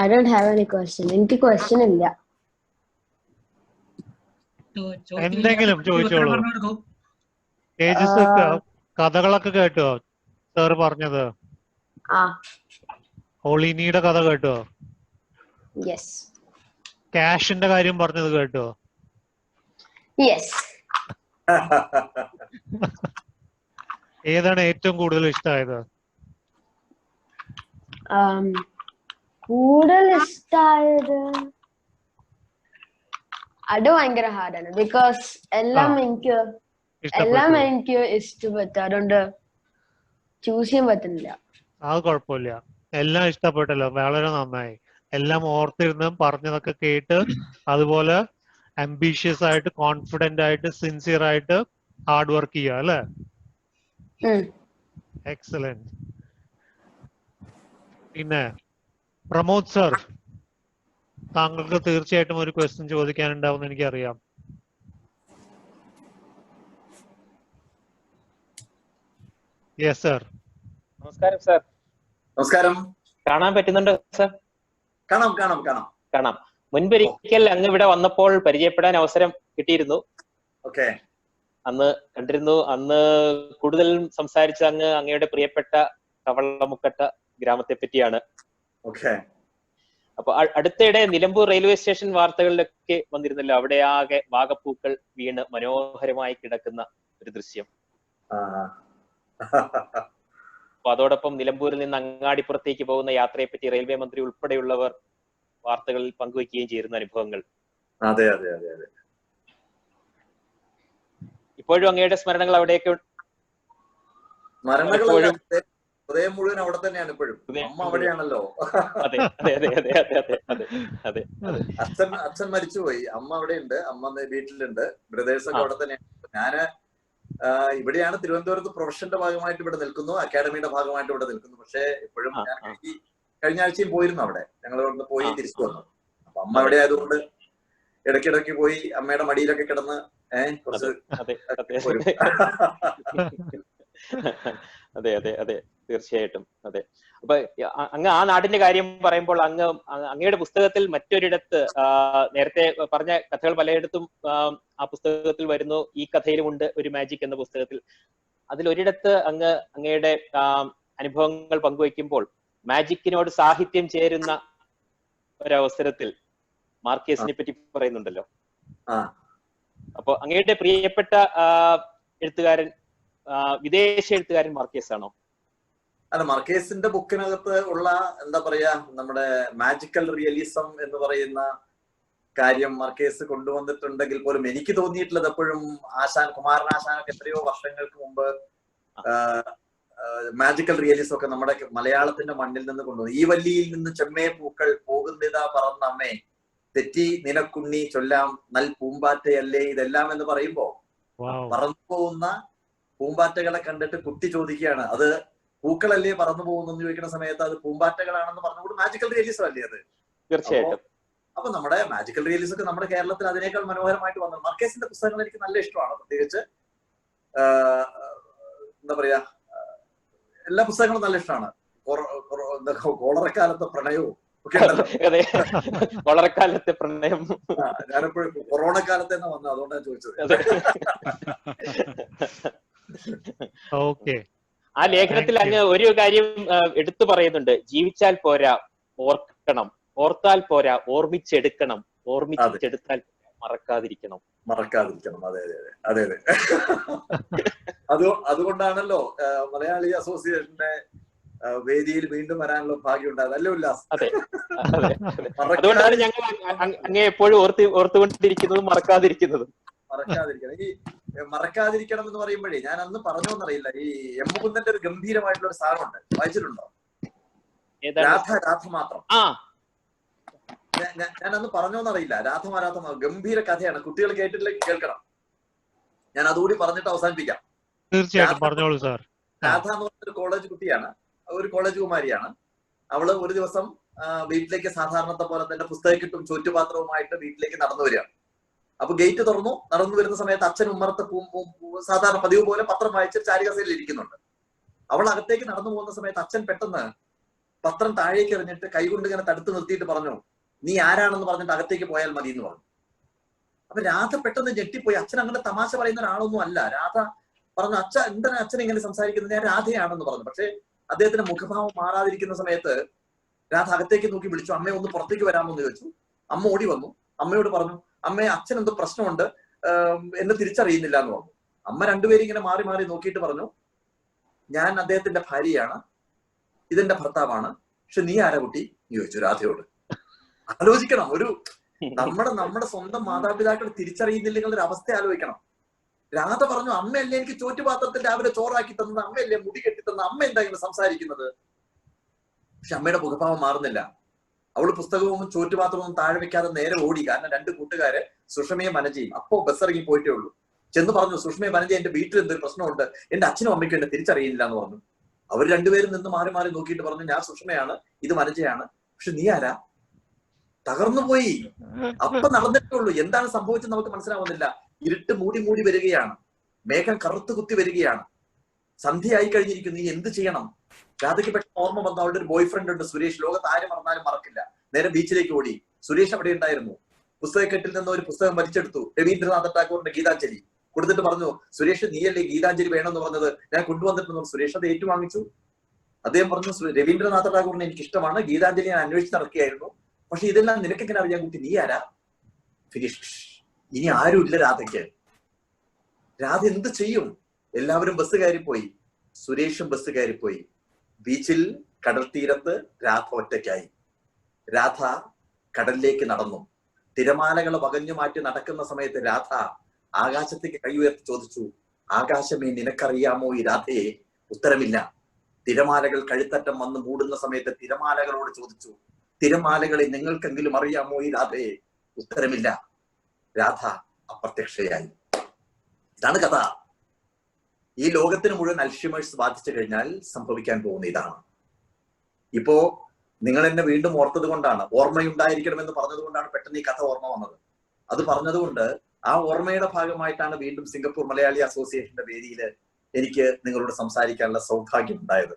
I don't have any question. എനിക്ക് question ഇല്ല. എന്തെങ്കിലും ചോദിച്ചോളൂ. തേജസ്, കഥകളൊക്കെ കേട്ടോ സാർ പറഞ്ഞത്? ഹോളിനിയുടെ കഥ കേട്ടോ? Yes. ക്യാഷിന്റെ കാര്യം പറഞ്ഞത് കേട്ടോ? Yes. ഏതാണ് ഏറ്റവും കൂടുതൽ ഇഷ്ടമായത്? കൂടുതൽ ഇഷ്ടമായത് അത് ഭയങ്കര ഹാർഡാണ് ബിക്കോസ് എല്ലാം എനിക്ക് ഇഷ്ടപ്പെട്ടു, അതുകൊണ്ട് ചൂസ് ചെയ്യാൻ പറ്റുന്നില്ല. അത് കുഴപ്പമില്ല, എല്ലാം ഇഷ്ടപ്പെട്ടല്ലോ, വളരെ നന്നായി. എല്ലാം ഓർത്തിരുന്ന് പറഞ്ഞതൊക്കെ കേട്ട് അതുപോലെ അംബീഷ്യസ് ആയിട്ട്, കോൺഫിഡന്റ് ആയിട്ട്, സിൻസിയർ ആയിട്ട് ഹാർഡ് വർക്ക് ചെയ്യുക അല്ലേ? എക്സലന്റ്. പിന്നെ പ്രമോദ് സർ, താങ്കൾക്ക് തീർച്ചയായിട്ടും ഒരു ക്വസ്റ്റ്യൻ ചോദിക്കാനുണ്ടാവുമെന്ന് എനിക്കറിയാം. Yes sir. നമസ്കാരം സർ. നമസ്കാരം. കാണാൻ പറ്റുന്നുണ്ടോ സർ? കാണാം. മുൻപൊരിക്കൽ അങ്ങ് ഇവിടെ വന്നപ്പോൾ പരിചയപ്പെടാൻ അവസരം കിട്ടിയിരുന്നു. ഓക്കെ. അന്ന് കണ്ടിരുന്നു. അന്ന് കൂടുതൽ സംസാരിച്ച അങ്ങയുടെ പ്രിയപ്പെട്ട കവളമുക്കട്ട ഗ്രാമത്തെ പറ്റിയാണ്. ഓക്കെ. അപ്പൊ അടുത്തിടെ നിലമ്പൂർ റെയിൽവേ സ്റ്റേഷൻ വാർത്തകളിലൊക്കെ വന്നിരുന്നല്ലോ, അവിടെ ആകെ വാഗപ്പൂക്കൾ വീണ് മനോഹരമായി കിടക്കുന്ന ഒരു ദൃശ്യം. അപ്പൊ അതോടൊപ്പം നിലമ്പൂരിൽ നിന്ന് അങ്ങാടിപ്പുറത്തേക്ക് പോകുന്ന യാത്രയെ പറ്റി റെയിൽവേ മന്ത്രി ഉൾപ്പെടെയുള്ളവർ വാർത്തകളിൽ പങ്കുവയ്ക്കുകയും ചെയ്യുന്ന അനുഭവങ്ങൾ. അതെ അതെ അതെ അതെ. ഇപ്പോഴും അങ്ങയുടെ സ്മരണകൾ അവിടെയൊക്കെ ഹൃദയം മുഴുവൻ അവിടെ തന്നെയാണ് ഇപ്പോഴും. അമ്മ അവിടെയാണല്ലോ. അച്ഛൻ മരിച്ചുപോയി, അമ്മ അവിടെയുണ്ട്, അമ്മ വീട്ടിലുണ്ട്, ബ്രദേഴ്സ് ഒക്കെ അവിടെ തന്നെയാണ്. ഞാന് ഇവിടെയാണ് തിരുവനന്തപുരത്ത് പ്രൊഫഷന്റെ ഭാഗമായിട്ട് ഇവിടെ നിൽക്കുന്നു, അക്കാഡമിയുടെ ഭാഗമായിട്ട് ഇവിടെ നിൽക്കുന്നു. പക്ഷെ ഇപ്പോഴും ഞാൻ കഴിഞ്ഞ ആഴ്ചയും പോയിരുന്നു അവിടെ, ഞങ്ങൾ ഇവിടുന്ന് പോയി തിരിച്ചു വന്നു. അപ്പൊ അമ്മ അവിടെ ആയതുകൊണ്ട് ഇടയ്ക്കിടയ്ക്ക് പോയി അമ്മയുടെ മടിയിലൊക്കെ കിടന്ന് കുറച്ച് അതെ അതെ അതെ തീർച്ചയായിട്ടും. അതെ. അപ്പൊ അങ്ങ് ആ നാടിന്റെ കാര്യം പറയുമ്പോൾ അങ്ങയുടെ പുസ്തകത്തിൽ മറ്റൊരിടത്ത് നേരത്തെ പറഞ്ഞ കഥകൾ പലയിടത്തും ആ പുസ്തകത്തിൽ വരുന്നു, ഈ കഥയിലുമുണ്ട് ഒരു മാജിക് എന്ന പുസ്തകത്തിൽ. അതിലൊരിടത്ത് അങ്ങയുടെ അനുഭവങ്ങൾ പങ്കുവയ്ക്കുമ്പോൾ മാജിക്കിനോട് സാഹിത്യം ചേരുന്ന ഒരവസരത്തിൽ മാർക്കേസിനെ പറ്റി പറയുന്നുണ്ടല്ലോ. അപ്പൊ അങ്ങയുടെ പ്രിയപ്പെട്ട എഴുത്തുകാരൻ വിദേശ എഴുത്തുകാരൻ മാർക്കേസ് ആണോ? അല്ല, മാർക്കേസിന്റെ ബുക്കിനകത്ത് ഉള്ള എന്താ പറയാ, നമ്മുടെ മാജിക്കൽ റിയലിസം എന്ന് പറയുന്ന കാര്യം മാർക്കേസ് കൊണ്ടുവന്നിട്ടുണ്ടെങ്കിൽ പോലും എനിക്ക് തോന്നിയിട്ടുള്ളത് എപ്പോഴും കുമാരനാശാനൊക്കെ എത്രയോ വർഷങ്ങൾക്ക് മുമ്പ് മാജിക്കൽ റിയലിസം ഒക്കെ നമ്മുടെ മലയാളത്തിന്റെ മണ്ണിൽ നിന്ന് കൊണ്ടുവന്നു. ഈ വല്ലിയിൽ നിന്ന് ചെമ്മേ പൂക്കൾ പോകുന്നിതാ പറന്ന അമ്മേ, തെറ്റി നിനക്കുണ്ണി ചൊല്ലാം നൽ പൂമ്പാറ്റയല്ലേ, ഇതെല്ലാം എന്ന് പറയുമ്പോ പറന്നു പോകുന്ന പൂമ്പാറ്റകളെ കണ്ടിട്ട് കുട്ടി ചോദിക്കുകയാണ്, അത് പൂക്കളല്ലേ പറന്നു പോകുന്നു ചോദിക്കുന്ന സമയത്ത് അത് പൂമ്പാറ്റകളാണെന്ന് പറഞ്ഞുകൊണ്ട് മാജിക്കൽ റിയലിസം അല്ലേ അത്? തീർച്ചയായിട്ടും. അപ്പൊ നമ്മുടെ മാജിക്കൽ റിയലിസം ഒക്കെ നമ്മുടെ കേരളത്തിൽ അതിനേക്കാൾ മനോഹരമായിട്ട് വന്നു. മാർക്കേസിന്റെ പുസ്തകങ്ങൾ എനിക്ക് നല്ല ഇഷ്ടമാണ്. പ്രത്യേകിച്ച് എന്താ പറയാ, എല്ലാ പുസ്തകങ്ങളും നല്ല ഇഷ്ടമാണ്. കോളറക്കാലത്തെ പ്രണയവും ഒക്കെ വളരെക്കാലത്തെ പ്രണയം ഞാനെപ്പോഴും കൊറോണ കാലത്ത് തന്നെ വന്നു, അതുകൊണ്ടാണ് ചോദിച്ചത്. ആ ലേഖനത്തിൽ അങ്ങ് ഒരു കാര്യം എടുത്തു പറയുന്നുണ്ട്, ജീവിച്ചാൽ പോരാ ഓർക്കണം, ഓർത്താൽ പോരാ ഓർമ്മിച്ചെടുക്കണം, ഓർമ്മിച്ചെടുത്താൽ മറക്കാതിരിക്കണം. അതെ അതെ അതെ അതെ. അതുകൊണ്ടാണല്ലോ മലയാളി അസോസിയേഷന്റെ വേദിയിൽ വീണ്ടും വരാനുള്ള ഭാഗ്യം ഉണ്ടായത്, അല്ലേ ഉല്ലാസ്? അതുകൊണ്ടാണ് ഞങ്ങൾ അങ്ങേ എപ്പോഴും ഓർത്തുകൊണ്ടിരിക്കുന്നതും മറക്കാതിരിക്കുന്നതും. ഈ മറക്കാതിരിക്കണം എന്ന് പറയുമ്പോഴേ ഞാൻ അന്ന് പറഞ്ഞോന്നറിയില്ല, ഈ എം മുകുന്ദന്റെ ഒരു ഗംഭീരമായിട്ടുള്ള ഒരു സാധനമുണ്ട്, വായിച്ചിട്ടുണ്ടോ? രാധ മാത്രം. ഞാൻ അന്ന് പറഞ്ഞോന്നറിയില്ല, രാധ ഗംഭീര കഥയാണ്, കുട്ടികൾ കേട്ടിട്ടില്ലെങ്കിൽ കേൾക്കണം. ഞാൻ അതുകൂടി പറഞ്ഞിട്ട് അവസാനിപ്പിക്കാം. തീർച്ചയായിട്ടും പറഞ്ഞോളൂ സാർ. രാധ എന്ന് പറഞ്ഞൊരു കോളേജ് കുട്ടിയാണ്, ഒരു കോളേജ് കുമാരിയാണ്. അവള് ഒരു ദിവസം വീട്ടിലേക്ക് സാധാരണത്തെ പോലെ തന്നെ പുസ്തകക്കിട്ടും ചുറ്റുപാത്രവുമായിട്ട് വീട്ടിലേക്ക് നടന്നു വരികയാണ്. അപ്പൊ ഗേറ്റ് തുറന്നു, നടന്നു വരുന്ന സമയത്ത് അച്ഛൻ ഉമ്മറത്ത് സാധാരണ പതിവ് പോലെ പത്രം വായിച്ച് ചാരികസയിൽ ഇരിക്കുന്നുണ്ട്. അവൾ അകത്തേക്ക് നടന്നു പോകുന്ന സമയത്ത് അച്ഛൻ പെട്ടെന്ന് പത്രം താഴേക്ക് എറിഞ്ഞിട്ട് കൈകൊണ്ട് ഇങ്ങനെ തടുത്ത് നിർത്തിയിട്ട് പറഞ്ഞു, നീ ആരാണെന്ന് പറഞ്ഞിട്ട് അകത്തേക്ക് പോയാൽ മതി എന്ന് പറഞ്ഞു. അപ്പൊ രാധ പെട്ടെന്ന് ഞെട്ടിപ്പോയി. അച്ഛൻ അങ്ങനെ തമാശ പറയുന്ന ഒരാളൊന്നും അല്ല. രാധ പറഞ്ഞു, എന്താണ് അച്ഛൻ ഇങ്ങനെ സംസാരിക്കുന്നത്, ഞാൻ രാധയാണെന്ന് പറഞ്ഞു. പക്ഷെ അദ്ദേഹത്തിന്റെ മുഖഭാവം മാറാതിരിക്കുന്ന സമയത്ത് രാധ അകത്തേക്ക് നോക്കി വിളിച്ചു, അമ്മയെ ഒന്ന് പുറത്തേക്ക് വരാമെന്ന് ചോദിച്ചു. അമ്മ ഓടി വന്നു, അമ്മയോട് പറഞ്ഞു, അമ്മയെ അച്ഛൻ എന്തോ പ്രശ്നമുണ്ട്, എന്നെ തിരിച്ചറിയുന്നില്ല എന്ന് പറഞ്ഞു. അമ്മ രണ്ടുപേരും ഇങ്ങനെ മാറി മാറി നോക്കിയിട്ട് പറഞ്ഞു, ഞാൻ അദ്ദേഹത്തിന്റെ ഭാര്യയാണ്, ഇതെന്റെ ഭർത്താവാണ്, പക്ഷെ നീ ആരാ കുട്ടി എന്ന് ചോദിച്ചു രാധയോട്. ആലോചിക്കണം, ഒരു നമ്മുടെ സ്വന്തം മാതാപിതാക്കൾ തിരിച്ചറിയുന്നില്ലെങ്കിൽ ഒരു അവസ്ഥ ആലോചിക്കണം. രാധ പറഞ്ഞു, അമ്മയല്ലേ എനിക്ക് ചോറ്റുപാത്രത്തിൽ രാവിലെ ചോറാക്കി തന്നത്, അമ്മയല്ലേ മുടി കെട്ടി തന്നത്, അമ്മ എന്താ ഇങ്ങനെ സംസാരിക്കുന്നത്? പക്ഷെ അമ്മയുടെ മുഖഭാവം മാറുന്നില്ല. അവള് പുസ്തകവും ചോറ്റുപാത്രവും താഴെ വെക്കാതെ നേരെ ഓടി. കാരണം 2 കൂട്ടുകാര് സുഷമയും മനജയും അപ്പോ ബസ് ഇറങ്ങി പോയിട്ടേ ഉള്ളൂ. ചെന്ന് പറഞ്ഞു, സുഷമയും മനജ എന്റെ വീട്ടിൽ എന്തൊരു പ്രശ്നമുണ്ട്, എന്റെ അച്ഛനും അമ്മയ്ക്കും എന്നെ തിരിച്ചറിയില്ല എന്ന് പറഞ്ഞു. അവർ രണ്ടുപേരും നിന്ന് മാറി മാറി നോക്കിയിട്ട് പറഞ്ഞു, ഞാൻ സുഷമയാണ്, ഇത് മനജയാണ്, പക്ഷെ നീ ആരാ? തകർന്നു പോയി. അപ്പൊ നടന്നിട്ടുള്ളൂ. എന്താണ് സംഭവിച്ചത് നമുക്ക് മനസ്സിലാവുന്നില്ല. ഇരുട്ട് മൂടി മൂടി വരികയാണ്, മേഘം കറുത്തു കുത്തി വരികയാണ്, സന്ധ്യയായി കഴിഞ്ഞിരിക്കുന്നു. നീ എന്ത് ചെയ്യണം? രാധയ്ക്ക് പെട്ടെന്ന് ഓർമ്മ വന്നു, അവളുടെ ഒരു ബോയ് ഫ്രണ്ട് ഉണ്ട് സുരേഷ്. ലോകത്ത് ആര് മറന്നാലും മറക്കില്ല. നേരെ ബീച്ചിലേക്ക് ഓടി. സുരേഷ് അവിടെ ഉണ്ടായിരുന്നു. പുസ്തകക്കെട്ടിൽ നിന്ന് ഒരു പുസ്തകം വലിച്ചെടുത്തു. രവീന്ദ്രനാഥ ടാഗോറിന്റെ ഗീതാഞ്ജലി കൊടുത്തിട്ട് പറഞ്ഞു, സുരേഷ് നീയല്ലേ ഗീതാഞ്ജലി വേണമെന്ന് പറഞ്ഞത്, ഞാൻ കൊണ്ടുവന്നിട്ടുണ്ടെന്ന്. സുരേഷ് അത് ഏറ്റുവാങ്ങിച്ചു. അദ്ദേഹം പറഞ്ഞു, രവീന്ദ്രനാഥ ടാഗോറിനെ എനിക്ക് ഇഷ്ടമാണ്, ഗീതാഞ്ജലി ഞാൻ അന്വേഷിച്ച് നടക്കുകയായിരുന്നു, പക്ഷെ ഇതെല്ലാം നിനക്കെങ്ങനെ അറിയാൻ കുട്ടി? നീ ആരാ? ഫിനിഷ്. ഇനി ആരുമില്ല രാധയ്ക്ക്. രാധ എന്ത് ചെയ്യും? എല്ലാവരും ബസ് കയറിപ്പോയി. സുരേഷും ബസ് കയറിപ്പോയി. ബീച്ചിൽ കടൽ തീരത്ത് രാധ ഒറ്റയ്ക്കായി. രാധ കടലിലേക്ക് നടന്നു. തിരമാലകളെ വകഞ്ഞു മാറ്റി നടക്കുന്ന സമയത്ത് രാധ ആകാശത്തേക്ക് കൈ ഉയർത്തി ചോദിച്ചു, ആകാശമേ നിനക്കറിയാമോ ഈ രാധയെ? ഉത്തരമില്ല. തിരമാലകൾ കഴുത്തറ്റം വന്ന് മൂടുന്ന സമയത്ത് തിരമാലകളോട് ചോദിച്ചു, തിരമാലകളെ നിങ്ങൾക്കെങ്കിലും അറിയാമോ ഈ രാധയെ? ഉത്തരമില്ല. രാധ അപ്രത്യക്ഷയായി. ഇതാണ് കഥ. ഈ ലോകത്തിന് മുഴുവൻ അൽഷിമേഴ്സ് ബാധിച്ചു കഴിഞ്ഞാൽ സംഭവിക്കാൻ പോകുന്ന ഇതാണ്. ഇപ്പോ നിങ്ങൾ എന്നെ വീണ്ടും ഓർത്തത് കൊണ്ടാണ്, ഓർമ്മയുണ്ടായിരിക്കണമെന്ന് പറഞ്ഞത് കൊണ്ടാണ് പെട്ടെന്ന് ഈ കഥ ഓർമ്മ വന്നത്. അത് പറഞ്ഞതുകൊണ്ട് ആ ഓർമ്മയുടെ ഭാഗമായിട്ടാണ് വീണ്ടും സിംഗപ്പൂർ മലയാളി അസോസിയേഷന്റെ വേദിയിൽ എനിക്ക് നിങ്ങളോട് സംസാരിക്കാനുള്ള സൗഭാഗ്യം ഉണ്ടായത്.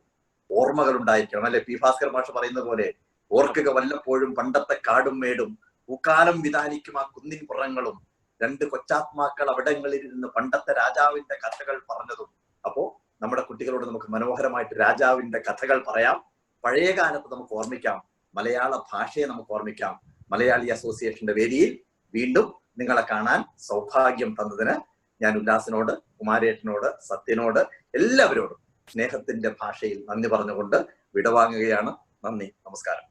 ഓർമ്മകൾ ഉണ്ടായിരിക്കണം, അല്ലെ? പി ഭാസ്കർ മാഷ് പറയുന്ന പോലെ, ഓർക്കുക വല്ലപ്പോഴും പണ്ടത്തെ കാടും മേടും, പൂക്കാലം വിധാനിക്കും ആ കുന്നിൻ പുറങ്ങളും, 2 കൊച്ചാത്മാക്കൾ അവിടങ്ങളിൽ ഇരുന്ന് പണ്ടത്തെ രാജാവിന്റെ കഥകൾ പറഞ്ഞതും. അപ്പോ നമ്മുടെ കുട്ടികളോട് നമുക്ക് മനോഹരമായിട്ട് രാജാവിന്റെ കഥകൾ പറയാം. പഴയ കാലത്ത് നമുക്ക് ഓർമ്മിക്കാം, മലയാള ഭാഷയെ നമുക്ക് ഓർമ്മിക്കാം. മലയാളി അസോസിയേഷന്റെ വേദിയിൽ വീണ്ടും നിങ്ങളെ കാണാൻ സൗഭാഗ്യം തന്നതിന് ഞാൻ ഉല്ലാസിനോട്, കുമാരേട്ടനോട്, സത്യനോട്, എല്ലാവരോടും സ്നേഹത്തിന്റെ ഭാഷയിൽ നന്ദി പറഞ്ഞുകൊണ്ട് വിടവാങ്ങുകയാണ്. നന്ദി, നമസ്കാരം.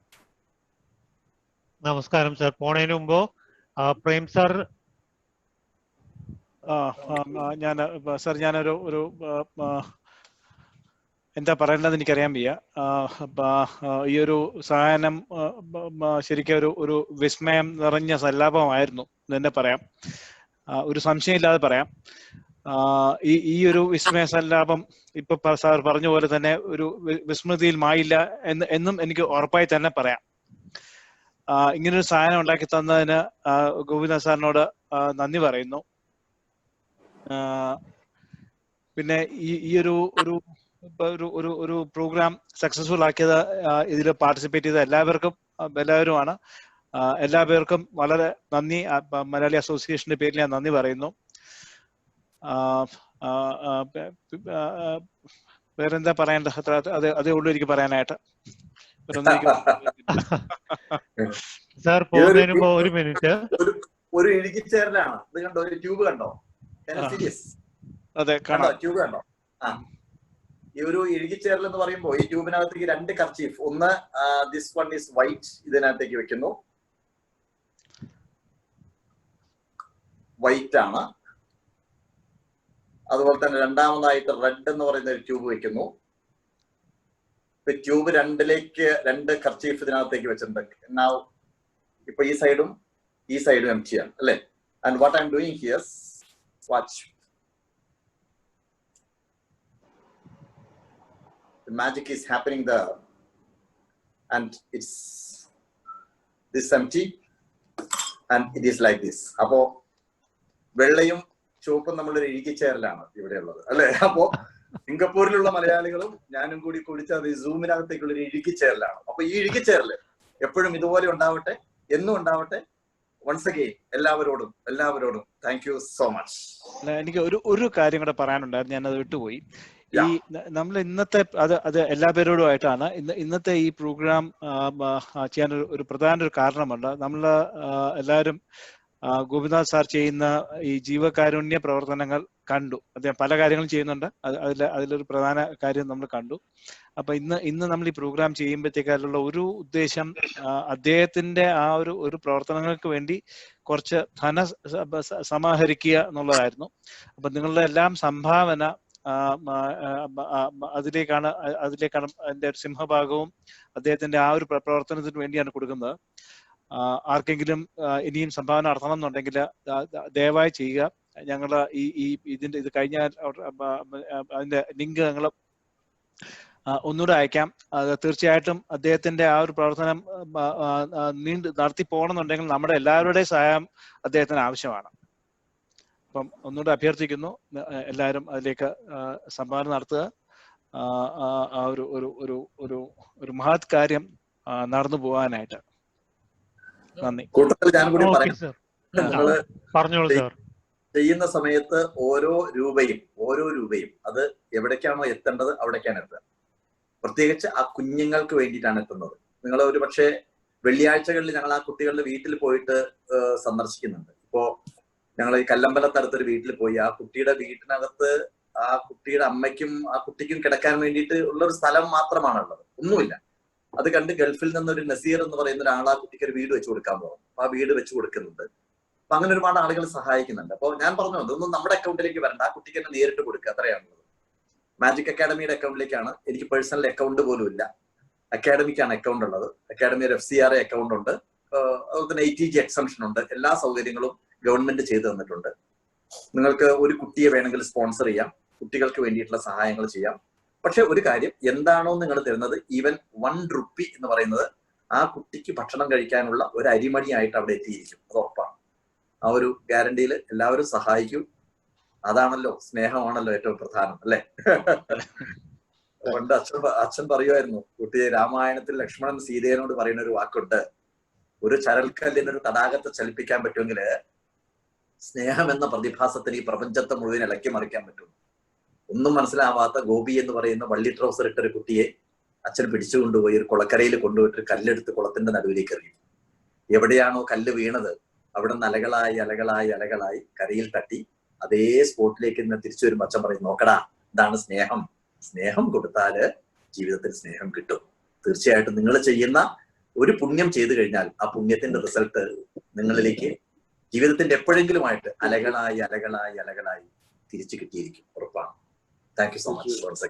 നമസ്കാരം സർ. പോണതിന് മുമ്പ് പ്രേം സർ. ഞാനൊരു എന്താ പറയേണ്ടതെന്ന് എനിക്കറിയാൻ വയ്യ. ഈ ഒരു സായാഹ്നം ശരിക്കും ഒരു വിസ്മയം നിറഞ്ഞ സല്ലാപമായിരുന്നു എന്ന് തന്നെ പറയാം. ഒരു സംശയമില്ലാതെ പറയാം. ഈ ഒരു വിസ്മയ സല്ലാപം ഇപ്പൊ സാർ പറഞ്ഞ പോലെ തന്നെ ഒരു വിസ്മൃതിയിൽ മായില്ല എന്നും എനിക്ക് ഉറപ്പായി തന്നെ പറയാം. ഇങ്ങനൊരു സാധനം ഉണ്ടാക്കി തന്നതിന് ഗോവിന്ദ സാറിനോട് നന്ദി പറയുന്നു. പിന്നെ ഈ ഒരു പ്രോഗ്രാം സക്സസ്ഫുൾ ആക്കിയത്, ഇതിൽ പാർട്ടിസിപ്പേറ്റ് ചെയ്ത എല്ലാവരുമാണ്. എല്ലാ പേർക്കും വളരെ നന്ദി. മലയാളി അസോസിയേഷന്റെ പേരിൽ ഞാൻ നന്ദി പറയുന്നു. വേറെന്താ പറയേണ്ടത്? അതേ ഉള്ളൂ എനിക്ക് പറയാനായിട്ട്. സാർ പോകുന്നതിന് മുമ്പ് ഒരു മിനിറ്റ്. ഒരു ഇഴുകിച്ചേരലാണ്. ഇത് കണ്ടോ? ഒരു ട്യൂബ് കണ്ടോ? അതെ, കണ്ടോ? ട്യൂബ് കണ്ടോ? ഈ ഒരു ഇഴുകിച്ചേരൽ എന്ന് പറയുമ്പോൾ ഈ ട്യൂബിനകത്തേക്ക് 2 കർച്ചീഫ്, ഒന്ന് ദിസ് വൺ ഈസ് വൈറ്റ്, ഇതിനകത്തേക്ക് വെക്കുന്നു, വൈറ്റ് ആണ്. അതുപോലെ തന്നെ രണ്ടാമതായിട്ട് റെഡ് എന്ന് പറയുന്ന ഒരു ട്യൂബ് വെക്കുന്നു. ട്യൂബ് 2ലേക്ക് 2 കർച്ചീഫ് ഇതിനകത്തേക്ക് വെച്ചിട്ടുണ്ട്. ഇപ്പൊ ഈ സൈഡും എംപ്റ്റി ആണ്, അല്ലെ? And what I am doing here, watch. The magic is happening there, and it's this empty, and it is like this. അപ്പോ വെള്ളയും ചുവപ്പും നമ്മളൊരു ഇഴുകിച്ചേരലാണ് ഇവിടെ ഉള്ളത്, അല്ലെ? അപ്പോ സിംഗപ്പൂരിലുള്ള മലയാളികളും ഞാനും കൂടി കുടിച്ചത് ഈ സൂമിനകത്തേക്കുള്ള ഒരു ഇഴുകിച്ചേരലാണ്. അപ്പൊ ഈ ഇഴുകിച്ചേരല് എപ്പോഴും ഇതുപോലെ ഉണ്ടാവട്ടെ, എന്നും ഉണ്ടാവട്ടെ. വൺസ് അഗെയിൻ എല്ലാവരോടും താങ്ക് യു സോ മച്ച്. എനിക്ക് ഒരു കാര്യം കൂടെ പറയാനുണ്ടായിരുന്നു, ഞാനത് വിട്ടുപോയി. ഈ നമ്മൾ ഇന്നത്തെ അത് എല്ലാ പേരോടുമായിട്ടാണ് ഇന്നത്തെ ഈ പ്രോഗ്രാം ചെയ്യാൻ ഒരു പ്രധാന കാരണമുണ്ട്. നമ്മൾ എല്ലാവരും ഗോപിനാഥ് സാർ ചെയ്യുന്ന ഈ ജീവകാരുണ്യ പ്രവർത്തനങ്ങൾ കണ്ടു. അദ്ദേഹം പല കാര്യങ്ങളും ചെയ്യുന്നുണ്ട്. അതിലൊരു പ്രധാന കാര്യം നമ്മൾ കണ്ടു. അപ്പൊ ഇന്ന് നമ്മൾ ഈ പ്രോഗ്രാം ചെയ്യുമ്പോഴത്തേക്കാളുള്ള ഒരു ഉദ്ദേശം അദ്ദേഹത്തിന്റെ ആ ഒരു പ്രവർത്തനങ്ങൾക്ക് വേണ്ടി കുറച്ച് സമാഹരിക്കുക എന്നുള്ളതായിരുന്നു. അപ്പൊ നിങ്ങളുടെ എല്ലാം സംഭാവന അതിലേക്കാണ് അതിന്റെ ഒരു സിംഹഭാഗവും അദ്ദേഹത്തിന്റെ ആ ഒരു പ്രവർത്തനത്തിന് വേണ്ടിയാണ് കൊടുക്കുന്നത്. ആർക്കെങ്കിലും ഇനിയും സംഭാവന നടത്തണം എന്നുണ്ടെങ്കിൽ ദയവായി ചെയ്യുക. ഞങ്ങൾ ഇത് കഴിഞ്ഞാൽ അതിന്റെ ലിങ്ക് ഞങ്ങൾ ഒന്നുകൂടെ അയക്കാം. അത് തീർച്ചയായിട്ടും അദ്ദേഹത്തിന്റെ ആ ഒരു പ്രവർത്തനം നടത്തി പോകണമെന്നുണ്ടെങ്കിൽ നമ്മുടെ എല്ലാവരുടെയും സഹായം അദ്ദേഹത്തിന് ആവശ്യമാണ്. അപ്പം ഒന്നുകൂടെ അഭ്യർത്ഥിക്കുന്നു, എല്ലാവരും അതിലേക്ക് സംഭാവന നടത്തുക. ആ ഒരു മഹത് കാര്യം നടന്നു പോകാനായിട്ട്. നന്ദി. കൂട്ടത്തിൽ ഞാൻ കൂടി പറയാം, പറഞ്ഞോളൂ സാർ. ചെയ്യുന്ന സമയത്ത് ഓരോ രൂപയും അത് എവിടേക്കാണോ എത്തേണ്ടത് അവിടേക്കാണ് എത്തുക. പ്രത്യേകിച്ച് ആ കുഞ്ഞുങ്ങൾക്ക് വേണ്ടിയിട്ടാണ് എത്തുന്നത്. നിങ്ങൾ ഒരു പക്ഷേ വെള്ളിയാഴ്ചകളിൽ ഞങ്ങൾ ആ കുട്ടികളുടെ വീട്ടിൽ പോയിട്ട് സന്ദർശിക്കുന്നുണ്ട്. ഇപ്പോ ഞങ്ങൾ ഈ കല്ലമ്പലത്തടുത്തൊരു വീട്ടിൽ പോയി, ആ കുട്ടിയുടെ വീട്ടിനകത്ത് ആ കുട്ടിയുടെ അമ്മയ്ക്കും ആ കുട്ടിക്കും കിടക്കാൻ വേണ്ടിയിട്ട് ഉള്ള ഒരു സ്ഥലം മാത്രമാണുള്ളത്, ഒന്നുമില്ല. അത് കണ്ട് ഗൾഫിൽ നിന്നൊരു നസീർ എന്ന് പറയുന്ന ഒരാൾ ആ കുട്ടിക്ക് ഒരു വീട് വെച്ച് കൊടുക്കാൻ പോകും. അപ്പൊ ആ വീട് വെച്ച് കൊടുക്കുന്നുണ്ട്. അപ്പൊ അങ്ങനെ ഒരുപാട് ആളുകൾ സഹായിക്കുന്നുണ്ട്. അപ്പോൾ ഞാൻ പറഞ്ഞു, അതൊന്നും നമ്മുടെ അക്കൗണ്ടിലേക്ക് വരണ്ട, ആ കുട്ടിക്ക് തന്നെ നേരിട്ട് കൊടുക്കുക, അത്രയാണുള്ളത്. മാജിക് അക്കാഡമിയുടെ അക്കൗണ്ടിലേക്കാണ്. എനിക്ക് പേഴ്സണൽ അക്കൗണ്ട് പോലും ഇല്ല, അക്കാഡമിക്കാണ് അക്കൗണ്ട് ഉള്ളത്. അക്കാഡമി ഒരു FCRA അക്കൗണ്ട് ഉണ്ട്, അതുപോലെ തന്നെ ATG എക്സംഷൻ ഉണ്ട്. എല്ലാ സൗകര്യങ്ങളും ഗവൺമെന്റ് ചെയ്തു തന്നിട്ടുണ്ട്. നിങ്ങൾക്ക് ഒരു കുട്ടിയെ വേണമെങ്കിൽ സ്പോൺസർ ചെയ്യാം, കുട്ടികൾക്ക് വേണ്ടിയിട്ടുള്ള സഹായങ്ങൾ ചെയ്യാം. പക്ഷെ ഒരു കാര്യം, എന്താണോ നിങ്ങൾ തരുന്നത്, ഈവൻ 1 റുപ്പി എന്ന് പറയുന്നത് ആ കുട്ടിക്ക് ഭക്ഷണം കഴിക്കാനുള്ള ഒരു അരിമണിയായിട്ട് അവിടെ എത്തിയിരിക്കും, അത് ഉറപ്പാണ്. ആ ഒരു ഗ്യാരണ്ടിയിൽ എല്ലാവരും സഹായിക്കും. അതാണല്ലോ, സ്നേഹമാണല്ലോ ഏറ്റവും പ്രധാനം, അല്ലെ? പണ്ട് അച്ഛൻ പറയുമായിരുന്നു, കുട്ടിയെ രാമായണത്തിൽ ലക്ഷ്മണൻ സീതയോട് പറയുന്ന ഒരു വാക്കുണ്ട്, ഒരു ചരൽക്കല്ലിനൊരു തടാകത്തെ ചലിപ്പിക്കാൻ പറ്റുമെങ്കിൽ സ്നേഹം എന്ന പ്രതിഭാസത്തിന് ഈ പ്രപഞ്ചത്തെ മുഴുവൻ ഇളക്കി മറിക്കാൻ പറ്റും. ഒന്നും മനസ്സിലാവാത്ത ഗോപി എന്ന് പറയുന്ന വള്ളി ട്രൗസർ ഇട്ടൊരു കുട്ടിയെ അച്ഛൻ പിടിച്ചുകൊണ്ടുപോയി ഒരു കുളക്കരയിൽ കൊണ്ടുപോയിട്ട് കല്ലെടുത്ത് കുളത്തിന്റെ നടുവിലേക്ക് എറിയും. എവിടെയാണോ കല്ല് വീണത് അവിടെ നിന്ന് അലകളായി കരയിൽ തട്ടി അതേ സ്പോട്ടിലേക്ക് നിന്ന് തിരിച്ചു വരുമ്പോൾ അച്ഛൻ പറയും, നോക്കടാ, ഇതാണ് സ്നേഹം. സ്നേഹം കൊടുത്താല് ജീവിതത്തിൽ സ്നേഹം കിട്ടും. തീർച്ചയായിട്ടും നിങ്ങൾ ചെയ്യുന്ന ഒരു പുണ്യം ചെയ്തു കഴിഞ്ഞാൽ ആ പുണ്യത്തിന്റെ റിസൾട്ട് നിങ്ങളിലേക്ക് ജീവിതത്തിന്റെ എപ്പോഴെങ്കിലുമായിട്ട് അലകളായി തിരിച്ചു കിട്ടിയിരിക്കും, ഉറപ്പാണ്. Thank you so much.